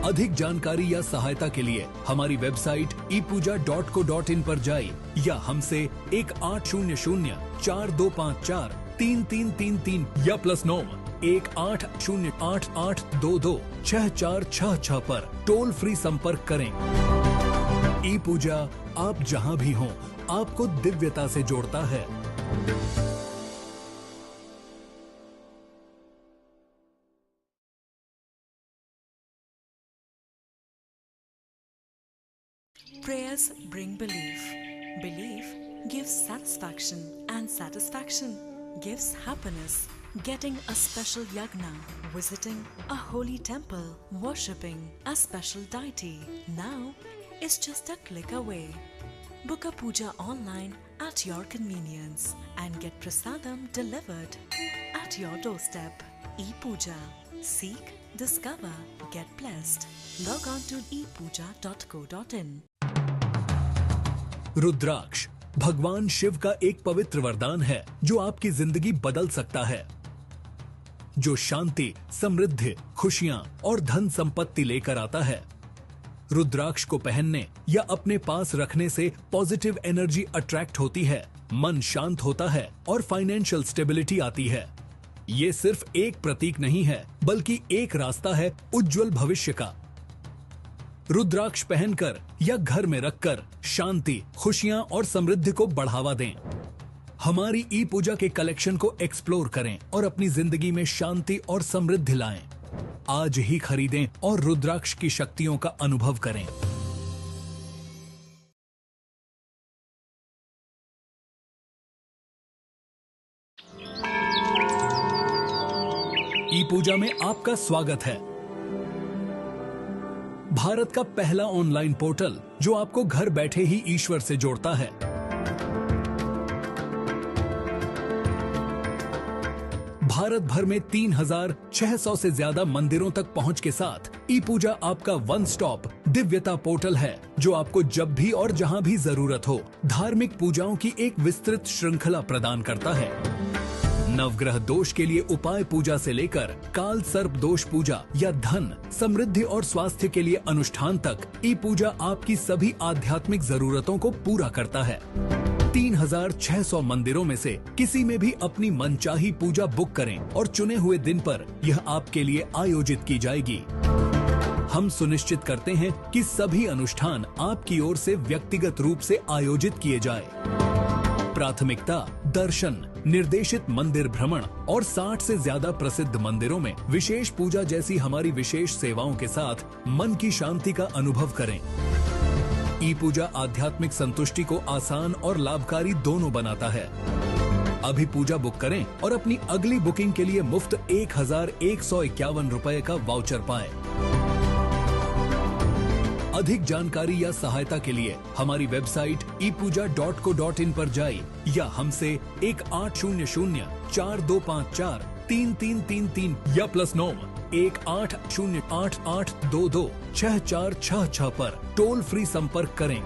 अधिक जानकारी या सहायता के लिए हमारी वेबसाइट epuja.co.in पर जाइए या हमसे 180042543333 या +9 180888226466 पर टोल फ्री संपर्क करें। ई पूजा आप जहां भी हों आपको दिव्यता से जोड़ता है। Prayers bring belief. Belief gives satisfaction, and satisfaction gives happiness. Getting a special yagna, visiting a holy temple, worshipping a special deity now is just a click away. Book a puja online at your convenience and get prasadam delivered at your doorstep. E-Puja. Seek, discover, get blessed. Log on to epuja.co.in. रुद्राक्ष भगवान शिव का एक पवित्र वरदान है जो आपकी जिंदगी बदल सकता है, जो शांति, समृद्धि, खुशियां और धन संपत्ति लेकर आता है। रुद्राक्ष को पहनने या अपने पास रखने से पॉजिटिव एनर्जी अट्रैक्ट होती है, मन शांत होता है और फाइनेंशियल स्टेबिलिटी आती है। ये सिर्फ एक प्रतीक नहीं है, बल्कि एक रास्ता है उज्जवल भविष्य का। रुद्राक्ष पहनकर या घर में रखकर शांति, खुशियां और समृद्धि को बढ़ावा दें। हमारी ई पूजा के कलेक्शन को एक्सप्लोर करें और अपनी जिंदगी में शांति और समृद्धि लाएं। आज ही खरीदें और रुद्राक्ष की शक्तियों का अनुभव करें। ई पूजा में आपका स्वागत है। भारत का पहला ऑनलाइन पोर्टल जो आपको घर बैठे ही ईश्वर से जोड़ता है। भारत भर में 3600 से ज्यादा मंदिरों तक पहुंच के साथ ई पूजा आपका वन स्टॉप दिव्यता पोर्टल है, जो आपको जब भी और जहां भी जरूरत हो धार्मिक पूजाओं की एक विस्तृत श्रृंखला प्रदान करता है। नवग्रह दोष के लिए उपाय पूजा से लेकर काल सर्प दोष पूजा या धन, समृद्धि और स्वास्थ्य के लिए अनुष्ठान तक ई पूजा आपकी सभी आध्यात्मिक जरूरतों को पूरा करता है। 3600 मंदिरों में से किसी में भी अपनी मनचाही पूजा बुक करें और चुने हुए दिन पर यह आपके लिए आयोजित की जाएगी। हम सुनिश्चित करते हैं कि सभी अनुष्ठान आपकी ओर से व्यक्तिगत रूप से आयोजित किए जाए। प्राथमिकता दर्शन, निर्देशित मंदिर भ्रमण और 60 से ज्यादा प्रसिद्ध मंदिरों में विशेष पूजा जैसी हमारी विशेष सेवाओं के साथ मन की शांति का अनुभव करें। ई पूजा आध्यात्मिक संतुष्टि को आसान और लाभकारी दोनों बनाता है। अभी पूजा बुक करें और अपनी अगली बुकिंग के लिए मुफ्त 1151 रुपए का वाउचर पाएं। अधिक जानकारी या सहायता के लिए हमारी वेबसाइट epuja.co.in पर जाइए या हमसे 1800-4254-3333 या +9 180888226466 पर टोल फ्री संपर्क करें।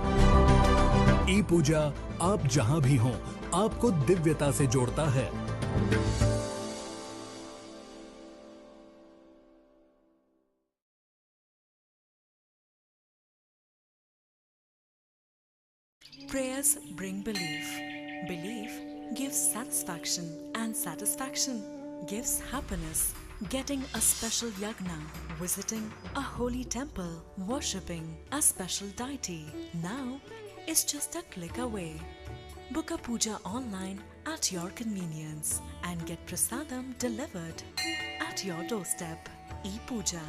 ई पूजा आप जहां भी हों आपको दिव्यता से जोड़ता है। Prayers bring belief. Belief gives satisfaction, and satisfaction gives happiness. Getting a special yagna, visiting a holy temple, worshipping a special deity now is just a click away. Book a puja online at your convenience and get prasadam delivered at your doorstep. E-Puja.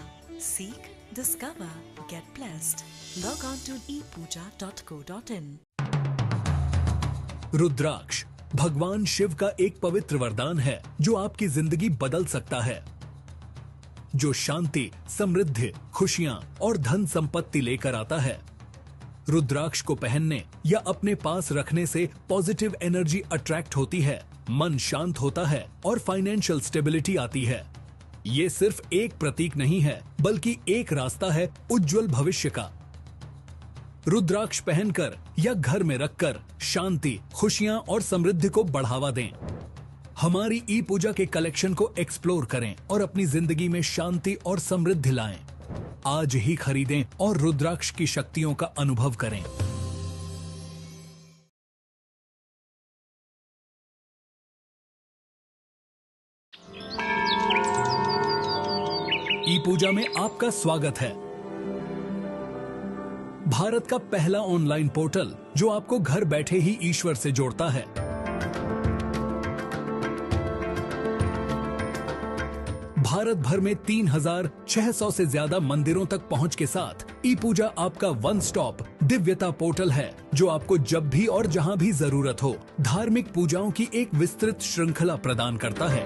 Seek, discover, get blessed. Log on to epuja.co.in. रुद्राक्ष भगवान शिव का एक पवित्र वरदान है जो आपकी जिंदगी बदल सकता है, जो शांति, समृद्धि, खुशियां और धन संपत्ति लेकर आता है। रुद्राक्ष को पहनने या अपने पास रखने से पॉजिटिव एनर्जी अट्रैक्ट होती है, मन शांत होता है और फाइनेंशियल स्टेबिलिटी आती है। ये सिर्फ एक प्रतीक नहीं है, बल्कि एक रास्ता है उज्जवल भविष्य का। रुद्राक्ष पहनकर या घर में रखकर शांति, खुशियां और समृद्धि को बढ़ावा दें। हमारी ई पूजा के कलेक्शन को एक्सप्लोर करें और अपनी जिंदगी में शांति और समृद्धि लाएं। आज ही खरीदें और रुद्राक्ष की शक्तियों का अनुभव करें। ई पूजा में आपका स्वागत है। भारत का पहला ऑनलाइन पोर्टल जो आपको घर बैठे ही ईश्वर से जोड़ता है। भारत भर में 3600 से ज्यादा मंदिरों तक पहुंच के साथ ई पूजा आपका वन स्टॉप दिव्यता पोर्टल है जो आपको जब भी और जहां भी जरूरत हो धार्मिक पूजाओं की एक विस्तृत श्रृंखला प्रदान करता है।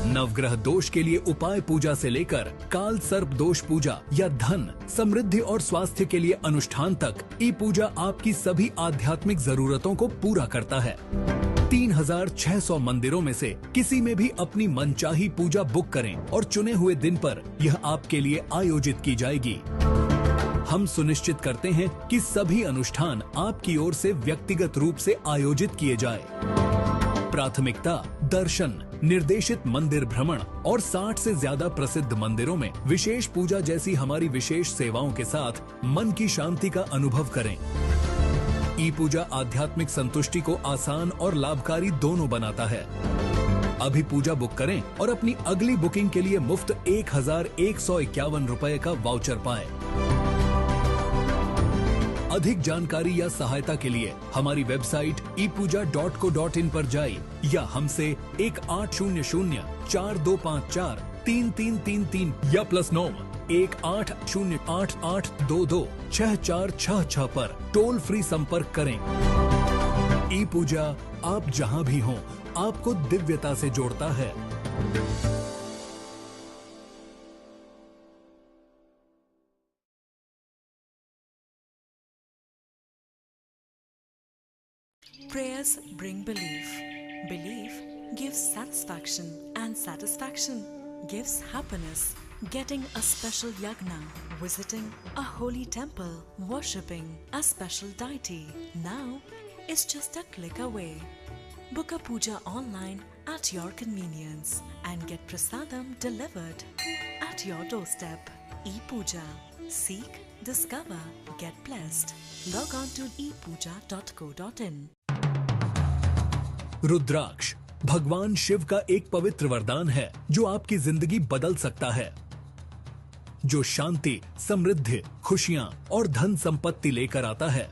नवग्रह दोष के लिए उपाय पूजा से लेकर काल सर्प दोष पूजा या धन, समृद्धि और स्वास्थ्य के लिए अनुष्ठान तक ई पूजा आपकी सभी आध्यात्मिक जरूरतों को पूरा करता है। 3600 मंदिरों में से किसी में भी अपनी मनचाही पूजा बुक करें और चुने हुए दिन पर यह आपके लिए आयोजित की जाएगी। हम सुनिश्चित करते हैं कि सभी अनुष्ठान आपकी ओर से व्यक्तिगत रूप से आयोजित किए जाए। प्राथमिकता दर्शन, निर्देशित मंदिर भ्रमण और 60 से ज्यादा प्रसिद्ध मंदिरों में विशेष पूजा जैसी हमारी विशेष सेवाओं के साथ मन की शांति का अनुभव करें। ई पूजा आध्यात्मिक संतुष्टि को आसान और लाभकारी दोनों बनाता है। अभी पूजा बुक करें और अपनी अगली बुकिंग के लिए मुफ्त 1151 रुपए का वाउचर पाएं। अधिक जानकारी या सहायता के लिए हमारी वेबसाइट epuja.co.in पर जाइए या हमसे 1800-4254-3333 या +9 180888226466 पर टोल फ्री संपर्क करें। ई पूजा आप जहां भी हों आपको दिव्यता से जोड़ता है। Prayers bring belief. Belief gives satisfaction, and satisfaction gives happiness. Getting a special yagna, visiting a holy temple, worshipping a special deity now is just a click away. Book a puja online at your convenience and get prasadam delivered at your doorstep. E-Puja. Seek, discover, get blessed. Log on to epuja.co.in. रुद्राक्ष भगवान शिव का एक पवित्र वरदान है जो आपकी जिंदगी बदल सकता है, जो शांति, समृद्धि, खुशियां और धन संपत्ति लेकर आता है।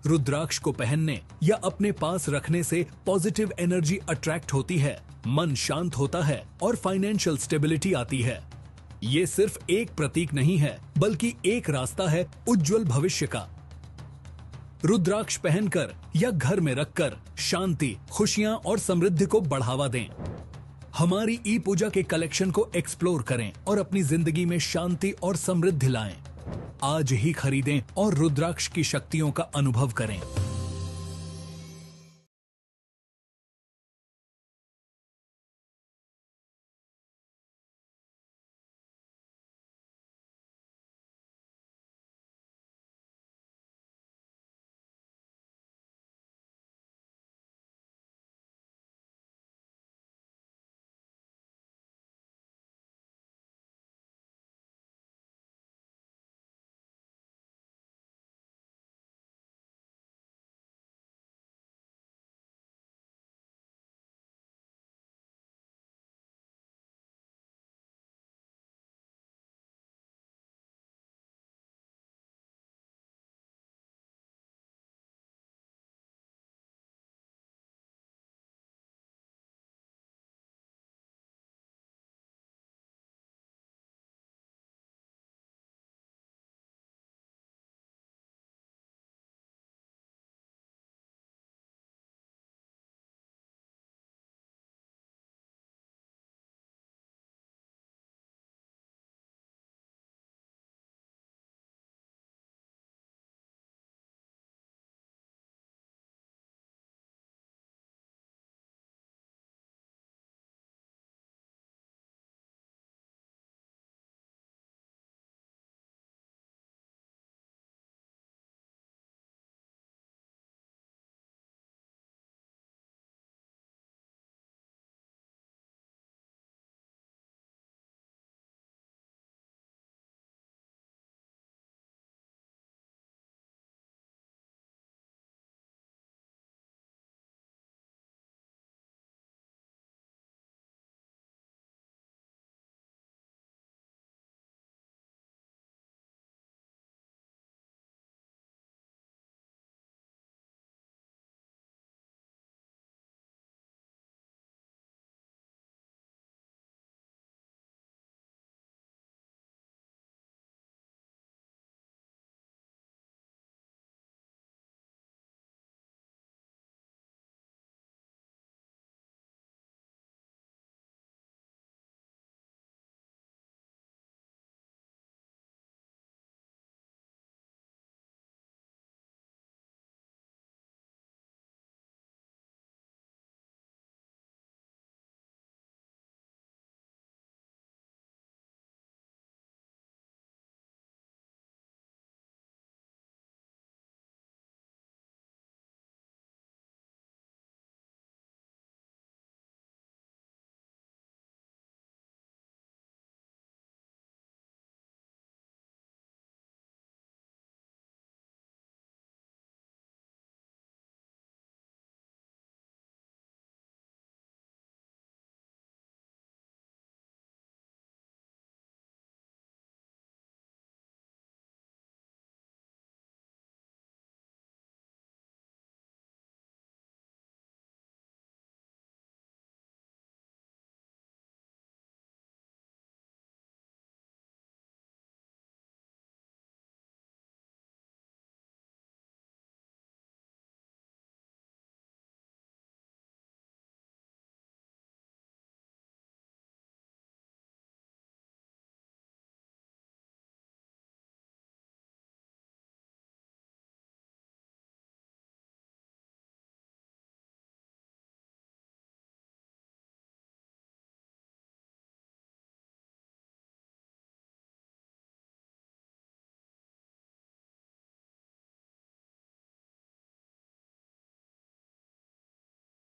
रुद्राक्ष को पहनने या अपने पास रखने से पॉजिटिव एनर्जी अट्रैक्ट होती है, मन शांत होता है और फाइनेंशियल स्टेबिलिटी आती है। ये सिर्फ एक प्रतीक नहीं है, बल्कि एक रास्ता है उज्जवल भविष्य का। रुद्राक्ष पहनकर या घर में रखकर शांति, खुशियां और समृद्धि को बढ़ावा दें। हमारी ई पूजा के कलेक्शन को एक्सप्लोर करें और अपनी जिंदगी में शांति और समृद्धि लाएं। आज ही खरीदें और रुद्राक्ष की शक्तियों का अनुभव करें।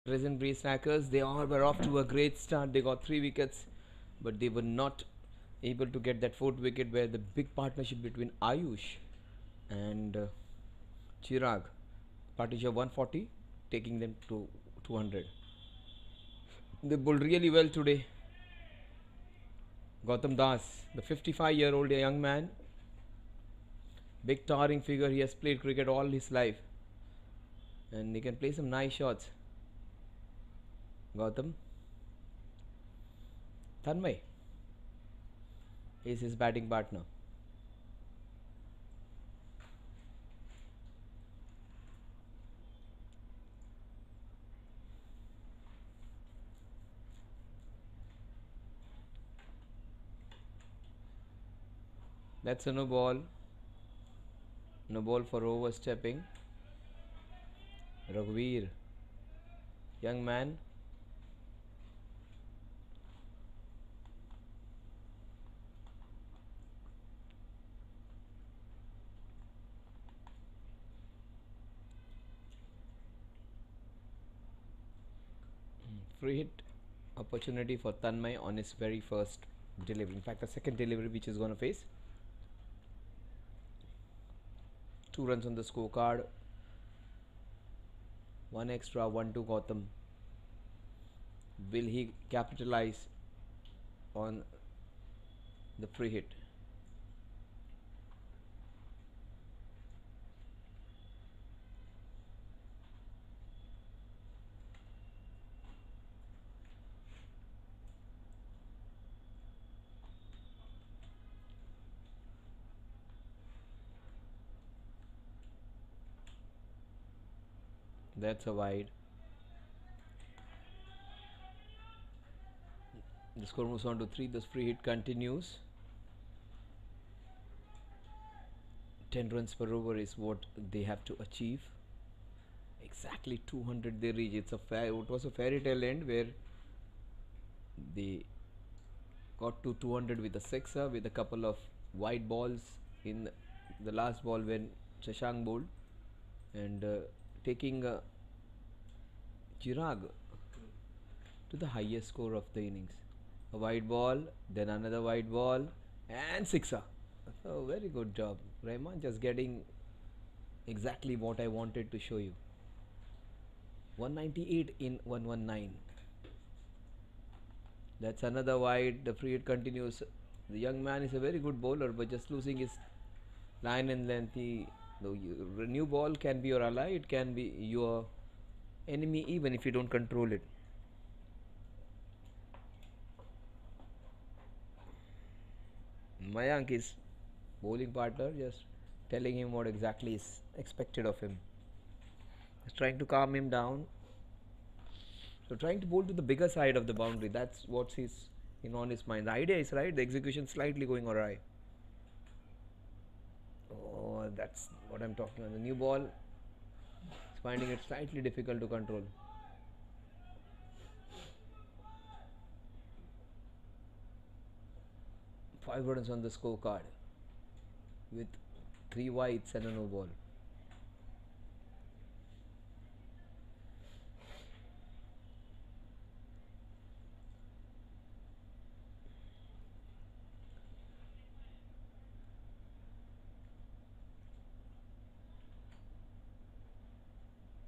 Crescent Breeze Snackers, they all were off to a great start. They got 3 wickets, but they were not able to get that 4th wicket, where the big partnership between Ayush and Chirag, partnership of 140, taking them to 200. They bowled really well today. Gautam Das, the 55-year-old young man, big towering figure. He has played cricket all his life, and he can play some nice shots. Gautam. Tanmay is his batting partner. That's a no ball. No ball for overstepping. Raghuveer, young man. Free hit opportunity for Tanmay on his very first delivery. In fact, the second delivery which is going to face. 2 runs on the scorecard. 1 extra, 1 to Gautam. Will he capitalize on the free hit? That's a wide. The score moves on to 3. The free hit continues. 10 runs per over is what they have to achieve. Exactly 200 they reach. It was a fairy tale end where they got to 200 with a sixer, with a couple of wide balls in the last ball when Shashank bowled, and taking Chirag to the highest score of the innings. A wide ball, then another wide ball, and sixer. So very good job, Rahman, just getting exactly what I wanted to show you. 198 in 119. That's another wide. The free hit continues. The young man is a very good bowler, but just losing his line and length. The new ball can be your ally, it can be your enemy, even if you don't control it. Mayank is bowling partner, just telling him what exactly is expected of him. Just trying to calm him down. So trying to bowl to the bigger side of the boundary. That's what's on his mind. The idea is right. The execution slightly going awry. Oh, that's what I'm talking about. The new ball is finding it slightly difficult to control. Five runs on the scorecard with 3 wides and a no ball.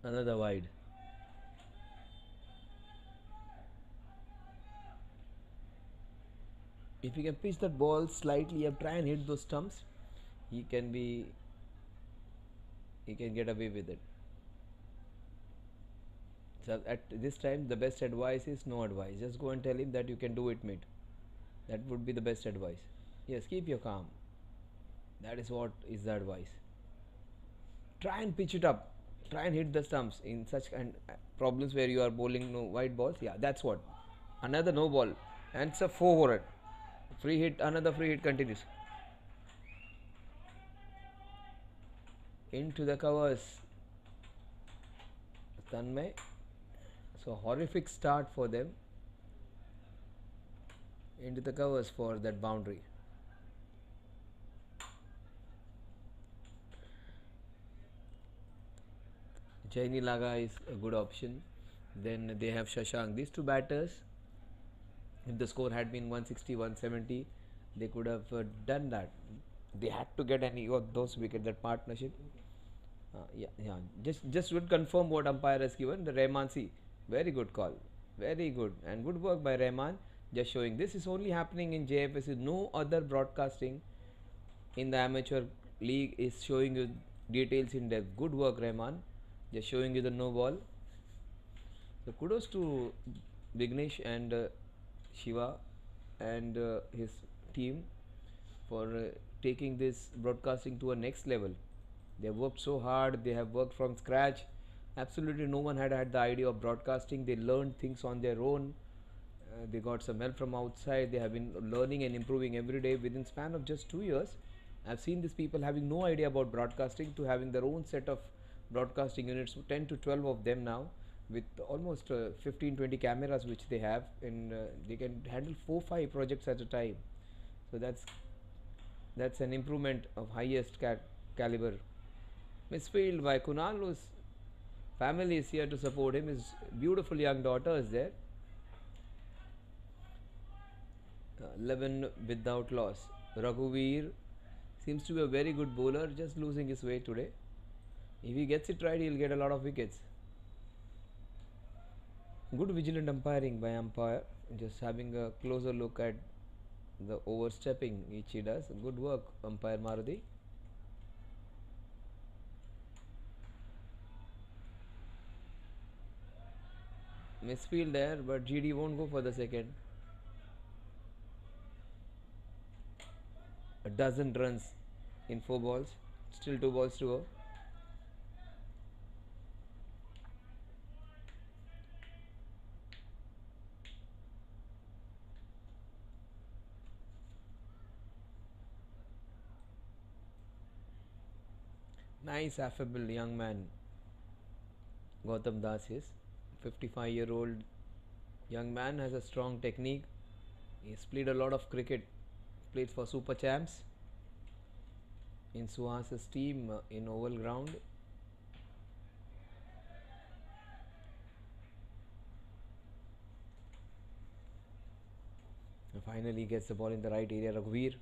Another wide. If you can pitch that ball slightly up, try and hit those stumps, he can get away with it. So at this time the best advice is no advice. Just go and tell him that you can do it, mate. That would be the best advice. Yes, keep your calm. That is what is the advice. Try and pitch it up. Try and hit the stumps in such problems where you are bowling no wide balls. Yeah, that's what. Another no ball, and it's a 4 free hit. Another free hit continues into the covers. Tanmay. So horrific start for them. Into the covers for that boundary. Jaini Laga is a good option. Then they have Shashank. These two batters, if the score had been 160, 170, they could have done that. They had to get any of those wickets, that partnership. Yeah. Just would confirm what umpire has given. The Rahman, see, very good call, very good, and good work by Rahman. Just showing this is only happening in JFSC. No other broadcasting in the amateur league is showing you details in depth. Good work, Rahman. Just showing you the no ball. So kudos to Vignesh and Shiva and his team for taking this broadcasting to a next level. They have worked so hard, they have worked from scratch. Absolutely no one had the idea of broadcasting. They learned things on their own. They got some help from outside. They have been learning and improving every day within span of just 2 years. I've seen these people having no idea about broadcasting to having their own set of broadcasting units, 10 to 12 of them now, with almost 15-20 cameras which they have, and they can handle 4-5 projects at a time. So that's an improvement of highest caliber. Misfield by Kunal, whose family is here to support him. His beautiful young daughter is there. 11 without loss. Raghuveer seems to be a very good bowler, just losing his way today. If he gets it right, he'll get a lot of wickets. Good vigilant umpiring by umpire, just having a closer look at the overstepping which he does. Good work, umpire Maruti. Misfield there, but GD won't go for the second. A dozen runs in 4 balls, still 2 balls to go. Nice, affable young man Gautam Das is. 55-year-old young man, has a strong technique. He's played a lot of cricket, played for Super Champs in Suhas's team in oval ground. And finally gets the ball in the right area. Raghuveer.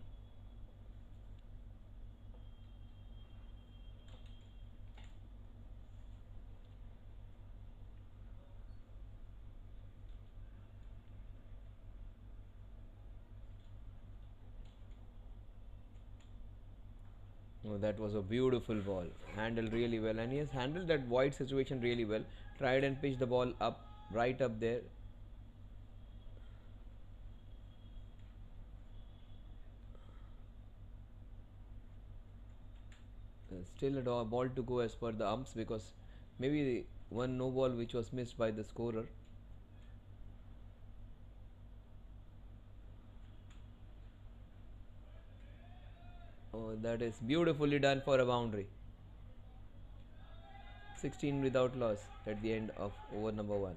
Oh, that was a beautiful ball, handled really well, and he has handled that wide situation really well. Tried and pitched the ball up, right up there. Still a ball to go as per the umps, because maybe one no ball which was missed by the scorer. Oh, that is beautifully done for a boundary. 16 without loss at the end of over number 1.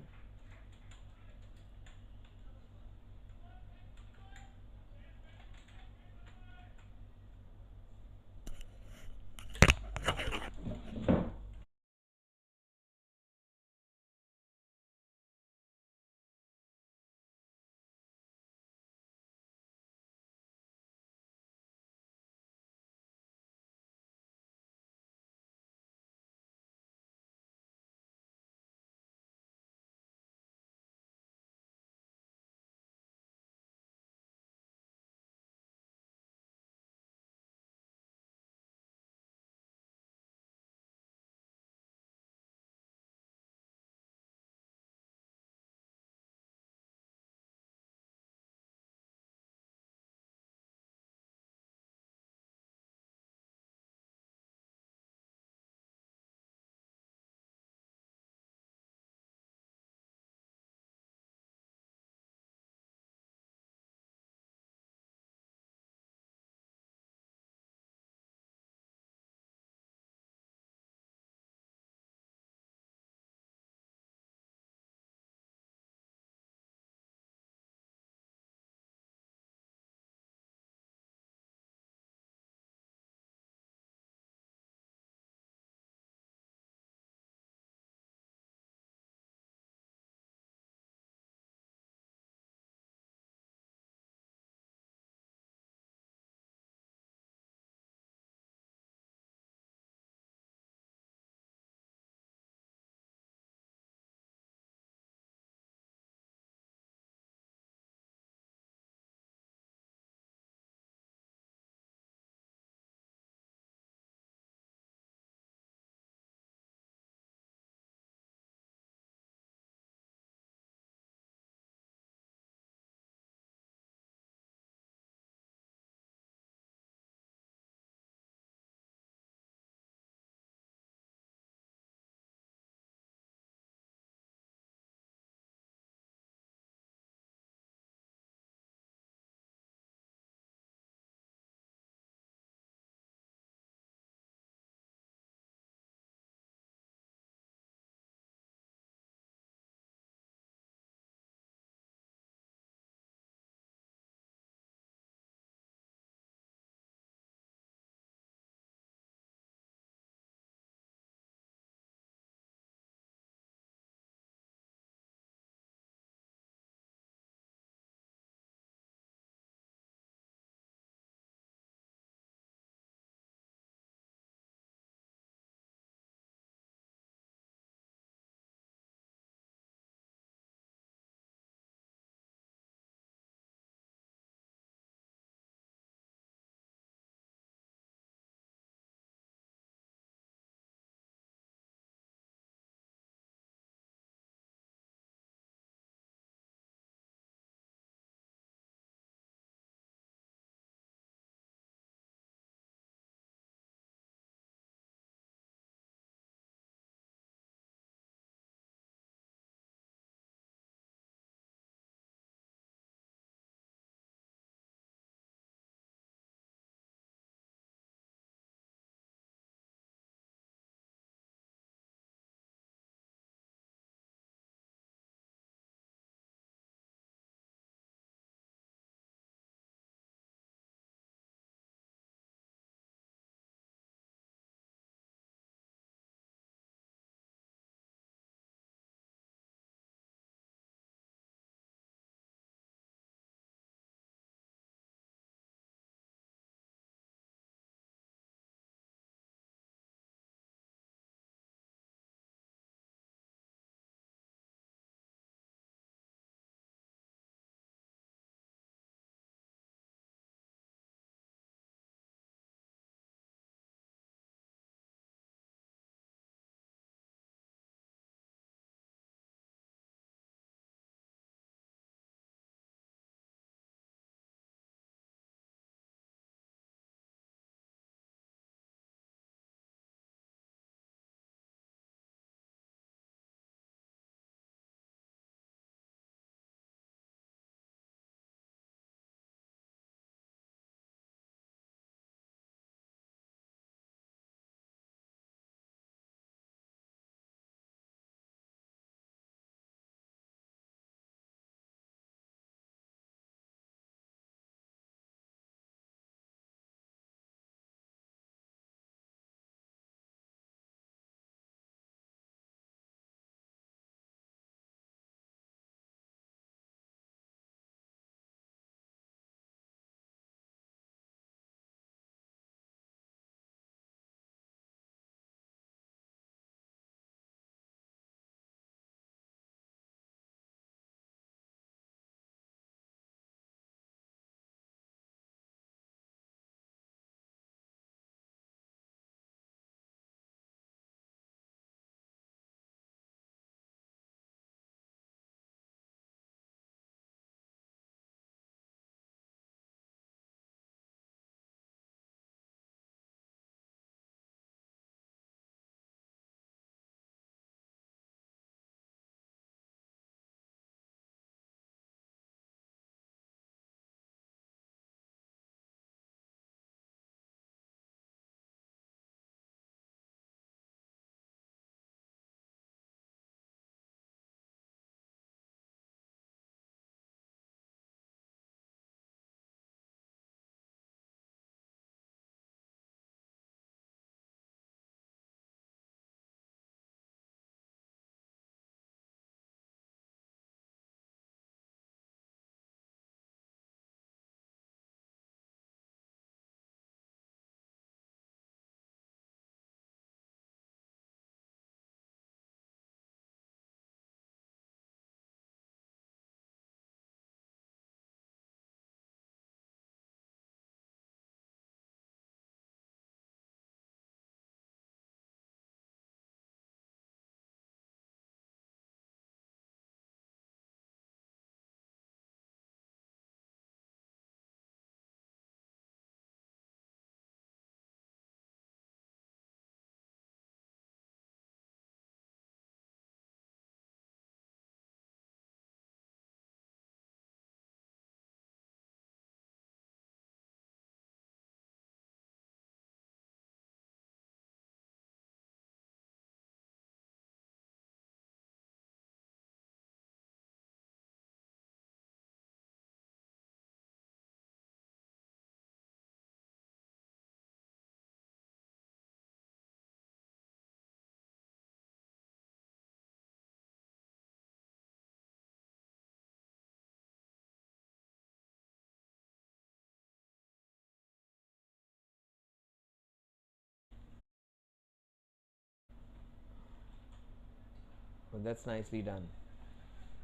That's nicely done.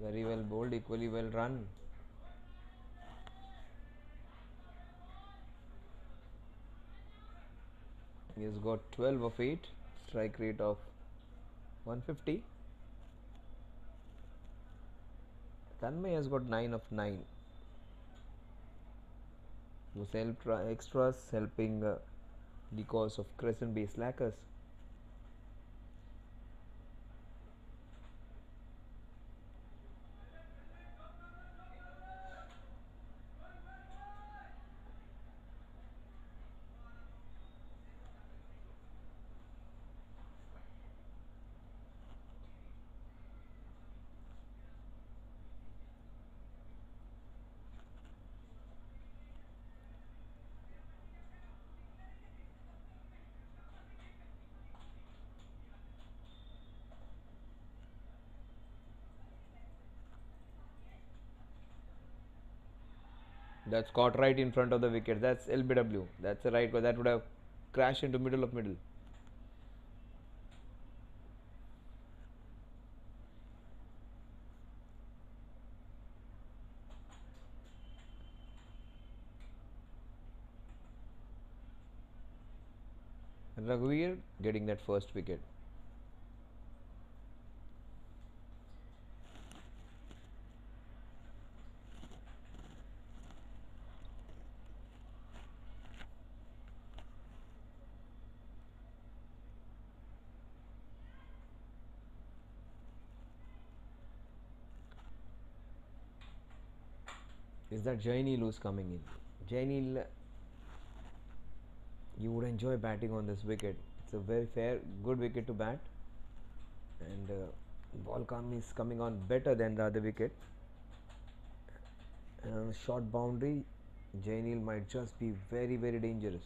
Very well bowled, equally well run. He has got 12 of 8, strike rate of 150. Tanmay has got 9 of 9. Those extras helping the cause of Crescent base slackers. That's caught right in front of the wicket. That's LBW. That's a right, but that would have crashed into middle of middle. Raghuveer getting that first wicket. Is that Jainil who's coming in? Jainil, you would enjoy batting on this wicket. It's a very fair, good wicket to bat, and ball is coming on better than the other wicket. And on a short boundary, Jainil might just be very, very dangerous.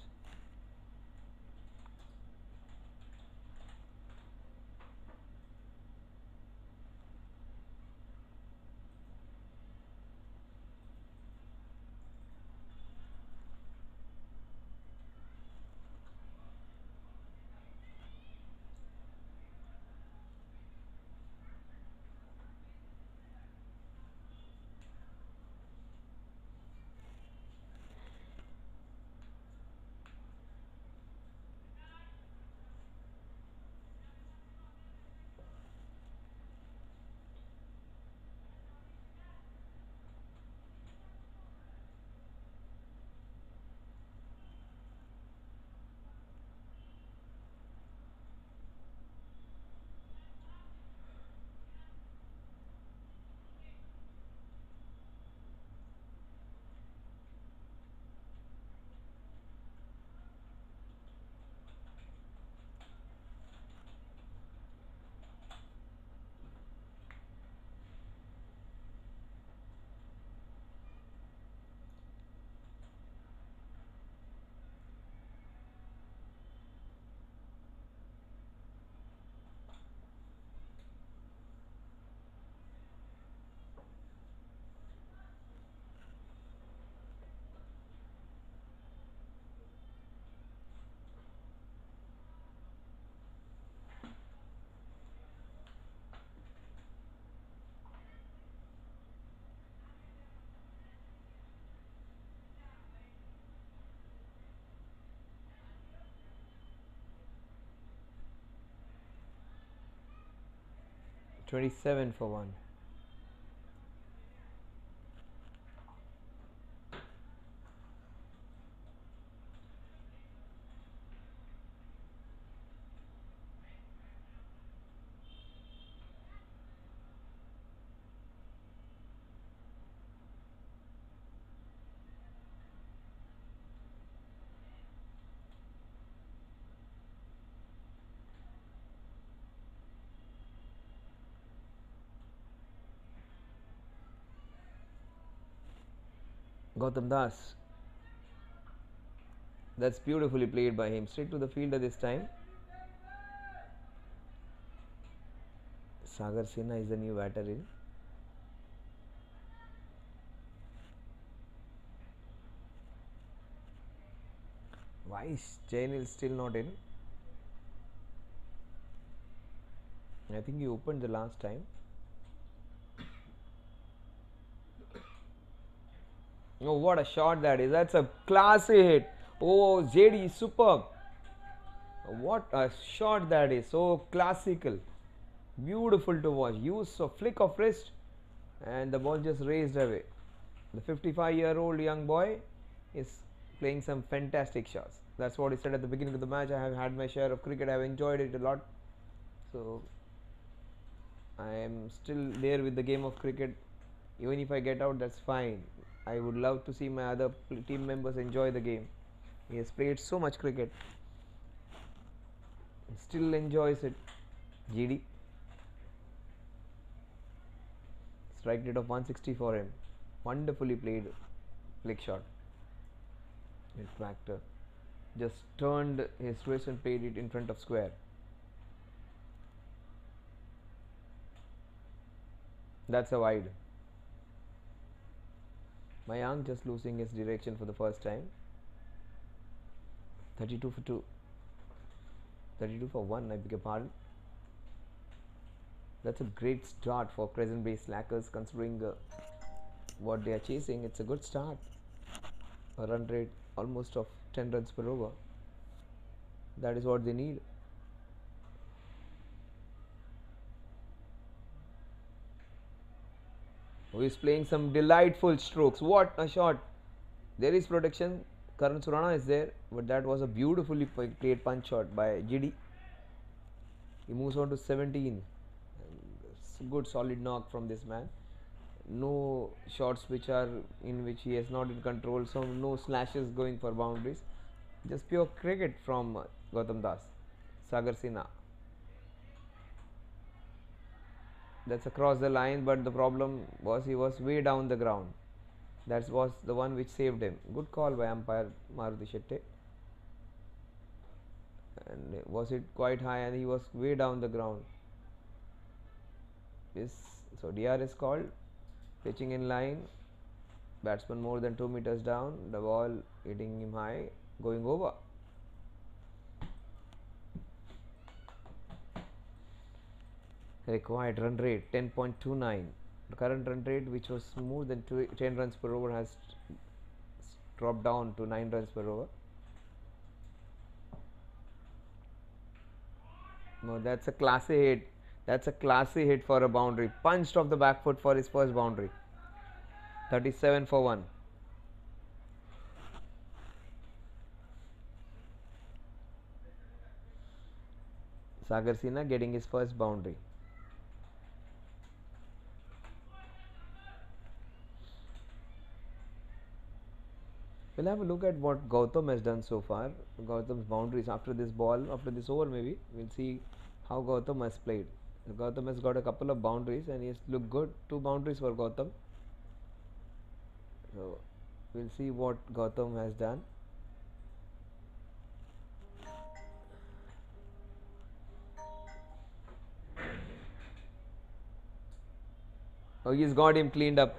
"27 for 1. Gautam Das. That's beautifully played by him. Straight to the fielder this time. Sagar Sinha is the new batter in. Why is Jainil still not in? I think he opened the last time. Oh, what a shot that is. That's a classy hit. Oh, JD, superb. What a shot that is. So classical. Beautiful to watch. Use a flick of wrist and the ball just raised away. The 55-year-old young boy is playing some fantastic shots. That's what he said at the beginning of the match. I have had my share of cricket. I have enjoyed it a lot. So I am still there with the game of cricket. Even if I get out, that's fine. I would love to see my other team members enjoy the game. He has played so much cricket. He still enjoys it. GD. Strike rate of 160 for him. Wonderfully played flick shot. In fact, just turned his wrist and played it in front of square. That's a wide. Mayank just losing his direction for the first time. 32 for 2. 32 for 1, I beg your pardon. That's a great start for Crescent based slackers considering what they are chasing. It's a good start. A run rate almost of 10 runs per over. That is what they need. Who is playing some delightful strokes. What a shot. There is protection. Karan Surana is there, but that was a beautifully played punch shot by GD. He moves on to 17. Good solid knock from this man. No shots which are in which he is not in control, so no slashes going for boundaries. Just pure cricket from Gautam Das. Sagar Sinha. That's across the line, but the problem was he was way down the ground. That was the one which saved him. Good call by umpire Maruti Shetty. And was it quite high, and he was way down the ground. Yes, so DR is called. Pitching in line. Batsman more than 2 meters down. The ball hitting him high, going over. Required run rate 10.29. The current run rate, which was more than 10 runs per over, has dropped down to 9 runs per over. No, that's a classy hit. That's a classy hit for a boundary. Punched off the back foot for his first boundary. 37 for 1. Sagar Sinha getting his first boundary. We'll have a look at what Gautam has done so far. Gautam's boundaries after this ball, after this over maybe. We'll see how Gautam has played. Gautam has got a couple of boundaries and he has looked good. 2 boundaries for Gautam. So we'll see what Gautam has done. Oh, he's got him cleaned up.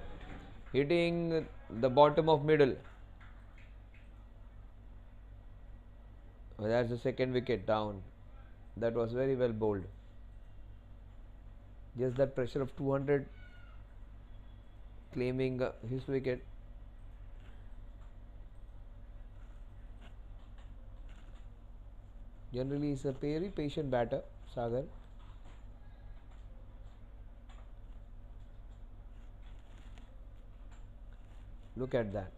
Hitting the bottom of middle. Oh, that's the second wicket down. That was very well bowled. Just that pressure of 200 claiming his wicket. Generally, he's a very patient batter, Sagar. Look at that.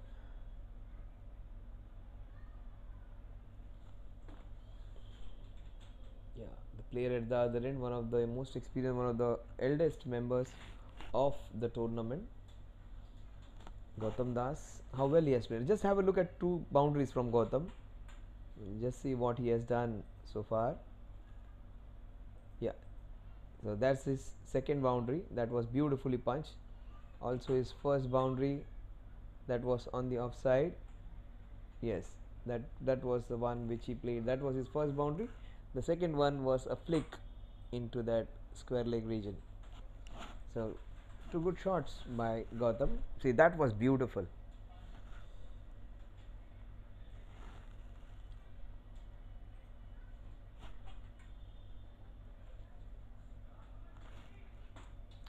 Yeah, the player at the other end, one of the most experienced, one of the eldest members of the tournament, Gautam Das. How well he has played. Just have a look at 2 boundaries from Gautam. Just see what he has done so far. Yeah, so that's his second boundary. That was beautifully punched. Also his first boundary, that was on the offside. Yes, that was the one which he played. That was his first boundary. The second one was a flick into that square leg region. So 2 good shots by Gautam. See, that was beautiful.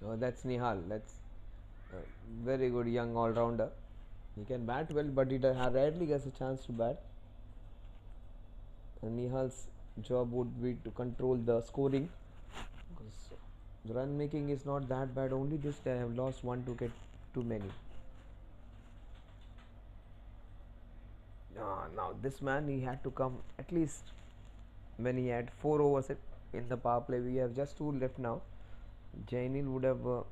Oh, that's Nihal. That's a very good young all-rounder. He can bat well, but he rarely gets a chance to bat. And Nihal's job would be to control the scoring, because the run making is not that bad. Only this they have lost one to get too many. Now this man, he had to come at least when he had 4 overs in the power play. We have just 2 left now. Jainil would have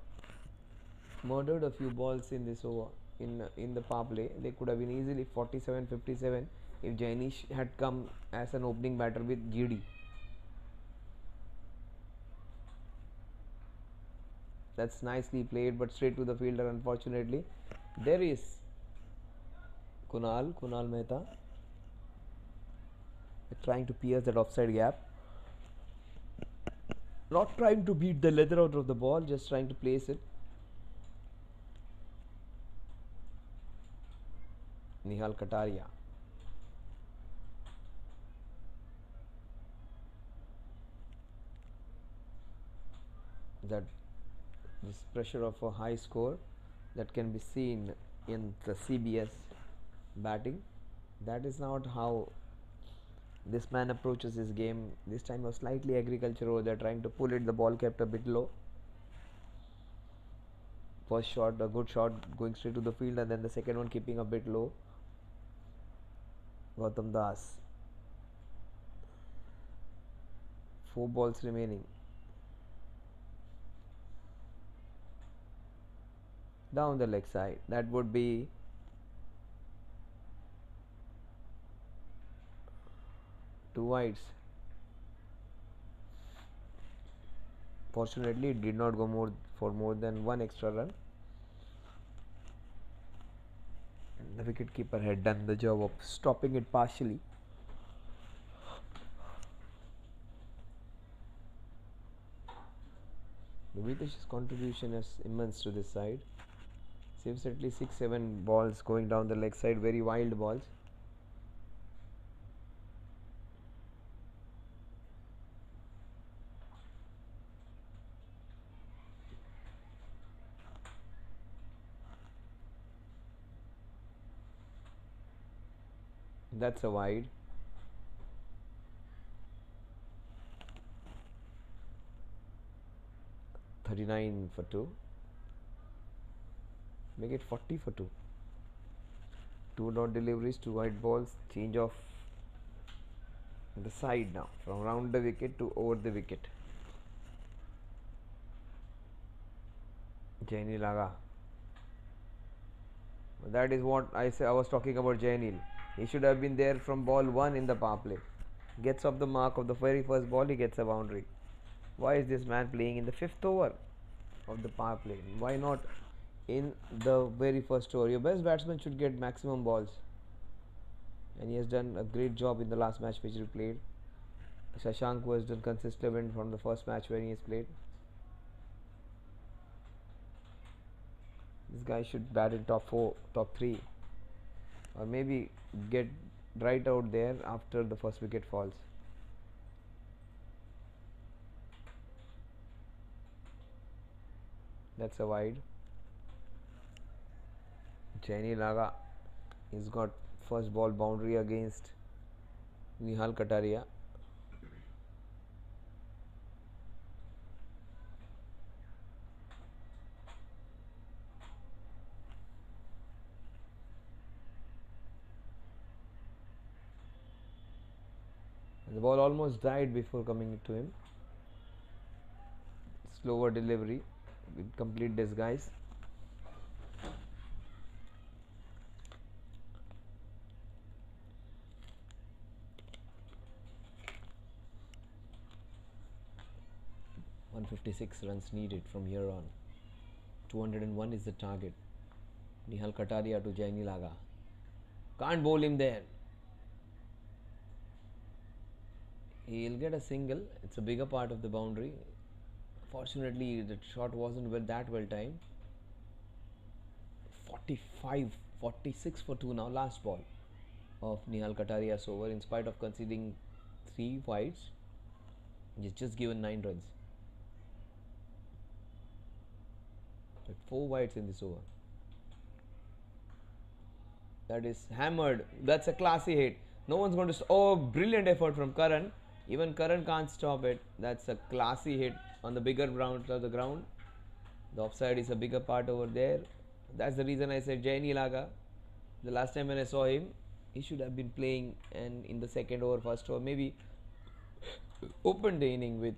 murdered a few balls in this over in the power play. They could have been easily 47-57 if Jainish had come as an opening batter with GD. That's nicely played, but straight to the fielder, unfortunately. There is Kunal Mehta trying to pierce that offside gap. Not trying to beat the leather out of the ball, just trying to place it. Nihal Kataria. That this pressure of a high score that can be seen in the CBS batting, that is not how this man approaches his game. This time was slightly agriculture over there, trying to pull it. The ball kept a bit low. First shot, a good shot, going straight to the field, and then the second one keeping a bit low. Gautam Das. 4 balls remaining. Down the leg side. That would be two wides. Fortunately, it did not go for more than 1 extra run. And the wicketkeeper had done the job of stopping it partially. The Vitesh's contribution is immense to this side. Saves at least 6-7 balls going down the leg side, very wild balls. That's a wide. $39 for 2. Make it 40 for 2. 2 dot deliveries, 2 wide balls. Change of the side now, from round the wicket to over the wicket. Jainil Aga. That is what I was talking about Jainil. He should have been there from ball 1 in the power play. Gets off the mark of the very first ball, he gets a boundary. Why is this man playing in the 5th over of the power play? Why not in the very first over? Your best batsman should get maximum balls, and he has done a great job in the last match which he played. Shashank, who has done consistent from the first match when he has played. This guy should bat in top 4, top 3, or maybe get right out there after the first wicket falls. That's a wide. Jainil Aga, he's got first ball boundary against Nihal Kataria. The ball almost died before coming to him. Slower delivery with complete disguise. .156 runs needed from here on. 201 is the target. Nihal Kataria to Jainil Aga. Can't bowl him there. He'll get a single. It's a bigger part of the boundary. Fortunately, the shot wasn't that well timed. 46 for 2 now. Last ball of Nihal Kataria's over. In spite of conceding 3 wides, he's just given 9 runs. But 4 wides in this over. That is hammered. That's a classy hit. No one's going to. Oh, brilliant effort from Karan. Even Karan can't stop it. That's a classy hit on the bigger ground of the ground. The offside is a bigger part over there. That's the reason I said Jaini Laga. The last time when I saw him, he should have been playing and in the second over, first over, maybe opened the inning with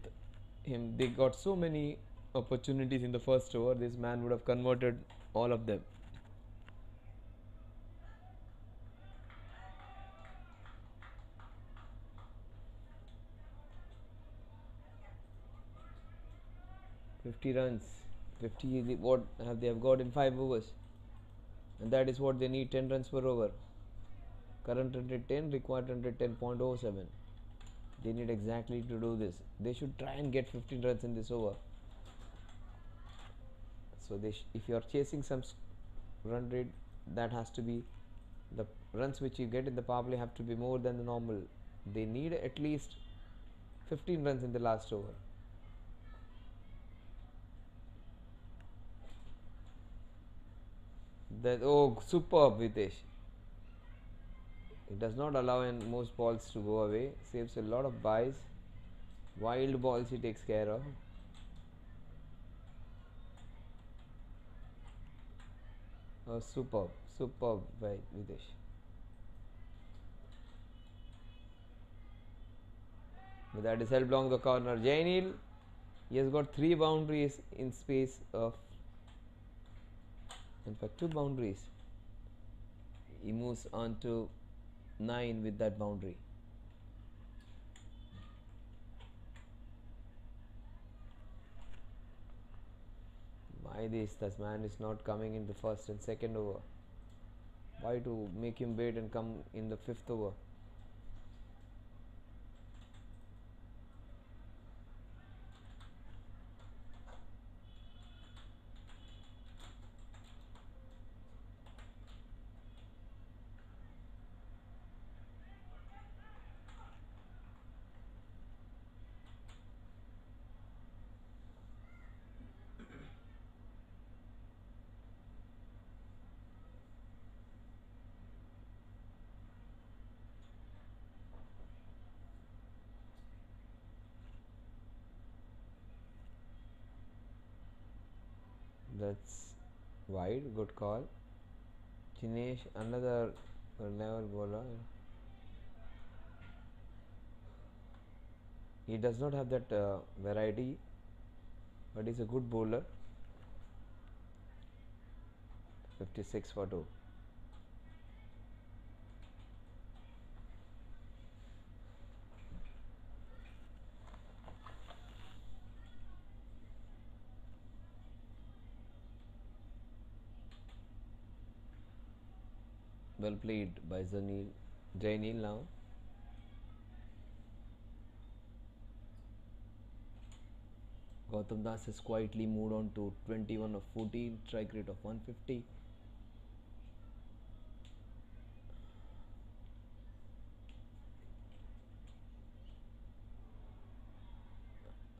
him. They got so many opportunities in the first over. This man would have converted all of them. ₹50, 50 is what they have got in 5 overs, and that is what they need. 10 runs per over. Current 110, required 110.07. They need exactly to do this. They should try and get 15 runs in this over. So if you are chasing some run rate, that has to be the runs which you get in the power play have to be more than the normal. They need at least 15 runs in the last over. Oh, superb, Vitesh. It does not allow most balls to go away. Saves a lot of byes. Wild balls he takes care of. Oh, superb by Vitesh. But that is held along the corner. Jainil, he has got 3 boundaries in space of, in fact 2 boundaries. He moves on to 9 with that boundary. Why this man is not coming in the first and second over? Why to make him wait and come in the 5th over? That's wide, good call. Jinesh, another level bowler. He does not have that variety, but he's a good bowler. 56 for 2. Well played by Jainil now. Gautam Das has quietly moved on to 21 of 14, strike rate of 150.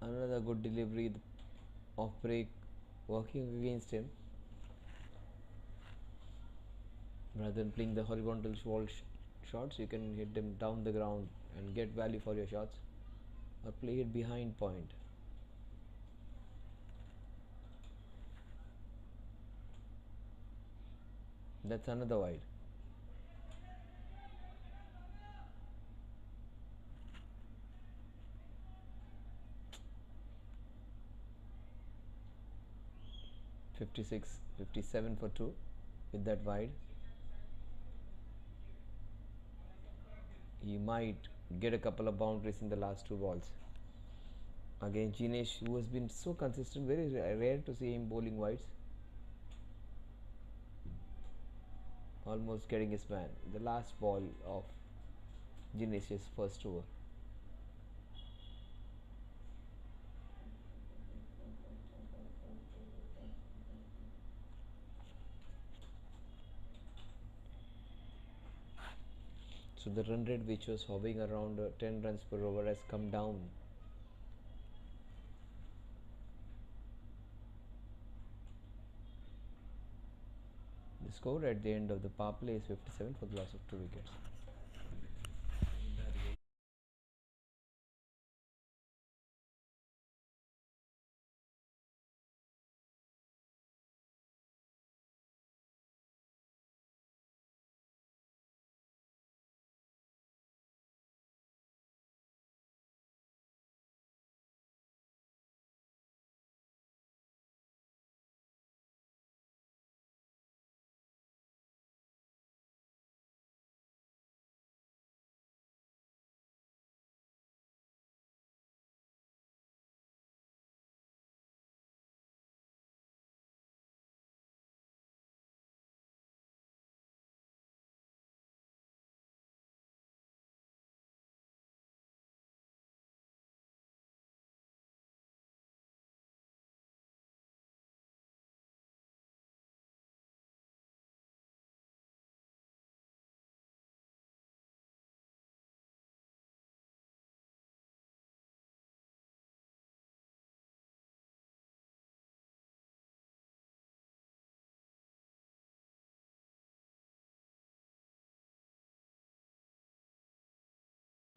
Another good delivery, off break working against him. Rather than playing the horizontal shots, you can hit them down the ground and get value for your shots, or play it behind point. That's another wide. $57 for 2 with that wide. He might get a couple of boundaries in the last 2 balls. Again, Jinesh, who has been so consistent, very rare to see him bowling wides. Almost getting his man. The last ball of Jinesh's first over. So the run rate, which was hovering around 10 runs per over, has come down. score at the end of the power play is 57 for the loss of 2 wickets.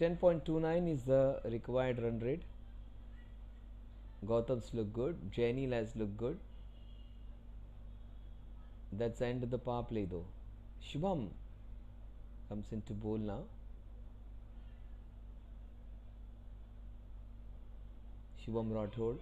.29 is the required run rate. Gautam's look good. Jainil has looked good. That's the end of the power play though. Shubham comes into bowl now. Shubham Rathod.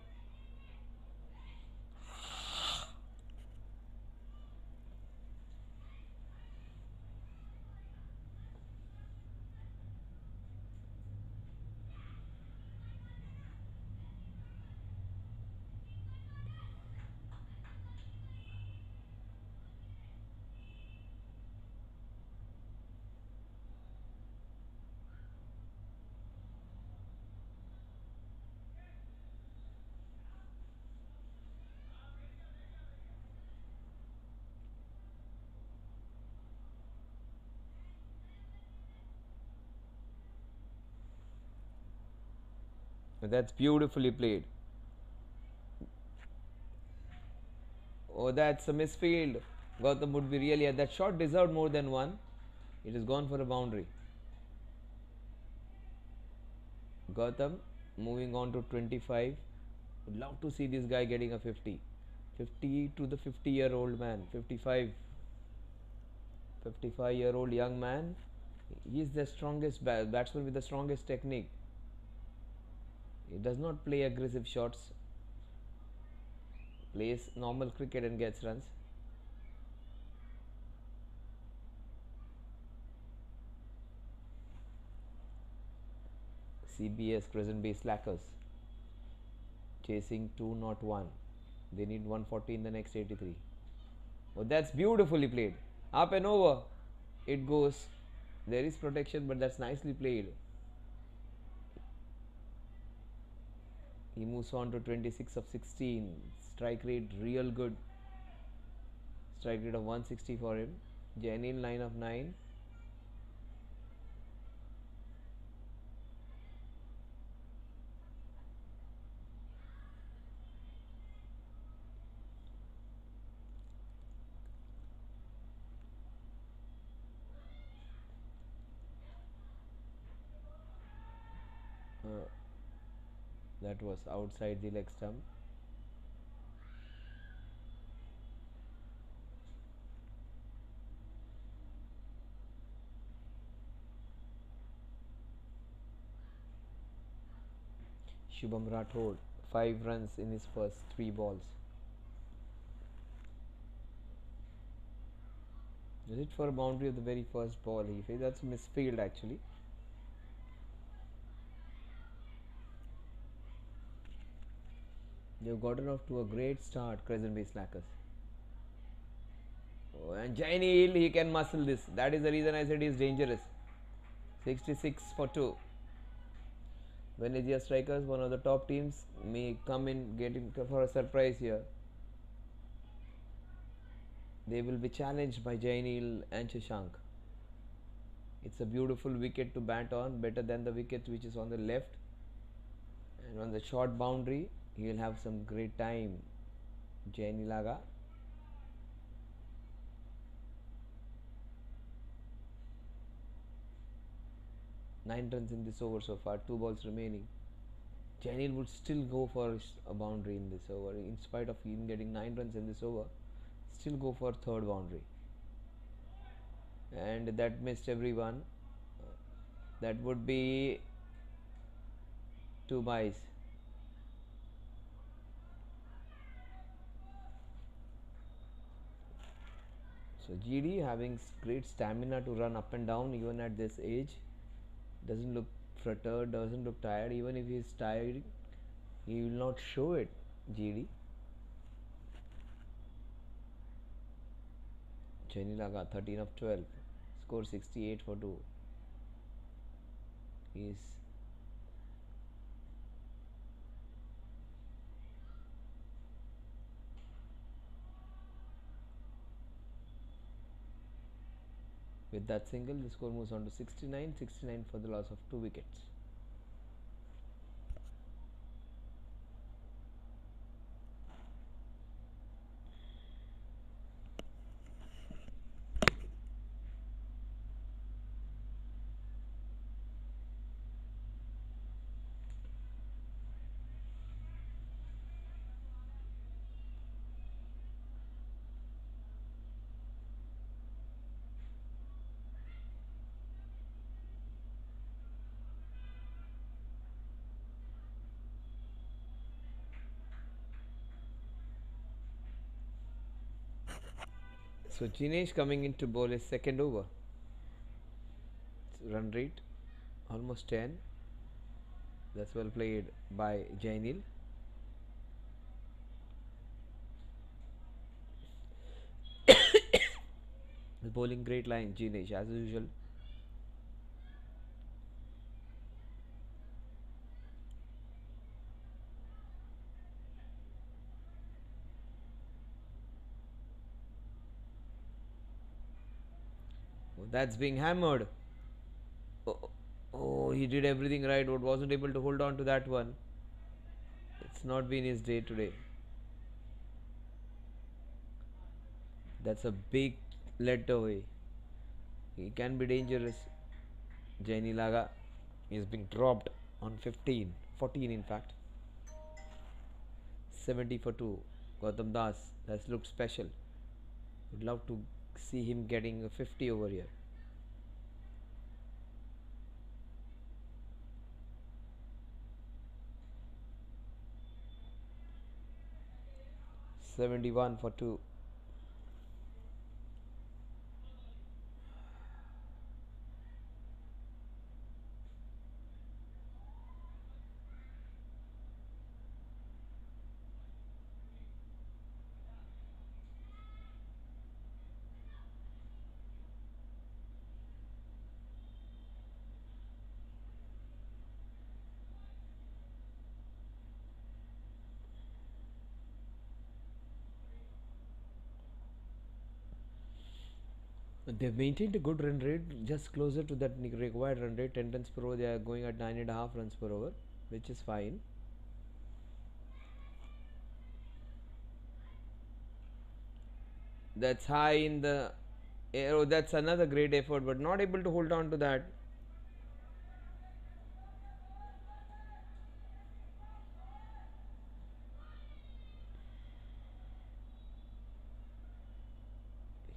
That's beautifully played. Oh, that's a misfield. Gautam would be really. That shot deserved more than one. It has gone for a boundary. Gautam moving on to 25. Would love to see this guy getting a 50. 50 to the 50-year-old man. 55-year-old young man. He is the strongest batsman with the strongest technique. He does not play aggressive shots. Plays normal cricket and gets runs. CBS Crescent based slackers chasing 201. They need 140 in the next 83. Oh, that's beautifully played. Up and over. It goes. There is protection, but that's nicely played. He moves on to 26 of 16. Strike rate real good. Strike rate of 160 for him. Jainil 9 of 9. That was outside the leg stump. Shubham Rathod, 5 runs in his first 3 balls. Is it for a boundary of the very first ball? He says that's misfield actually. They've gotten off to a great start, Crescent based slackers. Oh, and Jainil, he can muscle this. That is the reason I said he is dangerous. 66 for 2. Venezia Strikers, one of the top teams, may come in getting for a surprise here. They will be challenged by Jainil and Shashank. It's a beautiful wicket to bat on, better than the wicket which is on the left. And on the short boundary, he will have some great time. Jainilaga. 9 runs in this over so far, 2 balls remaining. Janil would still go for a boundary in this over, in spite of him getting 9 runs in this over, still go for third boundary. And that missed everyone. That would be 2 byes. So GD having great stamina to run up and down even at this age. Doesn't look fluttered, doesn't look tired. Even if he is tired, he will not show it. GD. Chenilaga 13 of 12, score 68 for 2. He's with that single, the score moves on to 69 for the loss of 2 wickets. So Jinesh coming in to bowl his second over. Run rate almost 10. That's well played by Jainil. Bowling great line, Jinesh as usual. Oh, that's being hammered. Oh, he did everything right, but wasn't able to hold on to that one. It's not been his day today. That's a big let away. He can be dangerous. Jaini Laga is being dropped on 15, 14 in fact. 70 for 2. Gautam Das has looked special. Would love to see him getting a 50 over here. "71 for 2. They've maintained a good run rate, just closer to that required run rate. 10 runs per over, they are going at 9.5 runs per over, which is fine. That's high in the air. Oh, that's another great effort, but not able to hold on to that.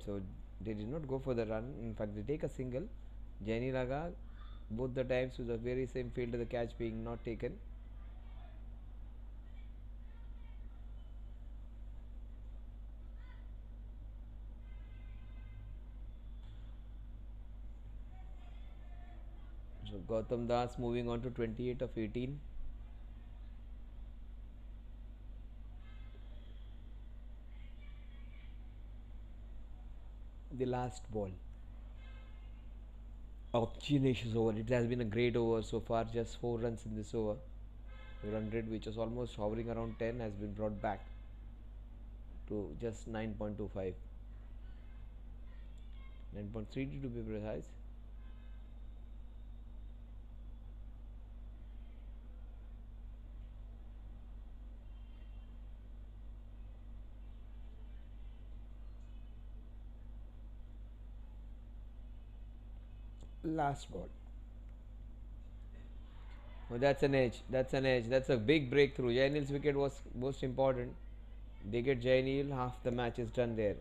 So they did not go for the run. In fact, they take a single. Jaini Laga, both the times to the very same field, the catch being not taken. So Gautam Das moving on to 28 of 18. The last ball of Ginesh's over. It has been a great over so far. Just 4 runs in this over. The run rate, which was almost hovering around 10, has been brought back to just 9.25. 9.32 to be precise. Last ball. Oh, that's an edge. That's an edge. That's a big breakthrough. Jainil's wicket was most important. They get Jainil, half the match is done there.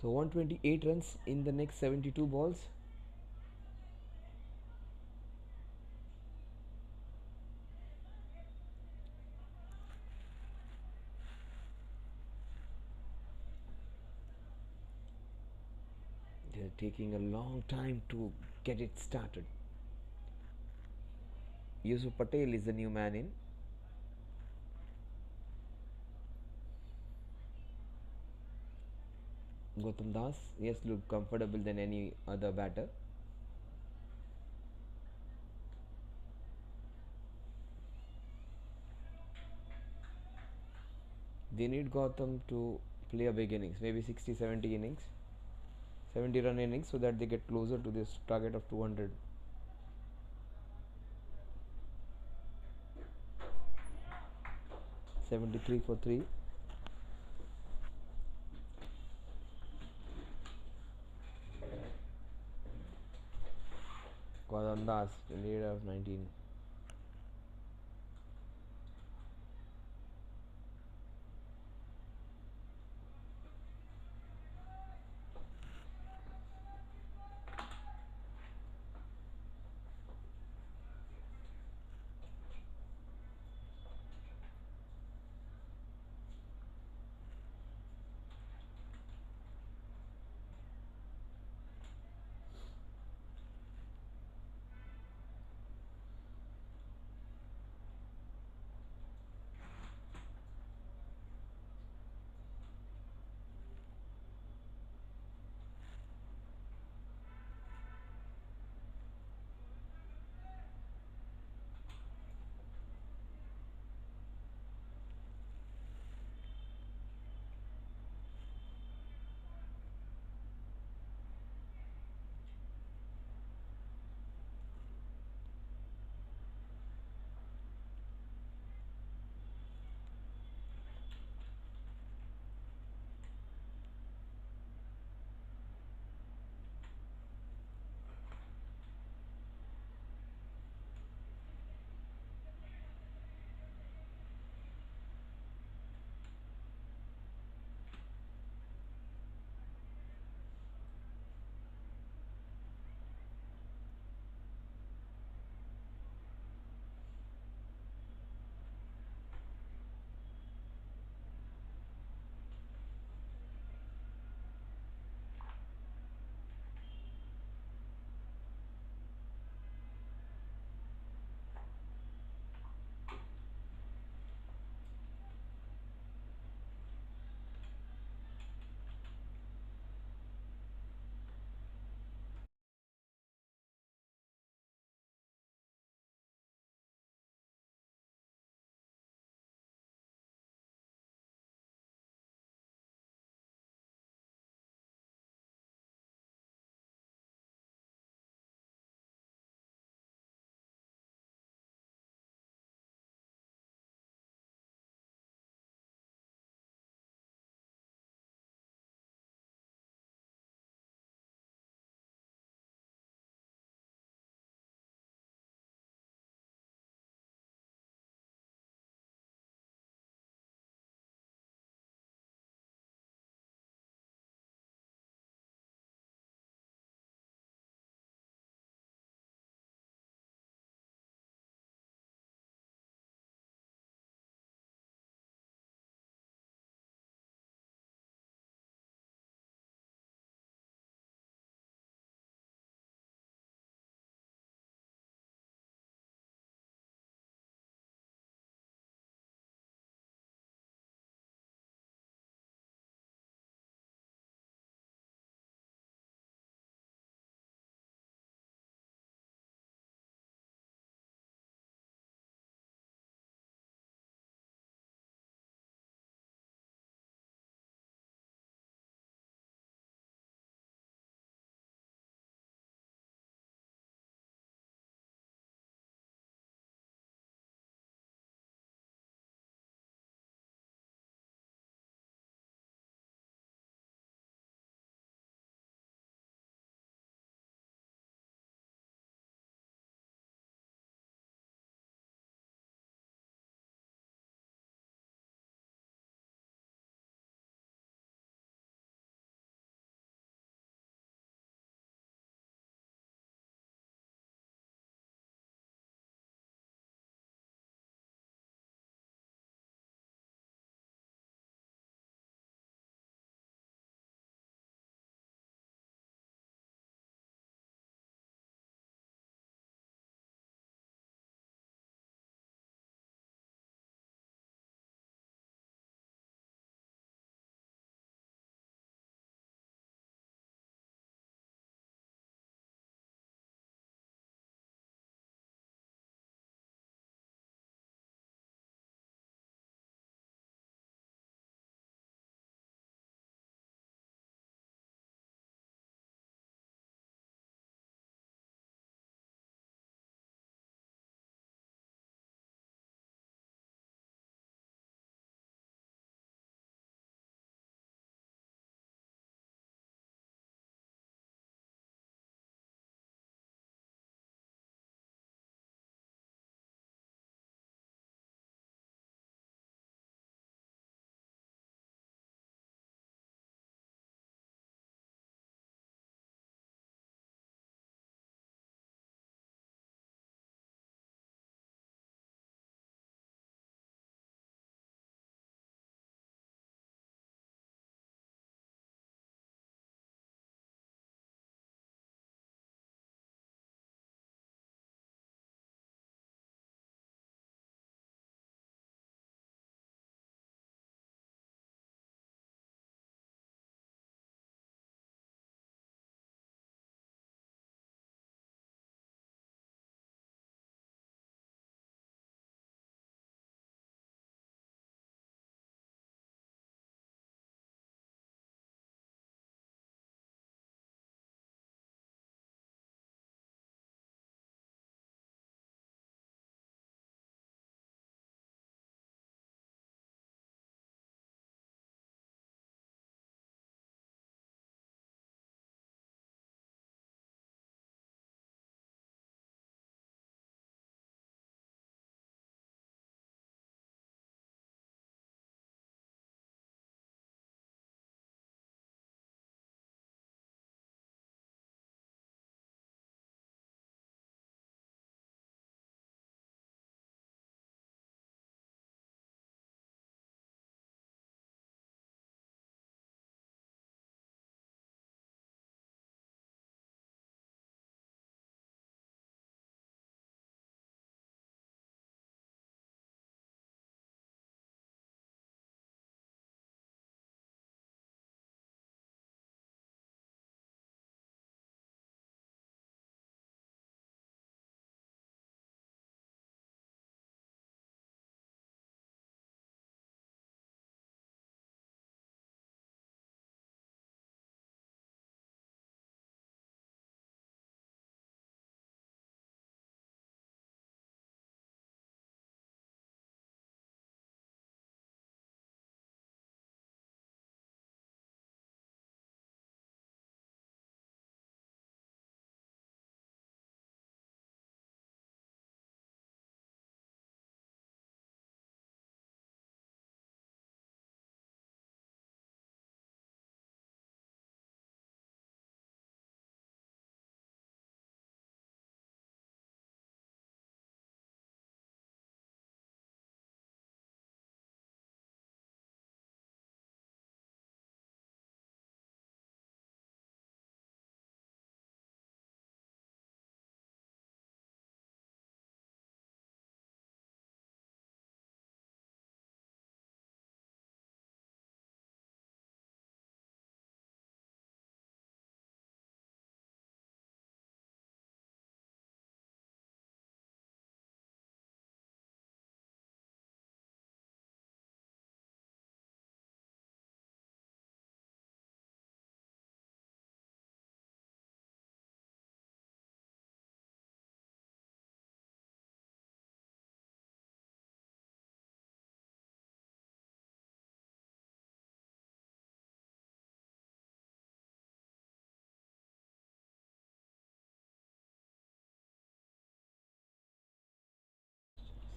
So 128 runs in the next 72 balls. They're taking a long time to get it started. Yusuf Patel is the new man in. Gautam Das, yes, look comfortable than any other batter. They need Gautam to play a big innings, maybe 60-70 innings, 70 run innings, so that they get closer to this target of 200. $73 for 3. Gautam Das, leader of 19.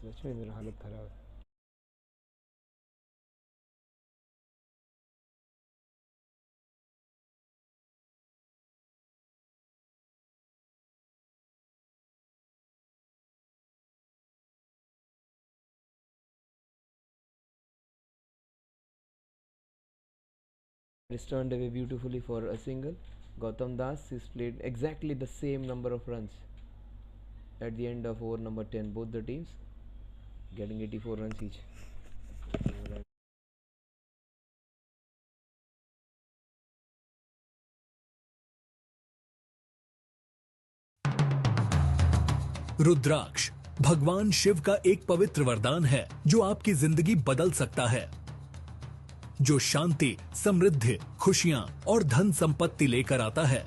सच में मेरा हालत खराब है. He's turned away beautifully for a single. Gautam Das has played exactly the same number of runs at the end of over number 10. Both the teams getting 84 runs each. रुद्राक्ष भगवान शिव का एक पवित्र वरदान है जो आपकी जिंदगी बदल सकता है, जो शांति, समृद्धि, खुशियां और धन संपत्ति लेकर आता है.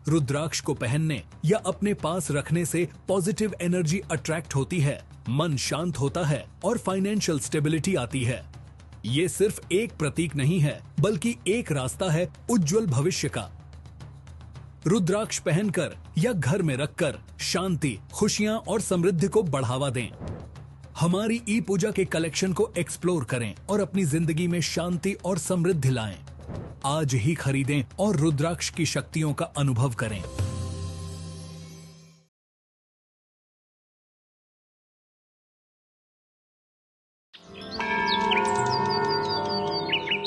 रुद्राक्ष को पहनने या अपने पास रखने से पॉजिटिव एनर्जी अट्रैक्ट होती है, मन शांत होता है और फाइनेंशियल स्टेबिलिटी आती है. ये सिर्फ एक प्रतीक नहीं है, बल्कि एक रास्ता है उज्जवल भविष्य का. रुद्राक्ष पहनकर या घर में रखकर शांति, खुशियां और समृद्धि को बढ़ावा दें. हमारी ई पूजा के कलेक्शन को एक्सप्लोर करें और अपनी जिंदगी में शांति और समृद्धि लाएं. आज ही खरीदें और रुद्राक्ष की शक्तियों का अनुभव करें.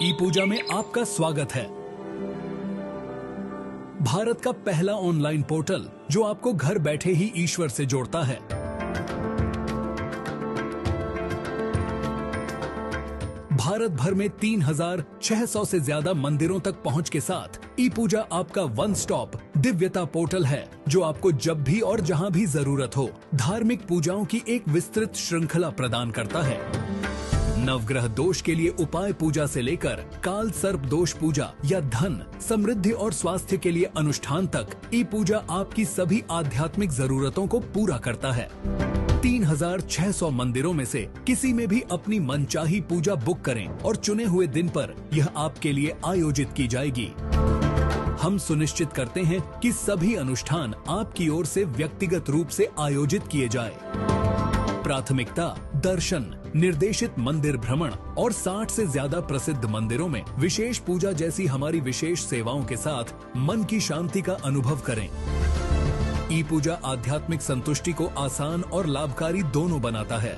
ई पूजा में आपका स्वागत है. भारत का पहला ऑनलाइन पोर्टल जो आपको घर बैठे ही ईश्वर से जोड़ता है. भारत भर में 3,600 से ज्यादा मंदिरों तक पहुंच के साथ ई पूजा आपका वन स्टॉप दिव्यता पोर्टल है जो आपको जब भी और जहां भी जरूरत हो धार्मिक पूजाओं की एक विस्तृत श्रृंखला प्रदान करता है. नवग्रह दोष के लिए उपाय पूजा से लेकर काल सर्प दोष पूजा या धन, समृद्धि और स्वास्थ्य के लिए अनुष्ठान तक ई पूजा आपकी सभी आध्यात्मिक जरूरतों को पूरा करता है. 3,600 मंदिरों में से किसी में भी अपनी मनचाही पूजा बुक करें और चुने हुए दिन पर यह आपके लिए आयोजित की जाएगी. हम सुनिश्चित करते हैं कि सभी अनुष्ठान आपकी ओर से व्यक्तिगत रूप से आयोजित किए जाए. प्राथमिकता दर्शन, निर्देशित मंदिर भ्रमण और 60 से ज्यादा प्रसिद्ध मंदिरों में विशेष पूजा जैसी हमारी विशेष सेवाओं के साथ मन की शांति का अनुभव करें. ई पूजा आध्यात्मिक संतुष्टि को आसान और लाभकारी दोनों बनाता है.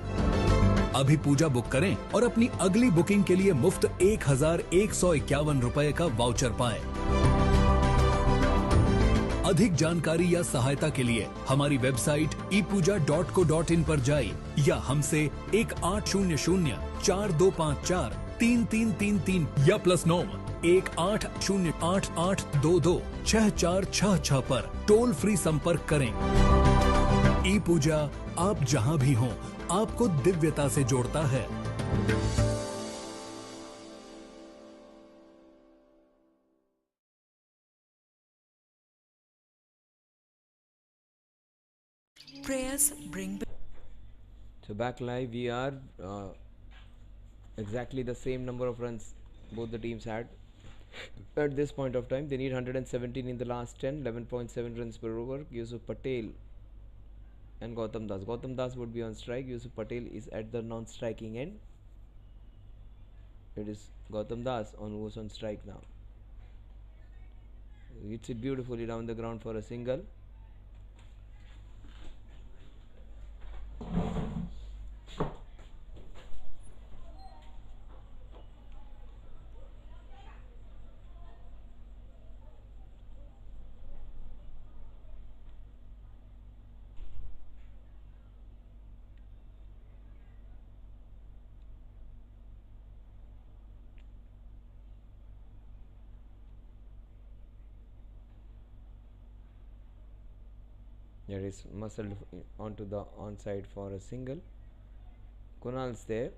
अभी पूजा बुक करें और अपनी अगली बुकिंग के लिए मुफ्त 1,151 रुपए का वाउचर पाएं. अधिक जानकारी या सहायता के लिए हमारी वेबसाइट epuja.co.in पर जाइए या हमसे 1800-4254-3333 या +9 180888226466 पर टोल फ्री संपर्क करें. ई पूजा आप जहां भी हों आपको दिव्यता से जोड़ता है. Prayers bring. So back live, we are exactly the same number of runs both the teams had at this point of time. They need 117 in the last 10, 11.7 runs per over. Yusuf Patel and Gautam Das. Gautam Das would be on strike. Yusuf Patel is at the non-striking end. It is Gautam Das who's on strike now. Hits it beautifully down the ground for a single. There is muscled onto the onside for a single. Kunal's there.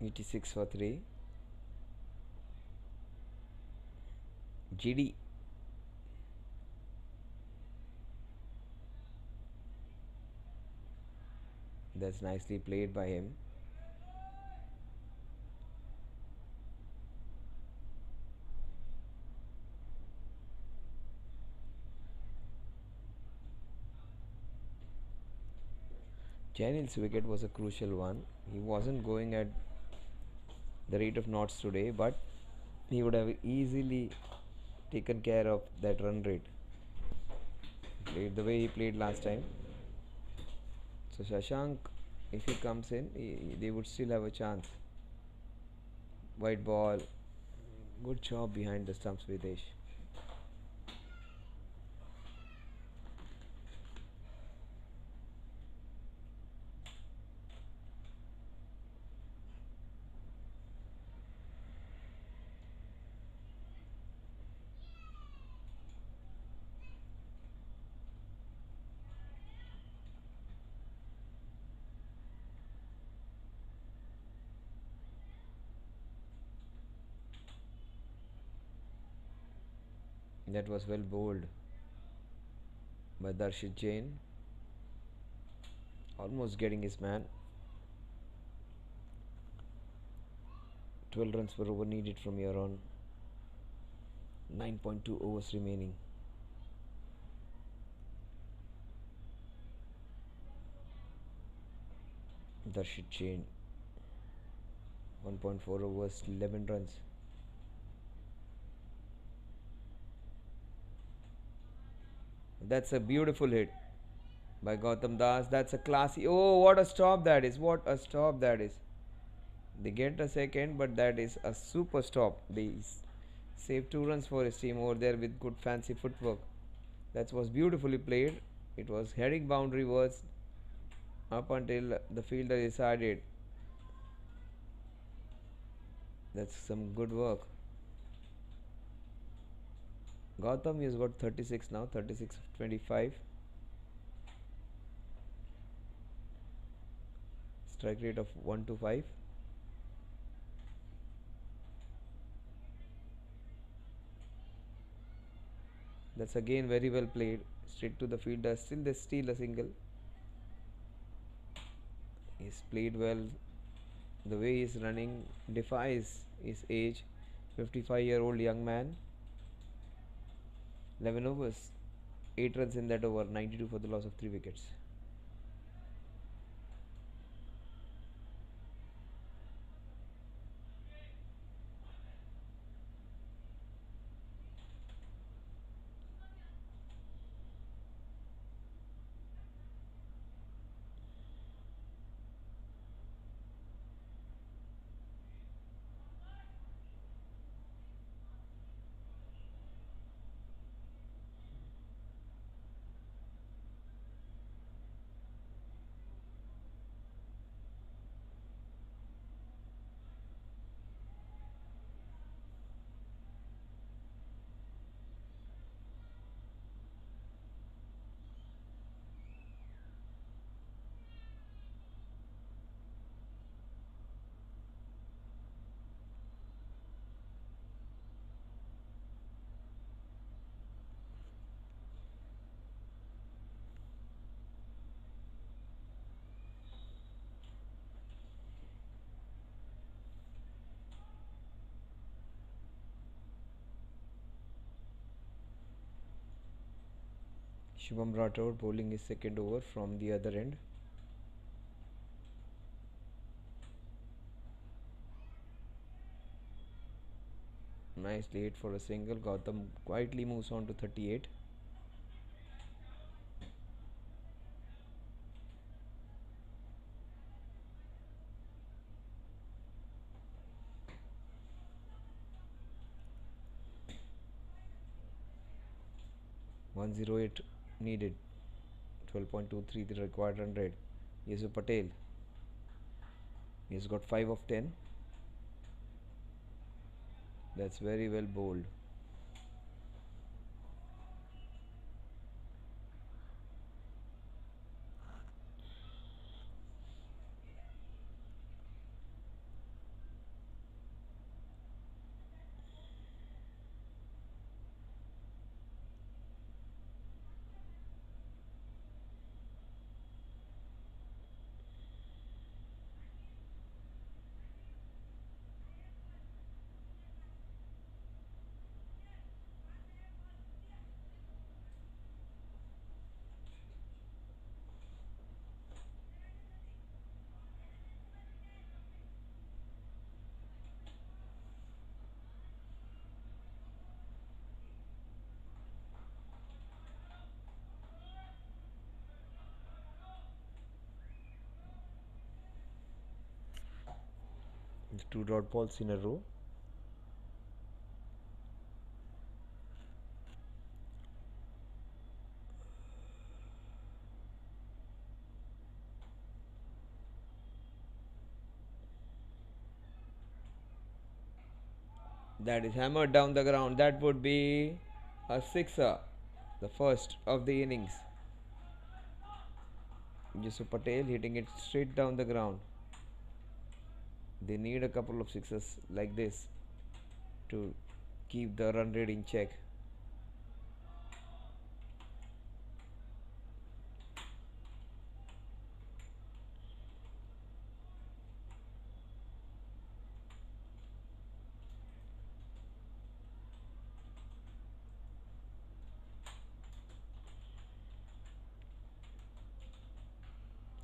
$86 for 3. GD. That's nicely played by him. Janil's wicket was a crucial one. He wasn't going at the rate of knots today, but he would have easily taken care of that run rate. Played the way he played last time. So Shashank, if he comes in, they would still have a chance. White ball. Good job behind the stumps, Videsh. That was well bowled by Darshit Jain. Almost getting his man. 12 runs per over needed from here on. 9.2 overs remaining. Darshit Jain. 1.4 overs, 11 runs. That's a beautiful hit by Gautam Das. That's a classy. Oh, what a stop that is. What a stop that is. They get a second, but that is a super stop. They save 2 runs for his team over there with good fancy footwork. That was beautifully played. It was heading boundary wards up until the fielder decided. That's some good work. Gautam has got 36 now, 36 of 25. Strike rate of 125. That's again very well played. Straight to the fielder. Still they steal a single. He's played well. The way he's running defies his age. 55-year-old young man. 11 overs. 8 runs in that over. 92 for the loss of 3 wickets. Shubham Rathod bowling his second over from the other end. Nicely hit for a single. Gautam quietly moves on to 38. .108 needed. 12.23 the required run rate. Yusuf Patel. He's got 5 of 10. That's very well bowled. The 2 dot balls in a row. That is hammered down the ground. That would be a sixer, the first of the innings. Yusuf Patel hitting it straight down the ground. They need a couple of sixes like this to keep the run rate in check.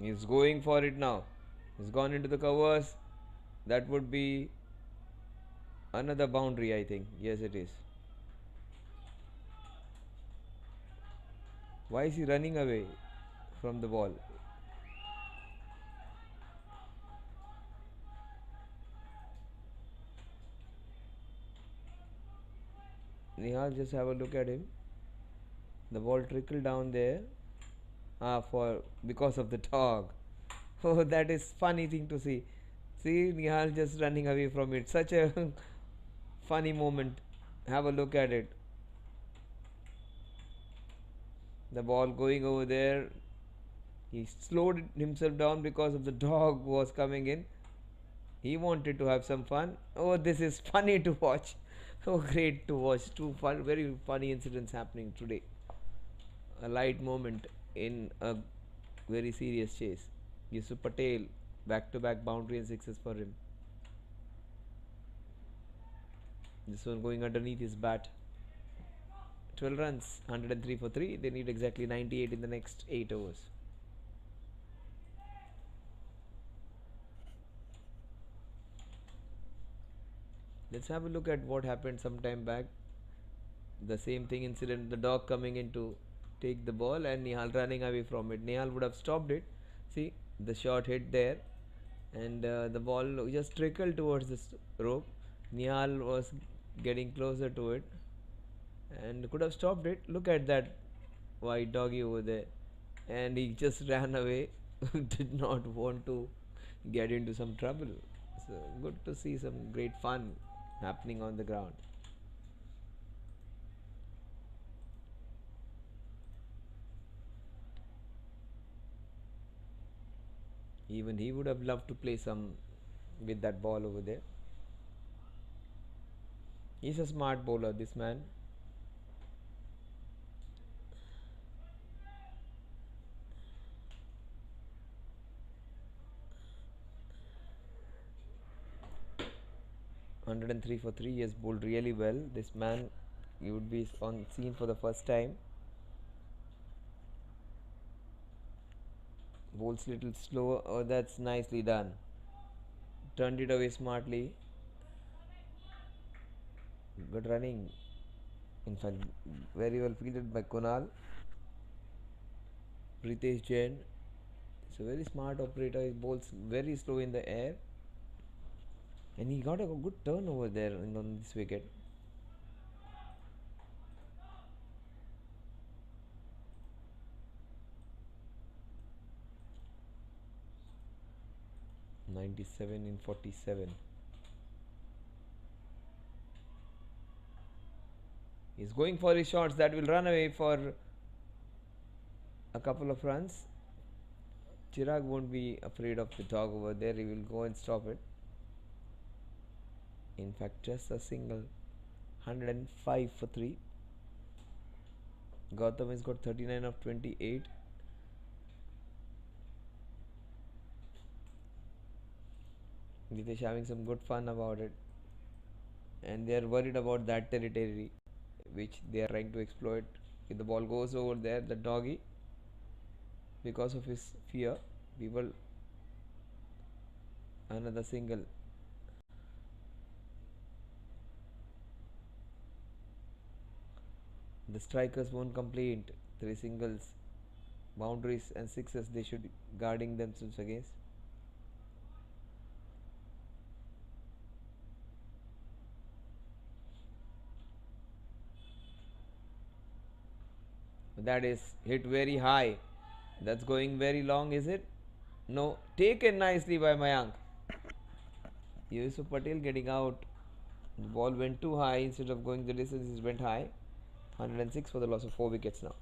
He's going for it now. He's gone into the covers. That would be another boundary, I think. Yes, it is. Why is he running away from the ball? Nihal, just have a look at him. The ball trickled down there. For because of the dog. Oh, that is funny thing to see. See Nihal just running away from it. Such a funny moment. Have a look at it. The ball going over there. He slowed himself down because of the dog was coming in. He wanted to have some fun. Oh, this is funny to watch. Oh, great to watch. Two very funny incidents happening today. A light moment in a very serious chase. Yusuf Patel, back-to-back boundary and sixes for him. This one going underneath his bat. 12 runs, 103 for 3. They need exactly 98 in the next 8 overs. Let's have a look at what happened some time back. The same thing incident, the dog coming in to take the ball and Nihal running away from it. Nihal would have stopped it. See, the shot hit there and the ball just trickled towards the rope. Nihal was getting closer to it and could have stopped it. Look at that white doggy over there. And he just ran away. Did not want to get into some trouble. So good to see some great fun happening on the ground. Even he would have loved to play some with that ball over there. He's a smart bowler, this man. (103 for 3). He has bowled really well. This man, he would be on scene for the first time. Bowls little slow. Oh, that's nicely done. Turned it away smartly. Good running. In fact, very well fielded by Kunal. Pritesh Jain. It's a very smart operator. He bowls very slow in the air. And he got a good turn over there on this wicket. (97 in 47). He's going for his shots that will run away for a couple of runs. Chirag won't be afraid of the dog over there. He will go and stop it. In fact, just a single. 105 for 3. Gautam has got 39 of 28. Nitesh having some good fun about it. And they are worried about that territory which they are trying to exploit. If the ball goes over there, the doggy, because of his fear, people, another single. The strikers won't complain. 3 singles, boundaries and sixes they should be guarding themselves against. That is hit very high. That's going very long, is it? No. Taken nicely by Mayank. Yusuf Patel getting out. The ball went too high. Instead of going the distance, it went high. 106 for the loss of 4 wickets now.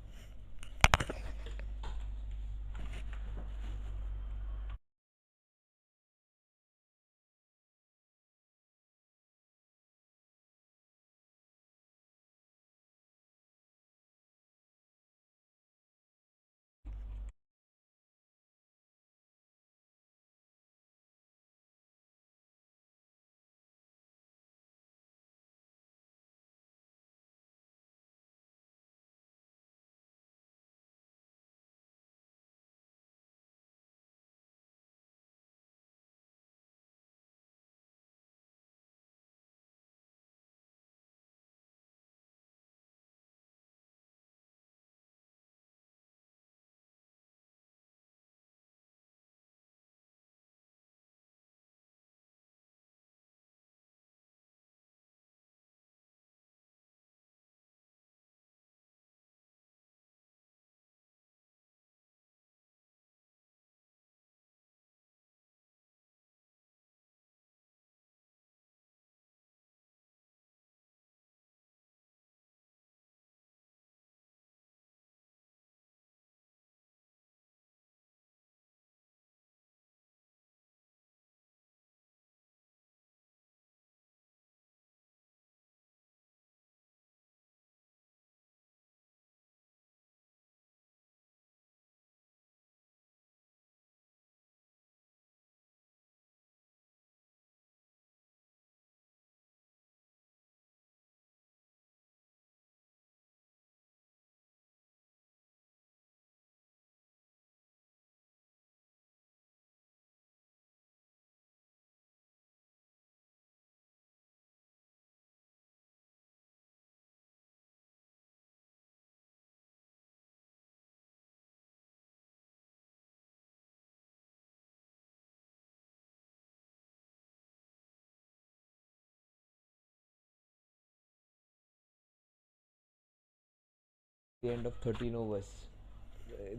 The end of 13 overs.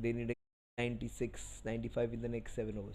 They need a 96, 95 in the next 7 overs.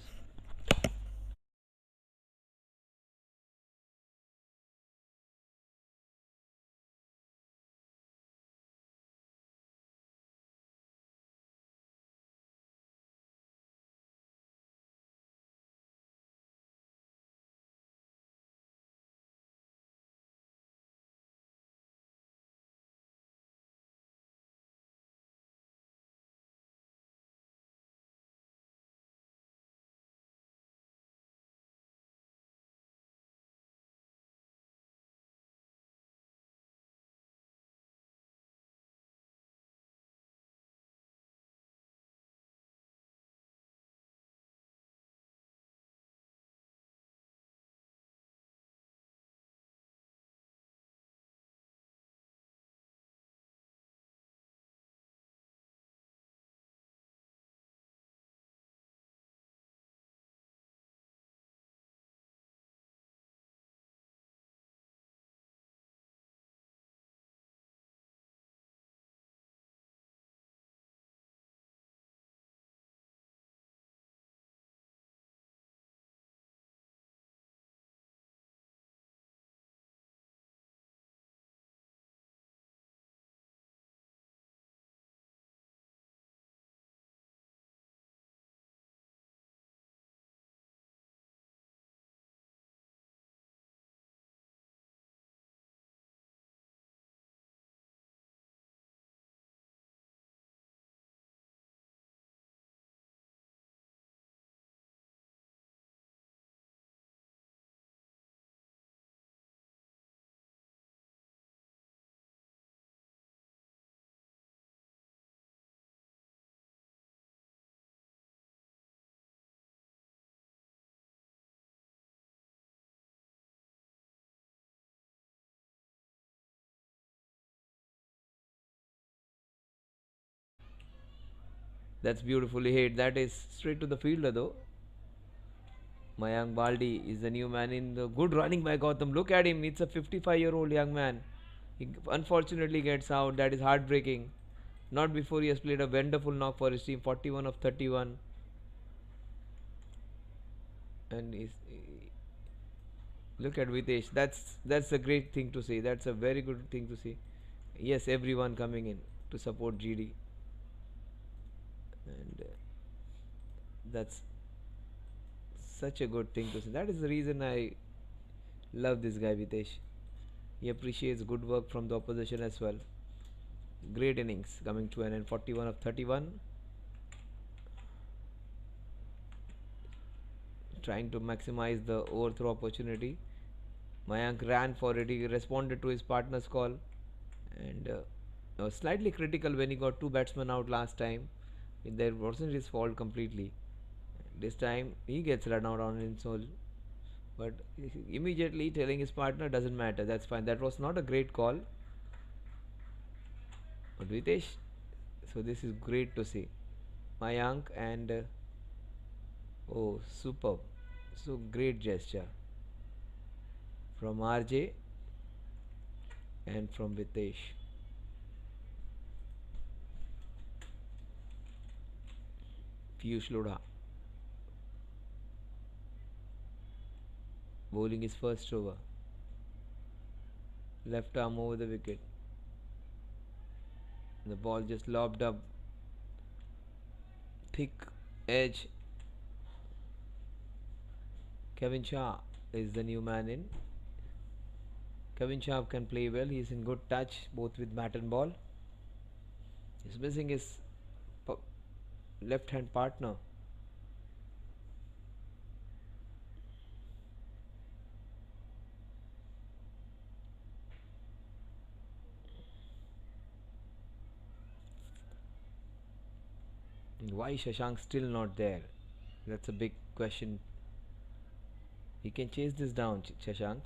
That's beautifully hit. That is straight to the fielder though. Mayank Baldi is the new man in the good running by Gautam. Look at him. It's a 55-year-old young man. He unfortunately gets out. That is heartbreaking. Not before he has played a wonderful knock for his team, 41 of 31. And look at Vitesh. That's a great thing to see. That's a very good thing to see. Yes, everyone coming in to support GD, and that's such a good thing to see. That is the reason I love this guy Vitesh. He appreciates good work from the opposition as well. Great innings coming to an end. 41 of 31. Trying to maximize the overthrow opportunity. Mayank ran for it. He responded to his partner's call, and was slightly critical when he got two batsmen out last time. There wasn't his fault completely. This time he gets run out on his own, but immediately telling his partner doesn't matter. That's fine. That was not a great call, but Vitesh. So this is great to see. Mayank and oh, superb. So great gesture from RJ and from Vitesh. Piyush Lodha bowling his first over. Left arm over the wicket. The ball just lobbed up. Thick edge. Kevin Shah is the new man in. Kevin Shah can play well. He is in good touch both with bat and ball. He's missing his left hand partner. Why Shashank still not there? That's a big question. He can chase this down, Shashank.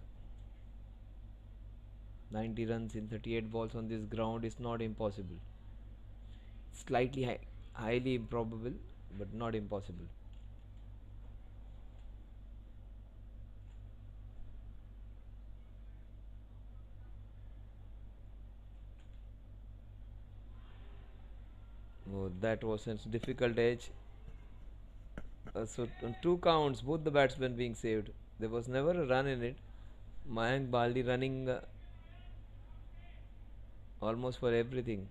90 runs in 38 balls on this ground is not impossible. Slightly highly improbable, but not impossible. Oh, that was a difficult edge. So on two counts, both the batsmen being saved. There was never a run in it. Mayank Baldi running almost for everything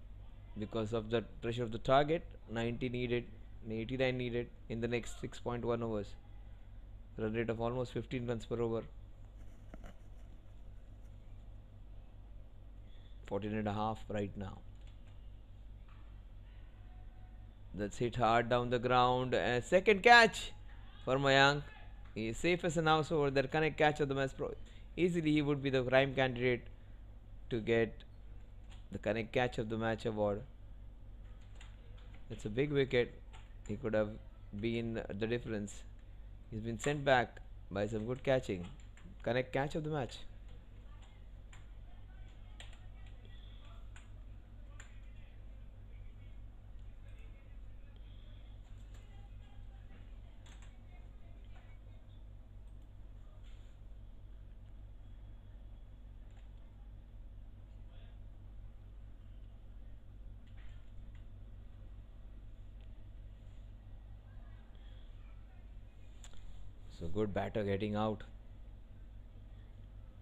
because of the pressure of the target. 90 needed, 89 needed in the next 6.1 overs. Run rate of almost 15 runs per over. 14.5 right now. That's hit hard down the ground. Second catch for Mayank. He is safe as an house over there. Connect catch of the match. Easily he would be the prime candidate to get the connect catch of the match award. It's a big wicket. He could have been the difference. He's been sent back by some good catching. Connect catch of the match. So good batter getting out.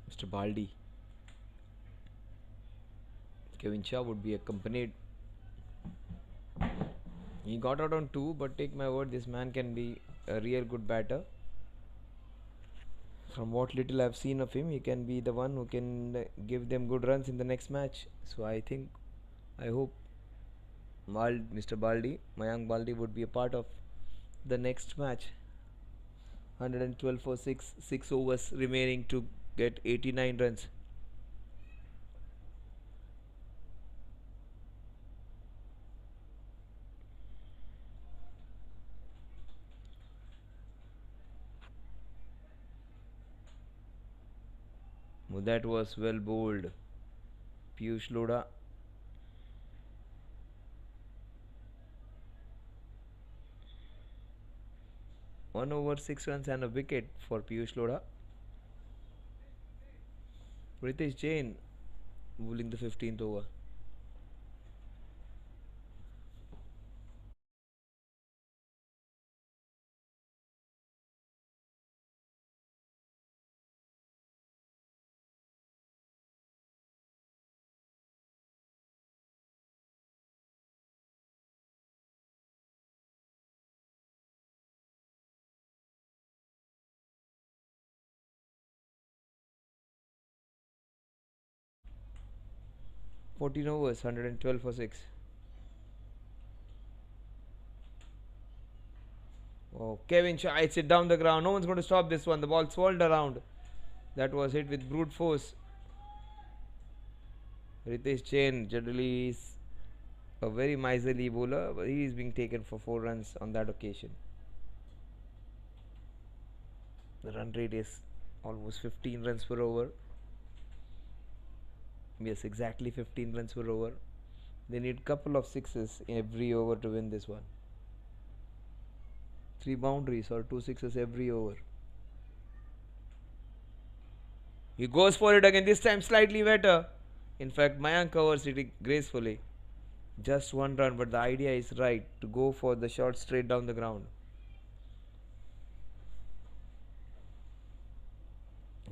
Mr. Baldi. Kevin Shah would be accompanied. He got out on 2, but take my word, this man can be a real good batter. From what little I've seen of him, he can be the one who can give them good runs in the next match. So I hope Mr. Baldi, Mayank Baldi would be a part of the next match. 112 for 6 overs remaining to get 89 runs. That was well bowled. Piyush Lodha. One over 6 runs and a wicket for Piyush Lodha. Ritesh Jain bowling the 15th over. 14 overs, 112 for 6. Oh, Kevin Shaw hits it down the ground. No one's going to stop this one. The ball swirled around. That was hit with brute force. Ritesh Jain generally is a very miserly bowler, but he is being taken for 4 runs on that occasion. The run rate is almost 15 runs per over. Yes, exactly 15 runs per over. They need couple of sixes every over to win this one. 3 boundaries or 2 sixes every over. He goes for it again, this time slightly better. In fact, Mayank covers it gracefully. Just 1 run, but the idea is right to go for the shot straight down the ground.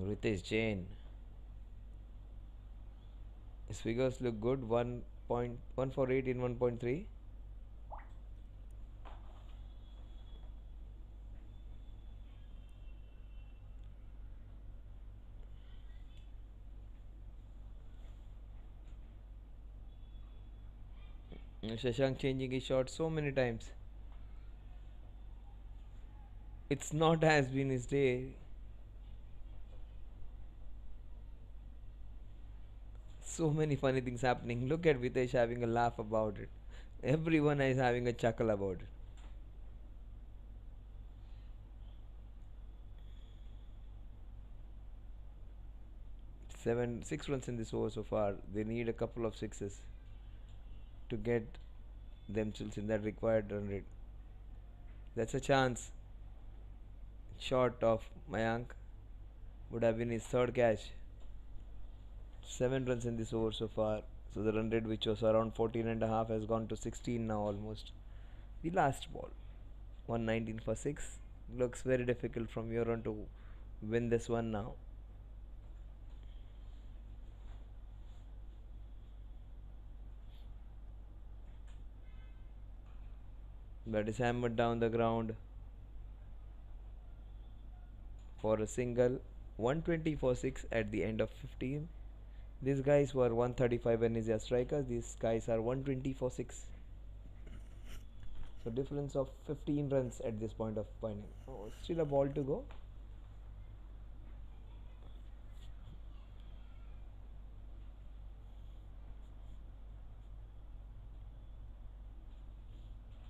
Ritesh Jain. His figures look good. 1.148 in 1.3. Shashank changing his shot so many times. It's not has been his day. So many funny things happening. Look at Vitesh having a laugh about it. Everyone is having a chuckle about it. 6 runs in this over so far. They need a couple of sixes to get themselves in that required run rate. That's a chance. Short of Mayank would have been his 3rd catch. 7 runs in this over so far. So the run rate, which was around 14.5, has gone to 16 now almost. The last ball, 119 for 6. Looks very difficult from here on to win this one now. That is hammered down the ground for a single. 120 for 6 at the end of 15. These guys were 135 Venezia strikers. These guys are 120 for 6. So difference of 15 runs at this point of point. Oh, still a ball to go.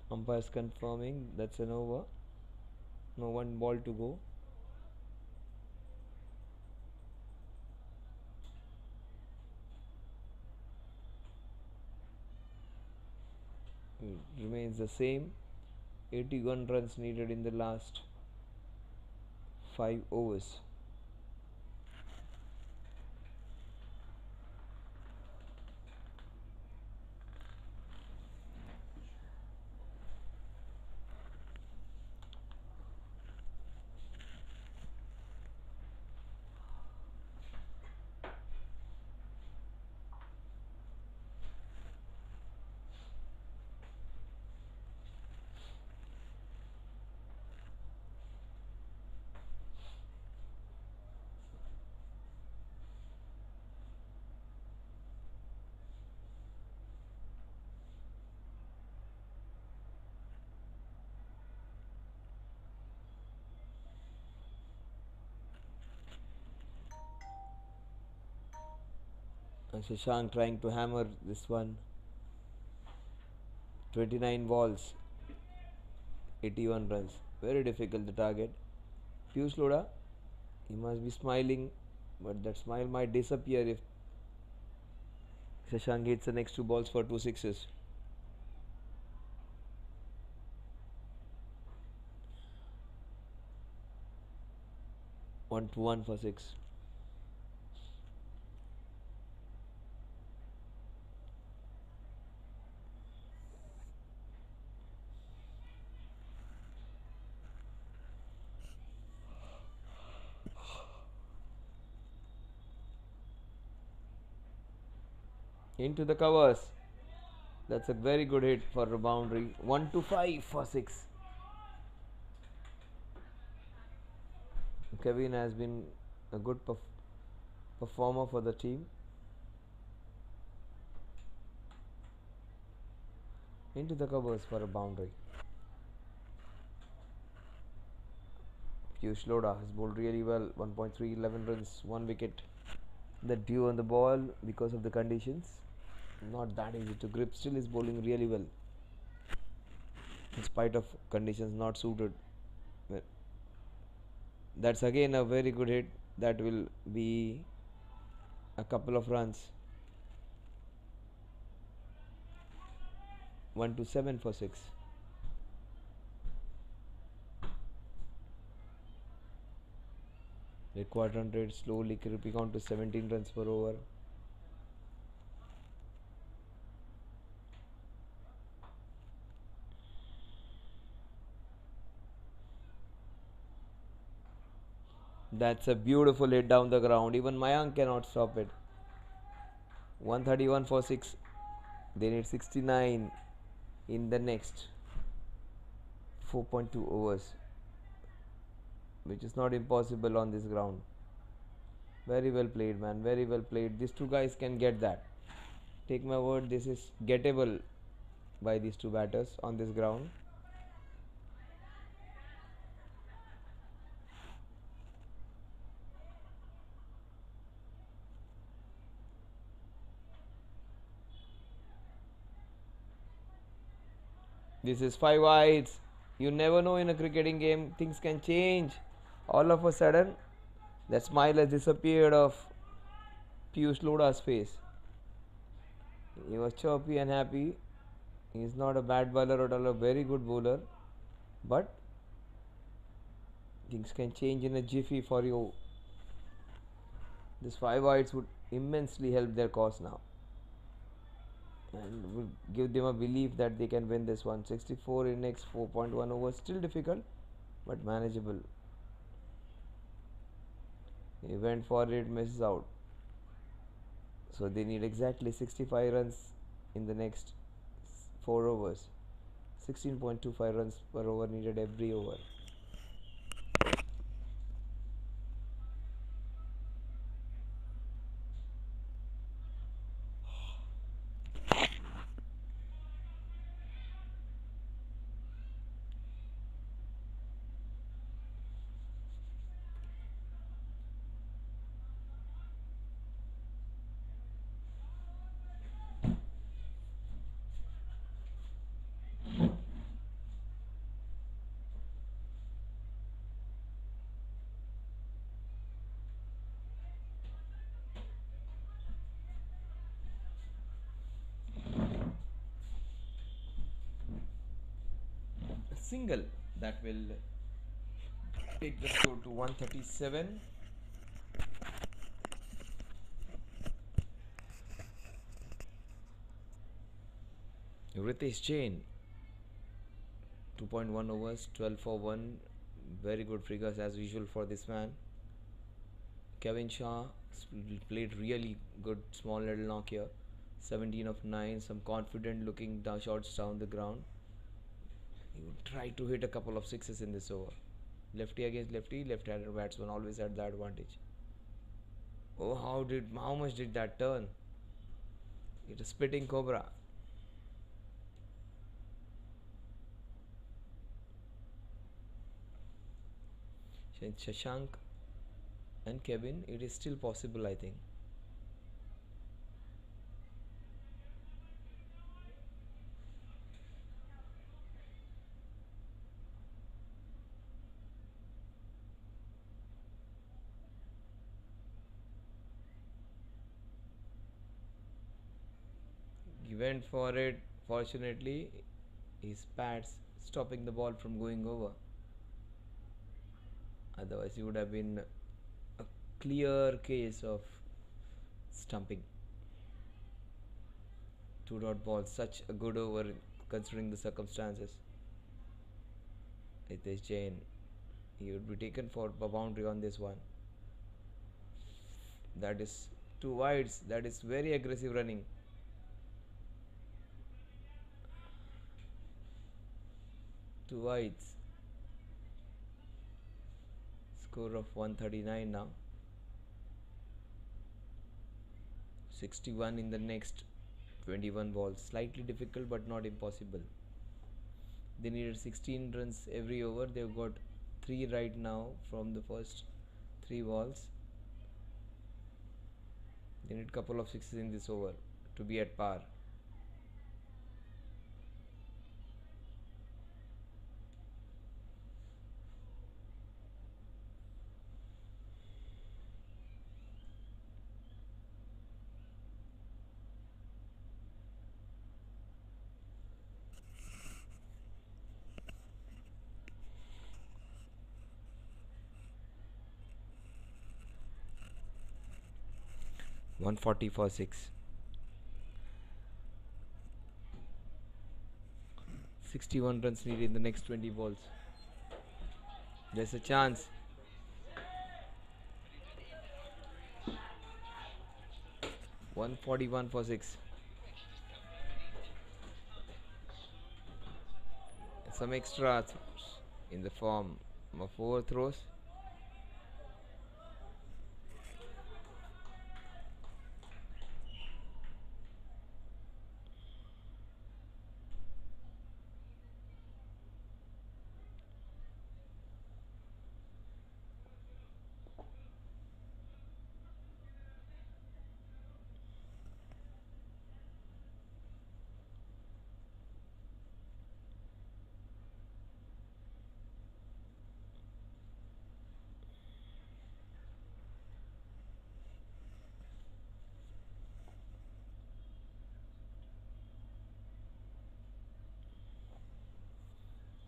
Umpires confirming that's an over. No, 1 ball to go. It remains the same. 81 runs needed in the last 5 overs. And Shashank trying to hammer this one. 29 balls, 81 runs. Very difficult to target. Piyush Lodha, he must be smiling, but that smile might disappear if Shashank hits the next 2 balls for 2 sixes. One to 1 for 6. Into the covers. That's a very good hit for a boundary. 1 to 5 for 6. Kevin has been a good performer for the team. into the covers for a boundary. Piyush Lodha has bowled really well. 1.3, 11 runs, 1 wicket. The dew on the ball because of the conditions. Not that easy to grip. Still is bowling really well. In spite of conditions not suited. Well, that's again a very good hit. That will be a couple of runs. 1 to 7 for 6. Required run rate slowly creeping on to 17 runs per over. That's a beautiful hit down the ground. Even Mayank cannot stop it. 131 for 6. They need 69 in the next 4.2 overs, which is not impossible on this ground. Very well played, man. Very well played. These two guys can get that. Take my word, this is gettable by these two batters on this ground. This is 5 wides. You never know in a cricketing game, things can change. All of a sudden, that smile has disappeared off Piyush Lodha's face. He was choppy and happy. He is not a bad bowler at all, a very good bowler. But things can change in a jiffy for you. These 5 wides would immensely help their cause now. And will give them a belief that they can win this one. 64 in next 4.1 overs. Still difficult, but manageable. He went for it, misses out. So they need exactly 65 runs in the next 4 overs. 16.25 runs per over needed every over. Single that will take the score to 137. Ritesh Jain, 2.1 overs, 12 for 1. Very good figures as usual for this man. Kevin Shah played really good small little knock here. 17 of 9, some confident looking shots down the ground. He would try to hit a couple of sixes in this over. Lefty against lefty, left-handed batsman always had the advantage. Oh, how much did that turn? It is spitting cobra. Shashank and Kevin, it is still possible, I think. He went for it. Fortunately, his pads stopping the ball from going over. Otherwise, it would have been a clear case of stumping. 2 dot ball, such a good over considering the circumstances. Ritesh Jain, he would be taken for a boundary on this one. That is 2 wides. That is very aggressive running. Two wides. Score of 139 now. 61 in the next 21 balls. Slightly difficult but not impossible. They needed 16 runs every over. They've got 3 right now from the first 3 balls. They need couple of sixes in this over to be at par. One 40 for 6. 61 runs needed in the next 20 balls. There's a chance. $141 for 6. Some extra in the form of overthrows.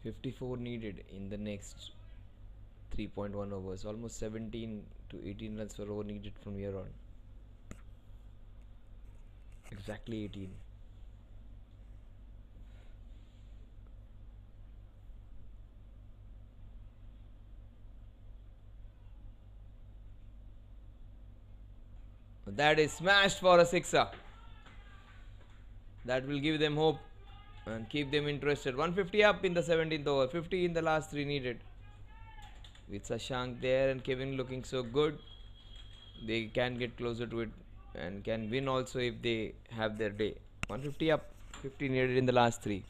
$54 needed in the next 3.1 overs. Almost 17 to 18 runs per over needed from here on. Exactly 18. That is smashed for a sixer. That will give them hope and keep them interested. 150 up in the 17th over. 50 in the last 3 needed. With Shashank there and Kevin looking so good, they can get closer to it and can win also if they have their day. 150 up. 50 needed in the last 3.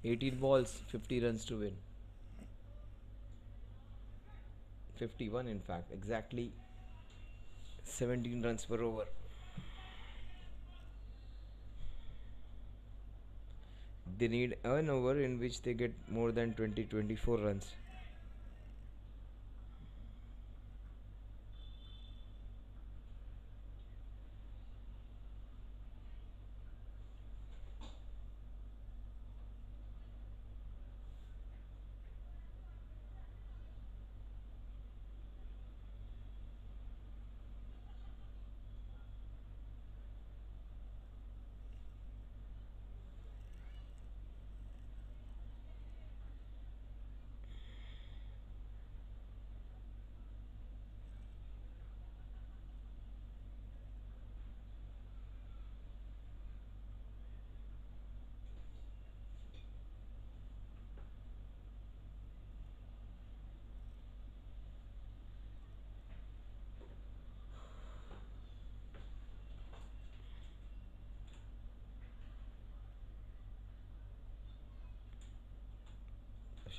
$18 balls, 50 runs to win. 51 in fact, exactly 17 runs per over. They need an over in which they get more than 24 runs.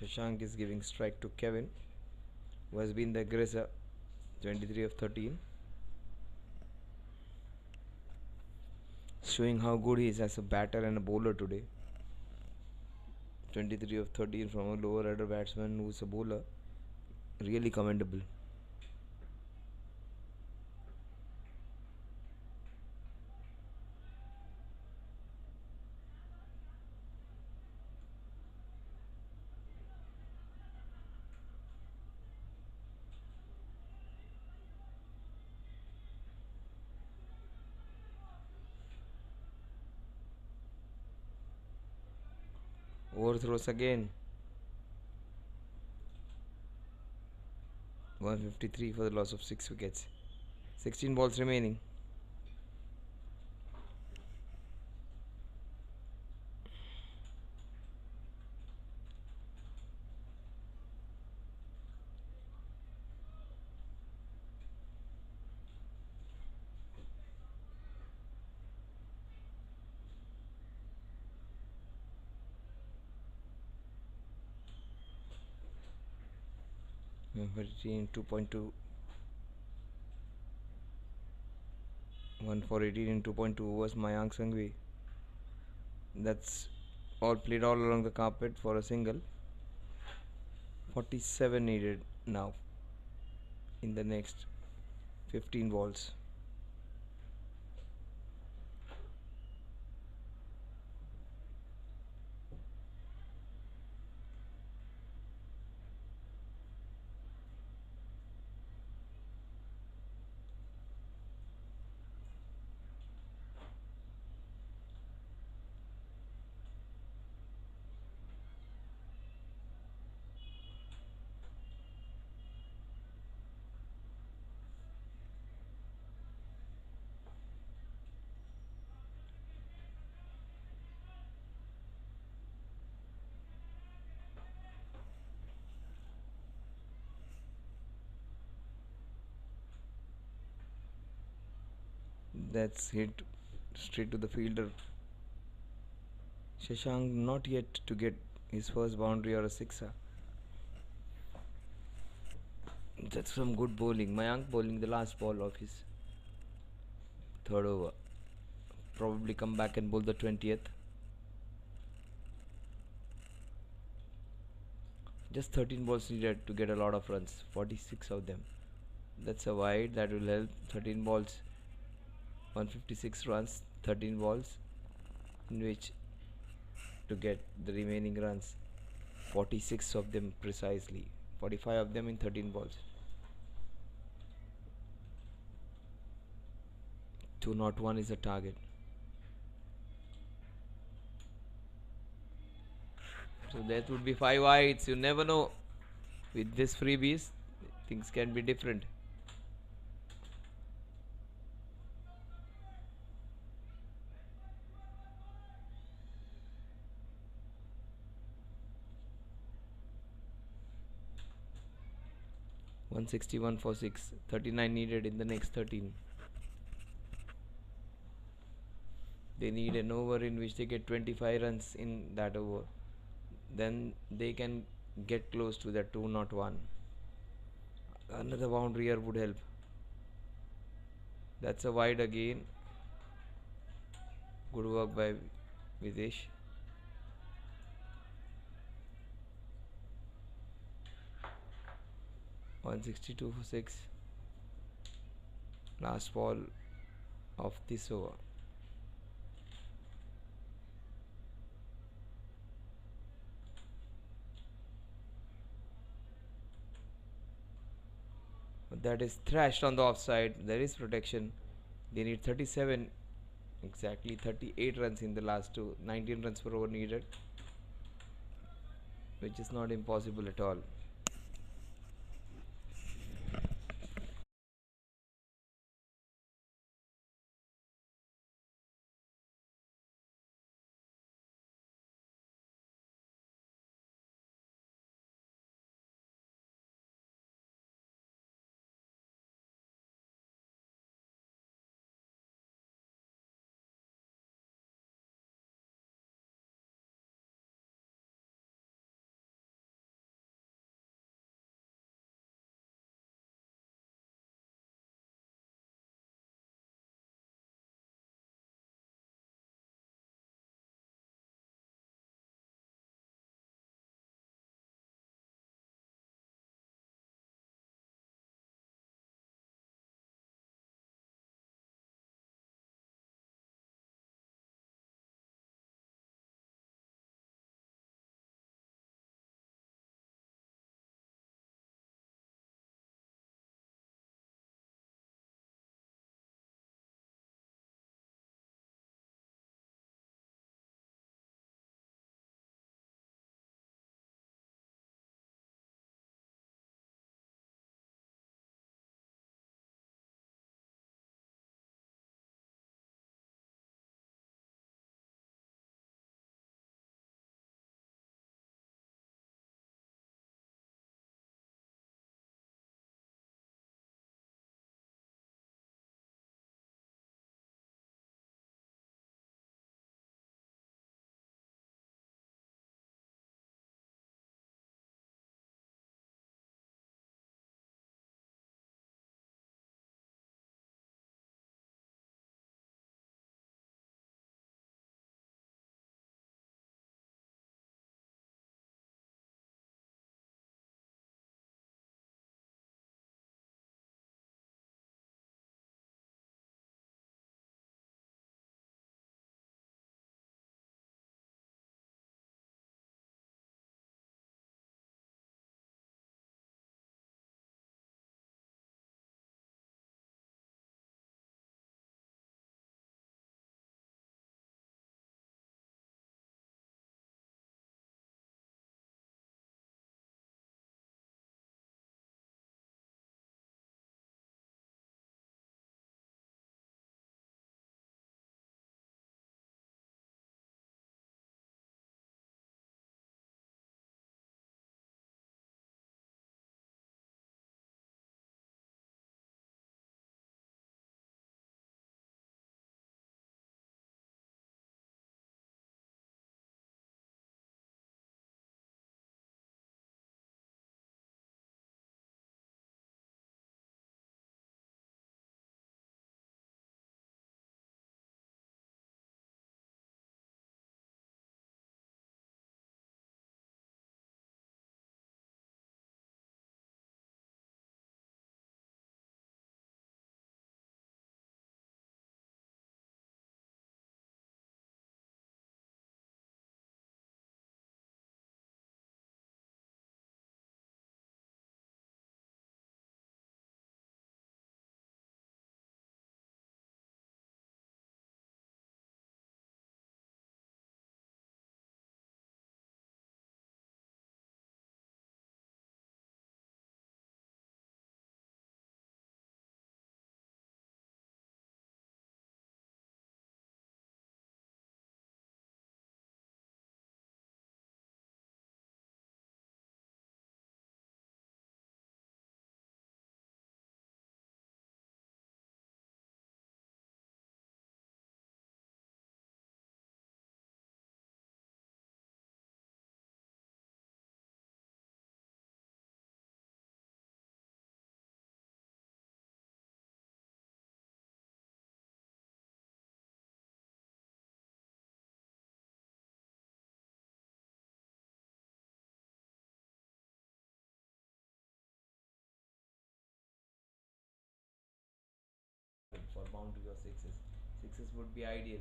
Shashank is giving strike to Kevin, who has been the aggressor. 23 of 13. Showing how good he is as a batter and a bowler today. 23 of 13 from a lower order batsman who is a bowler. Really commendable. Overthrows again. 153 for the loss of 6 wickets. 16 balls remaining. 18 2.2. 1 for 18 in 2.2 overs, Mayank Sanghvi. That's all played all along the carpet for a single. 47 needed now in the next 15 balls. That's hit straight to the fielder. Shashank not yet to get his first boundary or a sixer. That's some good bowling. Mayank bowling the last ball of his third over. Probably come back and bowl the 20th. Just 13 balls needed to get a lot of runs. 46 of them. That's a wide. That will help. 13 balls. 156 runs. 13 balls. In which to get the remaining runs. 46 of them precisely. 45 of them in 13 balls. 201 is a target. So that would be 5 wides. You never know. With this freebies, things can be different. (161 for 6). 39 needed in the next 13. They need an over in which they get 25 runs in that over. Then they can get close to that 201. Another boundary here would help. That's a wide again. Good work by Videsh. (162 for 6). Last ball of this over. That is thrashed on the offside. There is protection. They need 37, exactly 38 runs in the last two. 19 runs per over needed, which is not impossible at all. respond to your sixes. Sixes would be ideal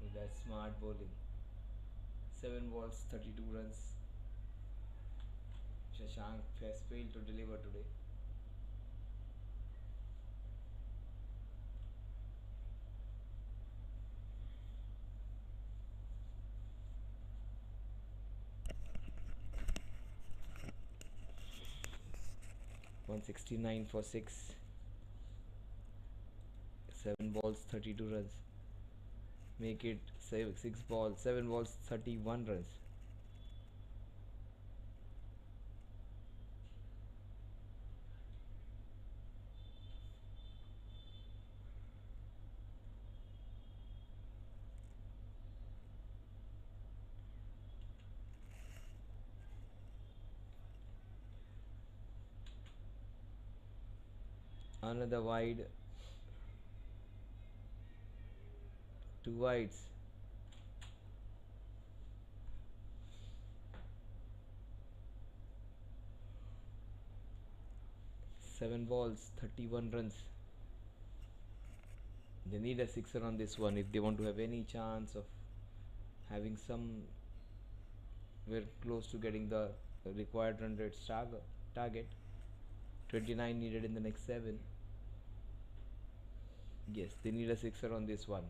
with that smart bowling. 7 balls, 32 runs. Shashank has failed to deliver today. .169 for 6. 7 balls, 32 runs. Make it 6 balls, 7 balls, 31 runs. Another wide. 2 wides. Seven balls, 31 runs. They need a sixer on this one if they want to have any chance of having some. We're close to getting the required run rate target. 29 needed in the next 7. Yes, they need a sixer on this one.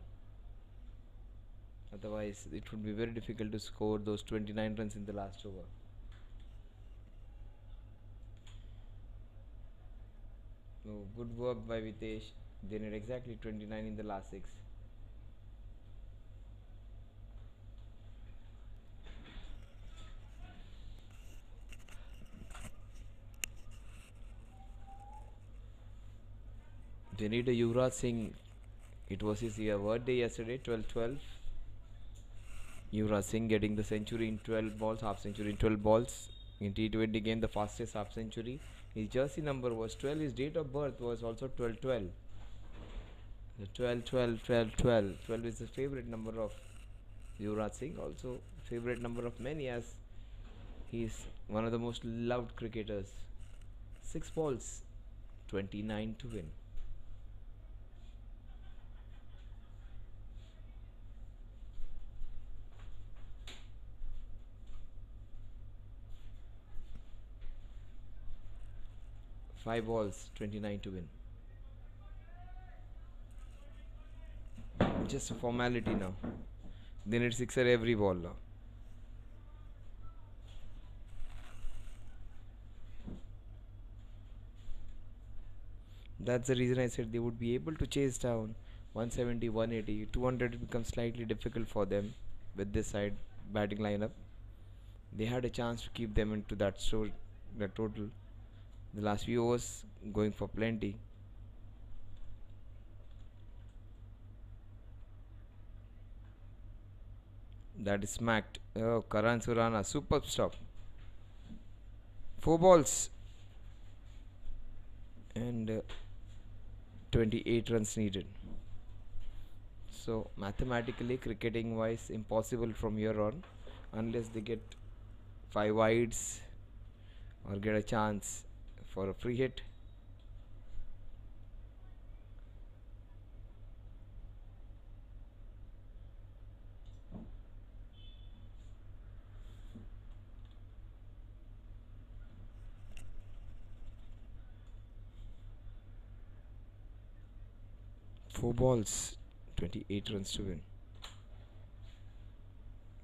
Otherwise, it would be very difficult to score those 29 runs in the last over. So, good work by Vitesh. They need exactly 29 in the last 6. They need a Yuvraj Singh. It was his birthday yesterday, 12-12. Yuvraj Singh getting the century in 12 balls, half century in 12 balls. In T20 game, the fastest half century. His jersey number was 12. His date of birth was also 12-12. The 12-12-12-12. 12 is the favorite number of Yuvraj Singh. Also favorite number of many, as he is one of the most loved cricketers. 6 balls, 29 to win. Five balls, 29 to win. Just a formality now. They need sixer every ball now. That's the reason I said they would be able to chase down 170, 180. 200 becomes slightly difficult for them with this side batting lineup. They had a chance to keep them into that total. The last few overs going for plenty. That is smacked. Oh, Karan Surana, superb stop. 4 balls and 28 runs needed. So mathematically, cricketing wise, impossible from here on, unless they get 5 wides or get a chance for a free hit. Four balls, 28 runs to win.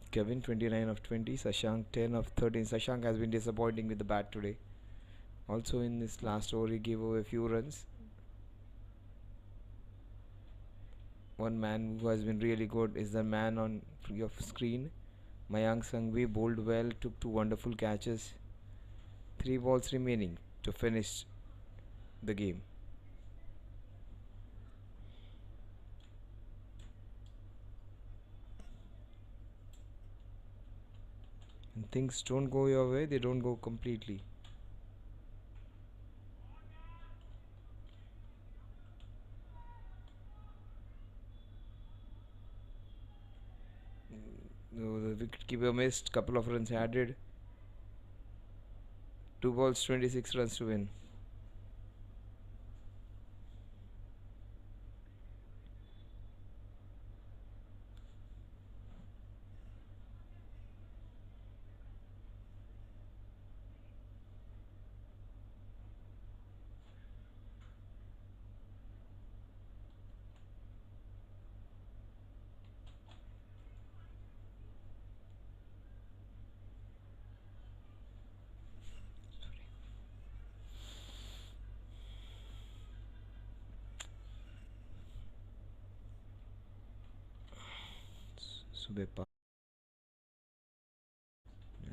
Kevin 29 of 20, Shashank 10 of 13. Shashank has been disappointing with the bat today. Also in this last over he gave away a few runs. One man who has been really good is the man on your screen. Mayank Sanghvi bowled well, took 2 wonderful catches. 3 balls remaining to finish the game. And things don't go your way, they don't go completely. The wicketkeeper missed, couple of runs added. 2 balls, 26 runs to win.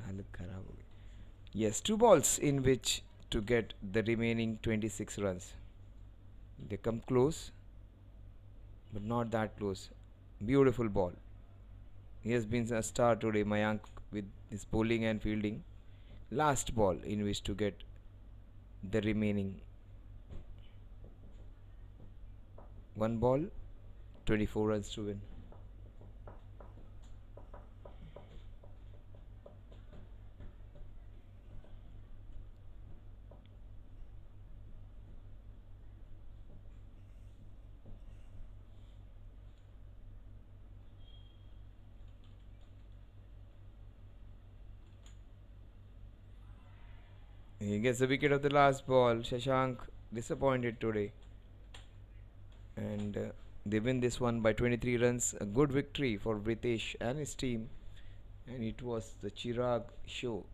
हालत खराब हो गई. Yes, 2 balls in which to get the remaining 26 runs. They come close, but not that close. Beautiful ball. He has been a star today, Mayank, with his bowling and fielding. Last ball in which to get the remaining 1 ball, 24 runs to win. He gets the wicket of the last ball. Shashank disappointed today. And they win this one by 23 runs. A good victory for Ritesh and his team. And it was the Chirag show.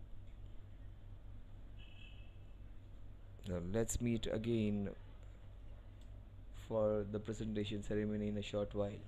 Now let's meet again for the presentation ceremony in a short while.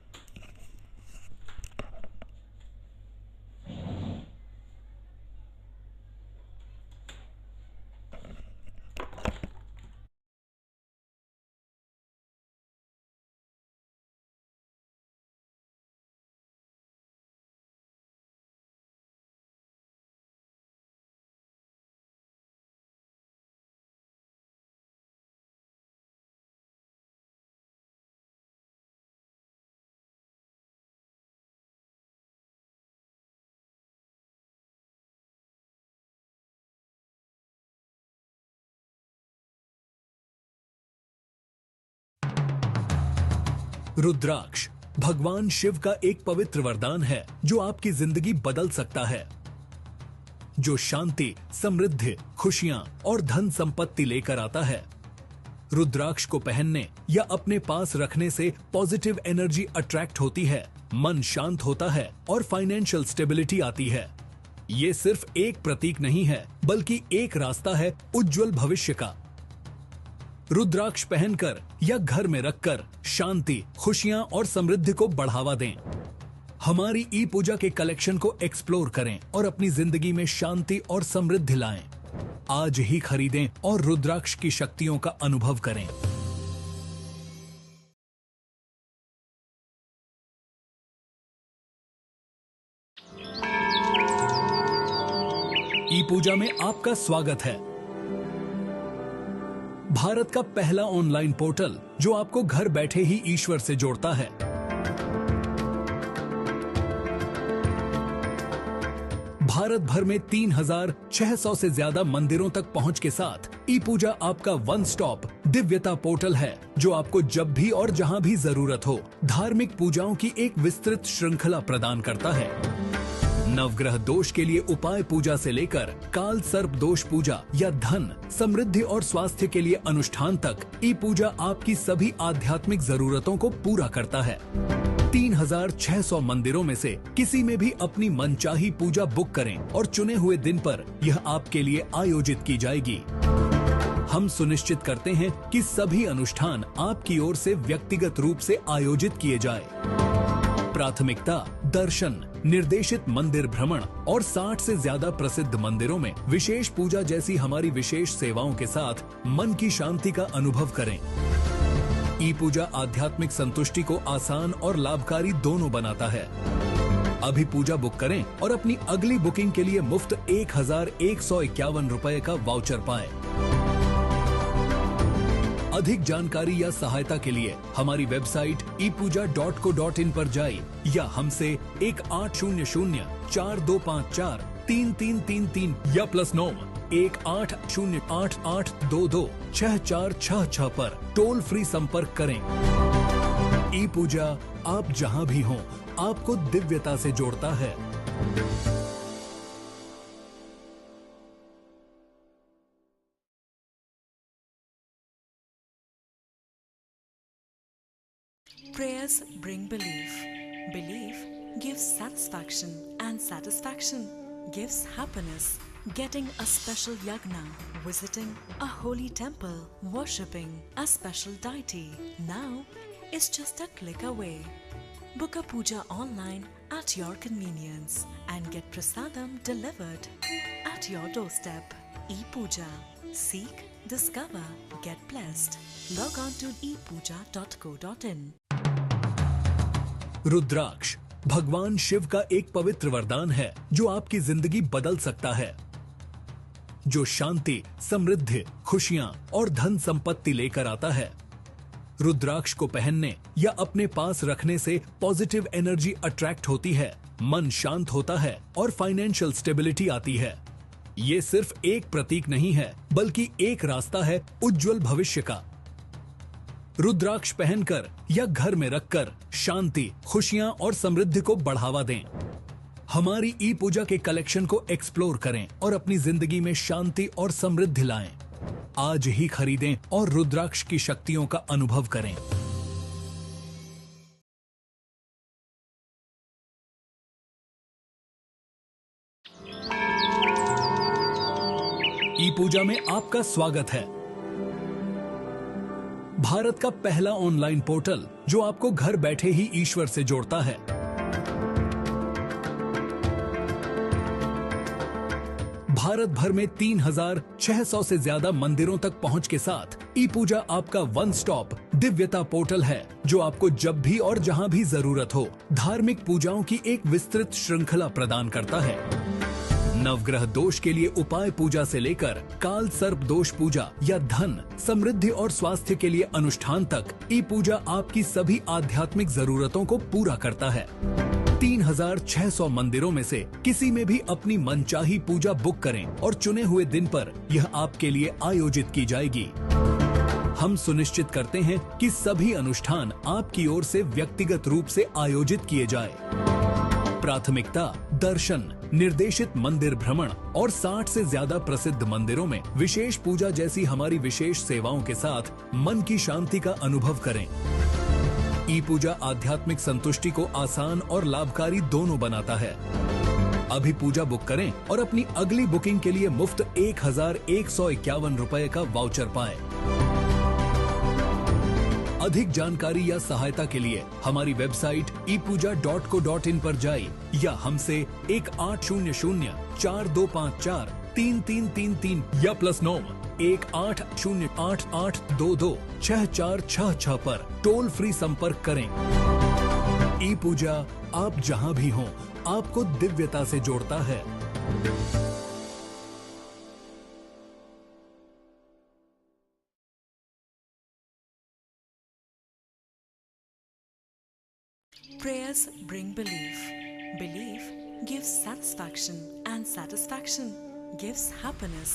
रुद्राक्ष भगवान शिव का एक पवित्र वरदान है जो आपकी जिंदगी बदल सकता है, जो शांति, समृद्धि, खुशियां और धन संपत्ति लेकर आता है। रुद्राक्ष को पहनने या अपने पास रखने से पॉजिटिव एनर्जी अट्रैक्ट होती है, मन शांत होता है और फाइनेंशियल स्टेबिलिटी आती है। ये सिर्फ एक प्रतीक नहीं है, बल्कि एक रास्ता है उज्जवल भविष्य का। रुद्राक्ष पहनकर या घर में रखकर शांति, खुशियां और समृद्धि को बढ़ावा दें। हमारी ई पूजा के कलेक्शन को एक्सप्लोर करें और अपनी जिंदगी में शांति और समृद्धि लाएं। आज ही खरीदें और रुद्राक्ष की शक्तियों का अनुभव करें। ई पूजा में आपका स्वागत है। भारत का पहला ऑनलाइन पोर्टल जो आपको घर बैठे ही ईश्वर से जोड़ता है। भारत भर में 3600 से ज्यादा मंदिरों तक पहुंच के साथ ई पूजा आपका वन स्टॉप दिव्यता पोर्टल है, जो आपको जब भी और जहां भी जरूरत हो धार्मिक पूजाओं की एक विस्तृत श्रृंखला प्रदान करता है। नवग्रह दोष के लिए उपाय पूजा से लेकर काल सर्प दोष पूजा या धन, समृद्धि और स्वास्थ्य के लिए अनुष्ठान तक ई पूजा आपकी सभी आध्यात्मिक जरूरतों को पूरा करता है। 3600 मंदिरों में से किसी में भी अपनी मनचाही पूजा बुक करें और चुने हुए दिन पर यह आपके लिए आयोजित की जाएगी। हम सुनिश्चित करते हैं कि सभी अनुष्ठान आपकी ओर से व्यक्तिगत रूप से आयोजित किए जाए। प्राथमिकता दर्शन, निर्देशित मंदिर भ्रमण और 60 से ज्यादा प्रसिद्ध मंदिरों में विशेष पूजा जैसी हमारी विशेष सेवाओं के साथ मन की शांति का अनुभव करें। ई पूजा आध्यात्मिक संतुष्टि को आसान और लाभकारी दोनों बनाता है। अभी पूजा बुक करें और अपनी अगली बुकिंग के लिए मुफ्त 1151 रुपए का वाउचर पाएं। अधिक जानकारी या सहायता के लिए हमारी वेबसाइट epuja.co.in पर जाइए या हमसे 180042543333 या +9 180888226466 पर टोल फ्री संपर्क करें। ई पूजा आप जहां भी हों आपको दिव्यता से जोड़ता है। Prayers bring belief. Belief gives satisfaction, and satisfaction gives happiness. Getting a special yagna, visiting a holy temple, worshipping a special deity now is just a click away. Book a puja online at your convenience and get prasadam delivered at your doorstep. E-Puja. Seek, discover, get blessed. Log on to epuja.co.in. रुद्राक्ष भगवान शिव का एक पवित्र वरदान है जो आपकी जिंदगी बदल सकता है, जो शांति, समृद्धि, खुशियां और धन संपत्ति लेकर आता है। रुद्राक्ष को पहनने या अपने पास रखने से पॉजिटिव एनर्जी अट्रैक्ट होती है, मन शांत होता है और फाइनेंशियल स्टेबिलिटी आती है। ये सिर्फ एक प्रतीक नहीं है, बल्कि एक रास्ता है उज्जवल भविष्य का। रुद्राक्ष पहनकर या घर में रखकर शांति, खुशियां और समृद्धि को बढ़ावा दें। हमारी ई पूजा के कलेक्शन को एक्सप्लोर करें और अपनी जिंदगी में शांति और समृद्धि लाएं। आज ही खरीदें और रुद्राक्ष की शक्तियों का अनुभव करें। ई पूजा में आपका स्वागत है। भारत का पहला ऑनलाइन पोर्टल जो आपको घर बैठे ही ईश्वर से जोड़ता है। भारत भर में 3600 से ज्यादा मंदिरों तक पहुंच के साथ ई पूजा आपका वन स्टॉप दिव्यता पोर्टल है, जो आपको जब भी और जहां भी जरूरत हो धार्मिक पूजाओं की एक विस्तृत श्रृंखला प्रदान करता है। नवग्रह दोष के लिए उपाय पूजा से लेकर काल सर्प दोष पूजा या धन, समृद्धि और स्वास्थ्य के लिए अनुष्ठान तक ई पूजा आपकी सभी आध्यात्मिक जरूरतों को पूरा करता है। 3600 मंदिरों में से किसी में भी अपनी मनचाही पूजा बुक करें और चुने हुए दिन पर यह आपके लिए आयोजित की जाएगी। हम सुनिश्चित करते हैं कि सभी अनुष्ठान आपकी ओर से व्यक्तिगत रूप से आयोजित किए जाए। प्राथमिकता दर्शन, निर्देशित मंदिर भ्रमण और 60 से ज्यादा प्रसिद्ध मंदिरों में विशेष पूजा जैसी हमारी विशेष सेवाओं के साथ मन की शांति का अनुभव करें। ई पूजा आध्यात्मिक संतुष्टि को आसान और लाभकारी दोनों बनाता है। अभी पूजा बुक करें और अपनी अगली बुकिंग के लिए मुफ्त 1151 रुपए का वाउचर पाएं। अधिक जानकारी या सहायता के लिए हमारी वेबसाइट epuja.co.in पर जाइए या हमसे 180042543333 या +9 180888226466 पर टोल फ्री संपर्क करें। ई पूजा आप जहां भी हों आपको दिव्यता से जोड़ता है। Prayers bring belief. Belief gives satisfaction, and satisfaction gives happiness.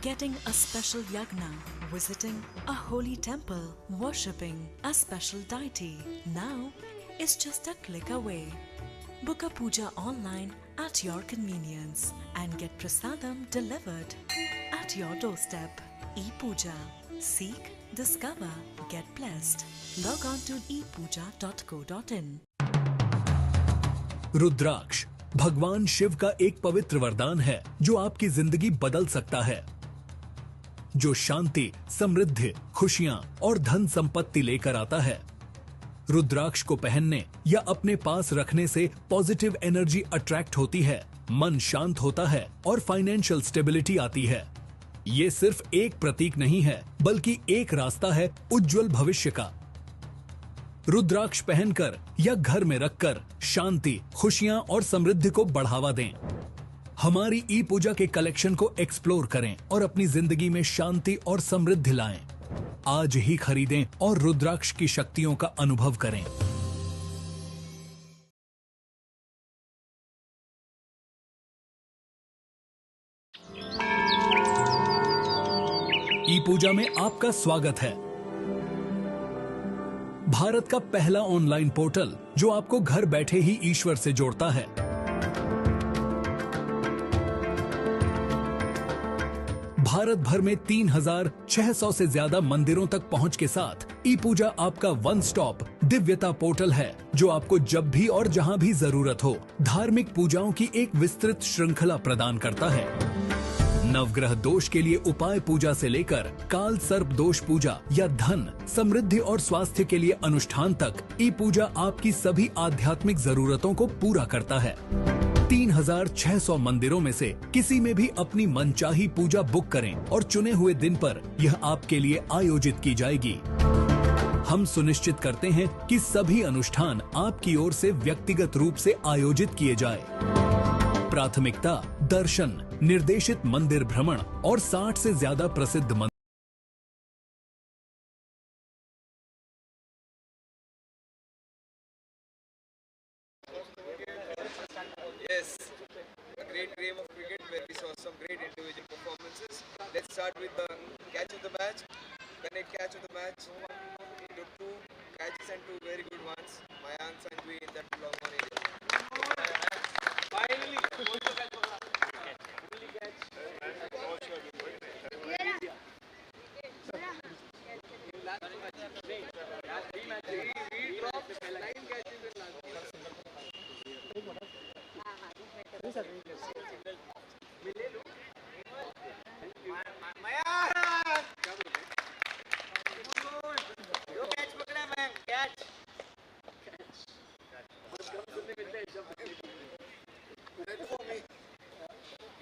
Getting a special yagna, visiting a holy temple, worshipping a special deity now is just a click away. Book a puja online at your convenience and get prasadam delivered at your doorstep. E-Puja. Seek, discover, get blessed. Log on to epuja.co.in. रुद्राक्ष भगवान शिव का एक पवित्र वरदान है जो आपकी जिंदगी बदल सकता है, जो शांति, समृद्धि, खुशियां और धन संपत्ति लेकर आता है। रुद्राक्ष को पहनने या अपने पास रखने से पॉजिटिव एनर्जी अट्रैक्ट होती है, मन शांत होता है और फाइनेंशियल स्टेबिलिटी आती है। ये सिर्फ एक प्रतीक नहीं है, बल्कि एक रास्ता है उज्जवल भविष्य का। रुद्राक्ष पहनकर या घर में रखकर शांति, खुशियां और समृद्धि को बढ़ावा दें। हमारी ई पूजा के कलेक्शन को एक्सप्लोर करें और अपनी जिंदगी में शांति और समृद्धि लाएं। आज ही खरीदें और रुद्राक्ष की शक्तियों का अनुभव करें। ई पूजा में आपका स्वागत है। भारत का पहला ऑनलाइन पोर्टल जो आपको घर बैठे ही ईश्वर से जोड़ता है। भारत भर में 3600 से ज्यादा मंदिरों तक पहुंच के साथ ई पूजा आपका वन स्टॉप दिव्यता पोर्टल है, जो आपको जब भी और जहां भी जरूरत हो धार्मिक पूजाओं की एक विस्तृत श्रृंखला प्रदान करता है। नवग्रह दोष के लिए उपाय पूजा से लेकर काल सर्प दोष पूजा या धन, समृद्धि और स्वास्थ्य के लिए अनुष्ठान तक ई पूजा आपकी सभी आध्यात्मिक जरूरतों को पूरा करता है। 3600 मंदिरों में से किसी में भी अपनी मनचाही पूजा बुक करें और चुने हुए दिन पर यह आपके लिए आयोजित की जाएगी। हम सुनिश्चित करते हैं कि सभी अनुष्ठान आपकी ओर से व्यक्तिगत रूप से आयोजित किए जाए। प्राथमिकता दर्शन, निर्देशित मंदिर भ्रमण और 60 से ज्यादा प्रसिद्ध मंदिर। Yes, a great game of cricket where we saw some great individual performances. Let's start with the catch of the match. Connect catch of the match. He took 2 catches and 2 very good ones. Mayank Sanjvi in that long one area. Finally, we dropped 9 catches in last year.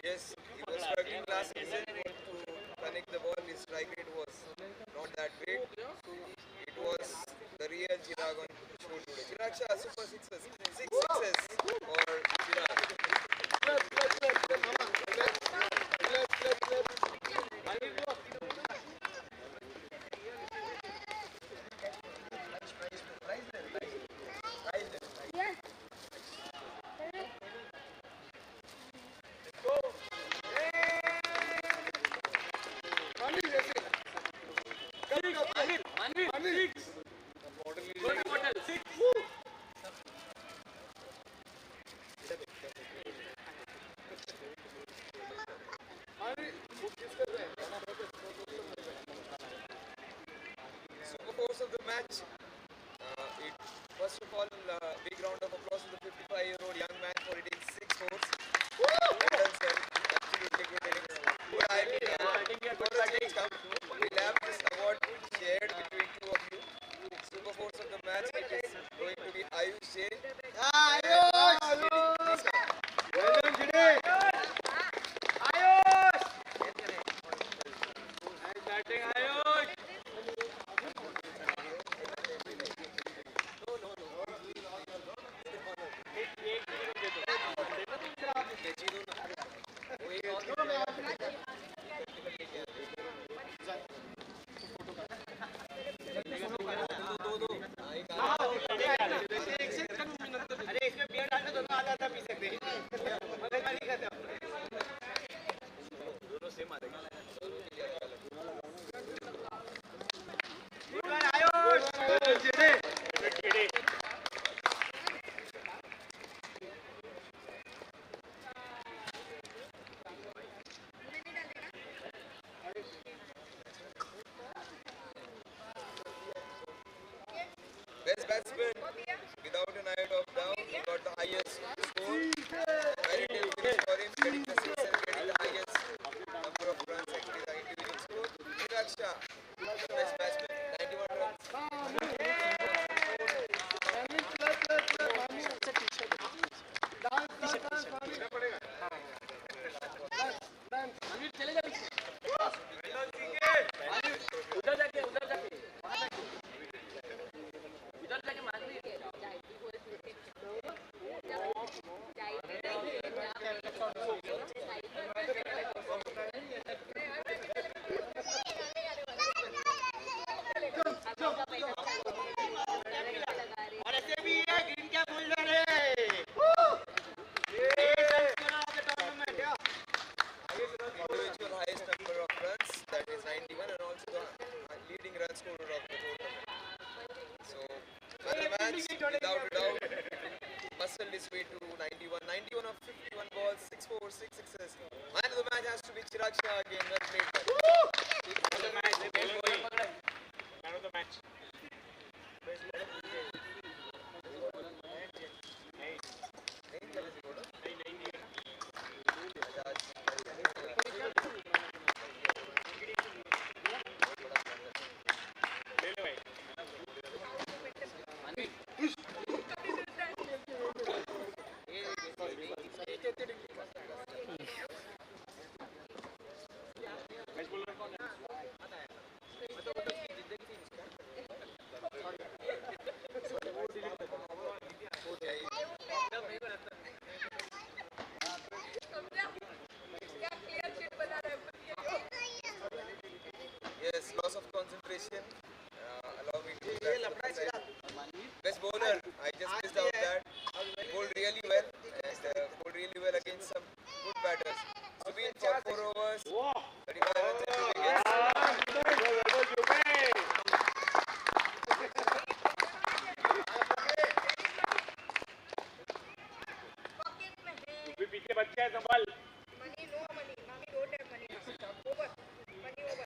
Yes, he was struggling last season to connect the ball. His strike rate was not that great. It was the real Chirag on show today. Chirag Shah, super sixes. 6 sixes for Chirag. Super force of the match. First of all, big round of applause to the 55-year-old young man for hitting 6 fours. Well done, sir. Absolutely good innings. Good idea. For the change come, we'll have this award shared between 2 of you. Super force of the match, it is going to be Ayush Jain. Ayush! Well done, Jide! Ayush! Nice batting, Ayush! अरे इसमें beer डालने दोनों आधा आधा P सकते हैं मगर वाली खाते हैं दोनों सेम आ देगा Best batsman without a night of down, he got the highest score. Very good finish for him, getting the 6 and getting the highest number of runs actually the individual score. Chirag Shah, the best batsman, 91 runs. Individual highest number of runs, that is 91, and also the leading run scorer of the tournament. So, for the match, without a doubt, muscled his way to 91. 91 of 51 balls, 6 4, 6 sixes. Man of the match has to be Chirag Shah again. Well played. Man of the match. Man of the match. नहीं Yes, loss of concentration. Allow me to do that. Best bowler, I just missed out that. Bowled really well and bowled really well against some good batters. Subin for 4 overs, 35 runs and 2 wickets. पीछे बच्चा है संभाल Money, no money. Mommy don't have money. Over. Money over.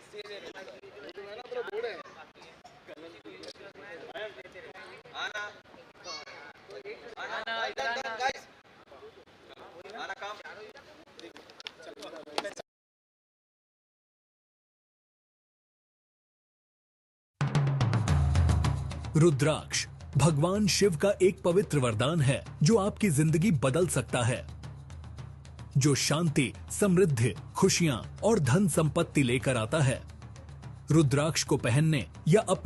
Stay there. Ana, guys. Ana, come. रुद्राक्ष भगवान शिव का एक पवित्र वरदान है जो आपकी जिंदगी बदल सकता है, जो शांति, समृद्धि, खुशियां और धन संपत्ति लेकर आता है। रुद्राक्ष को पहनने या अपने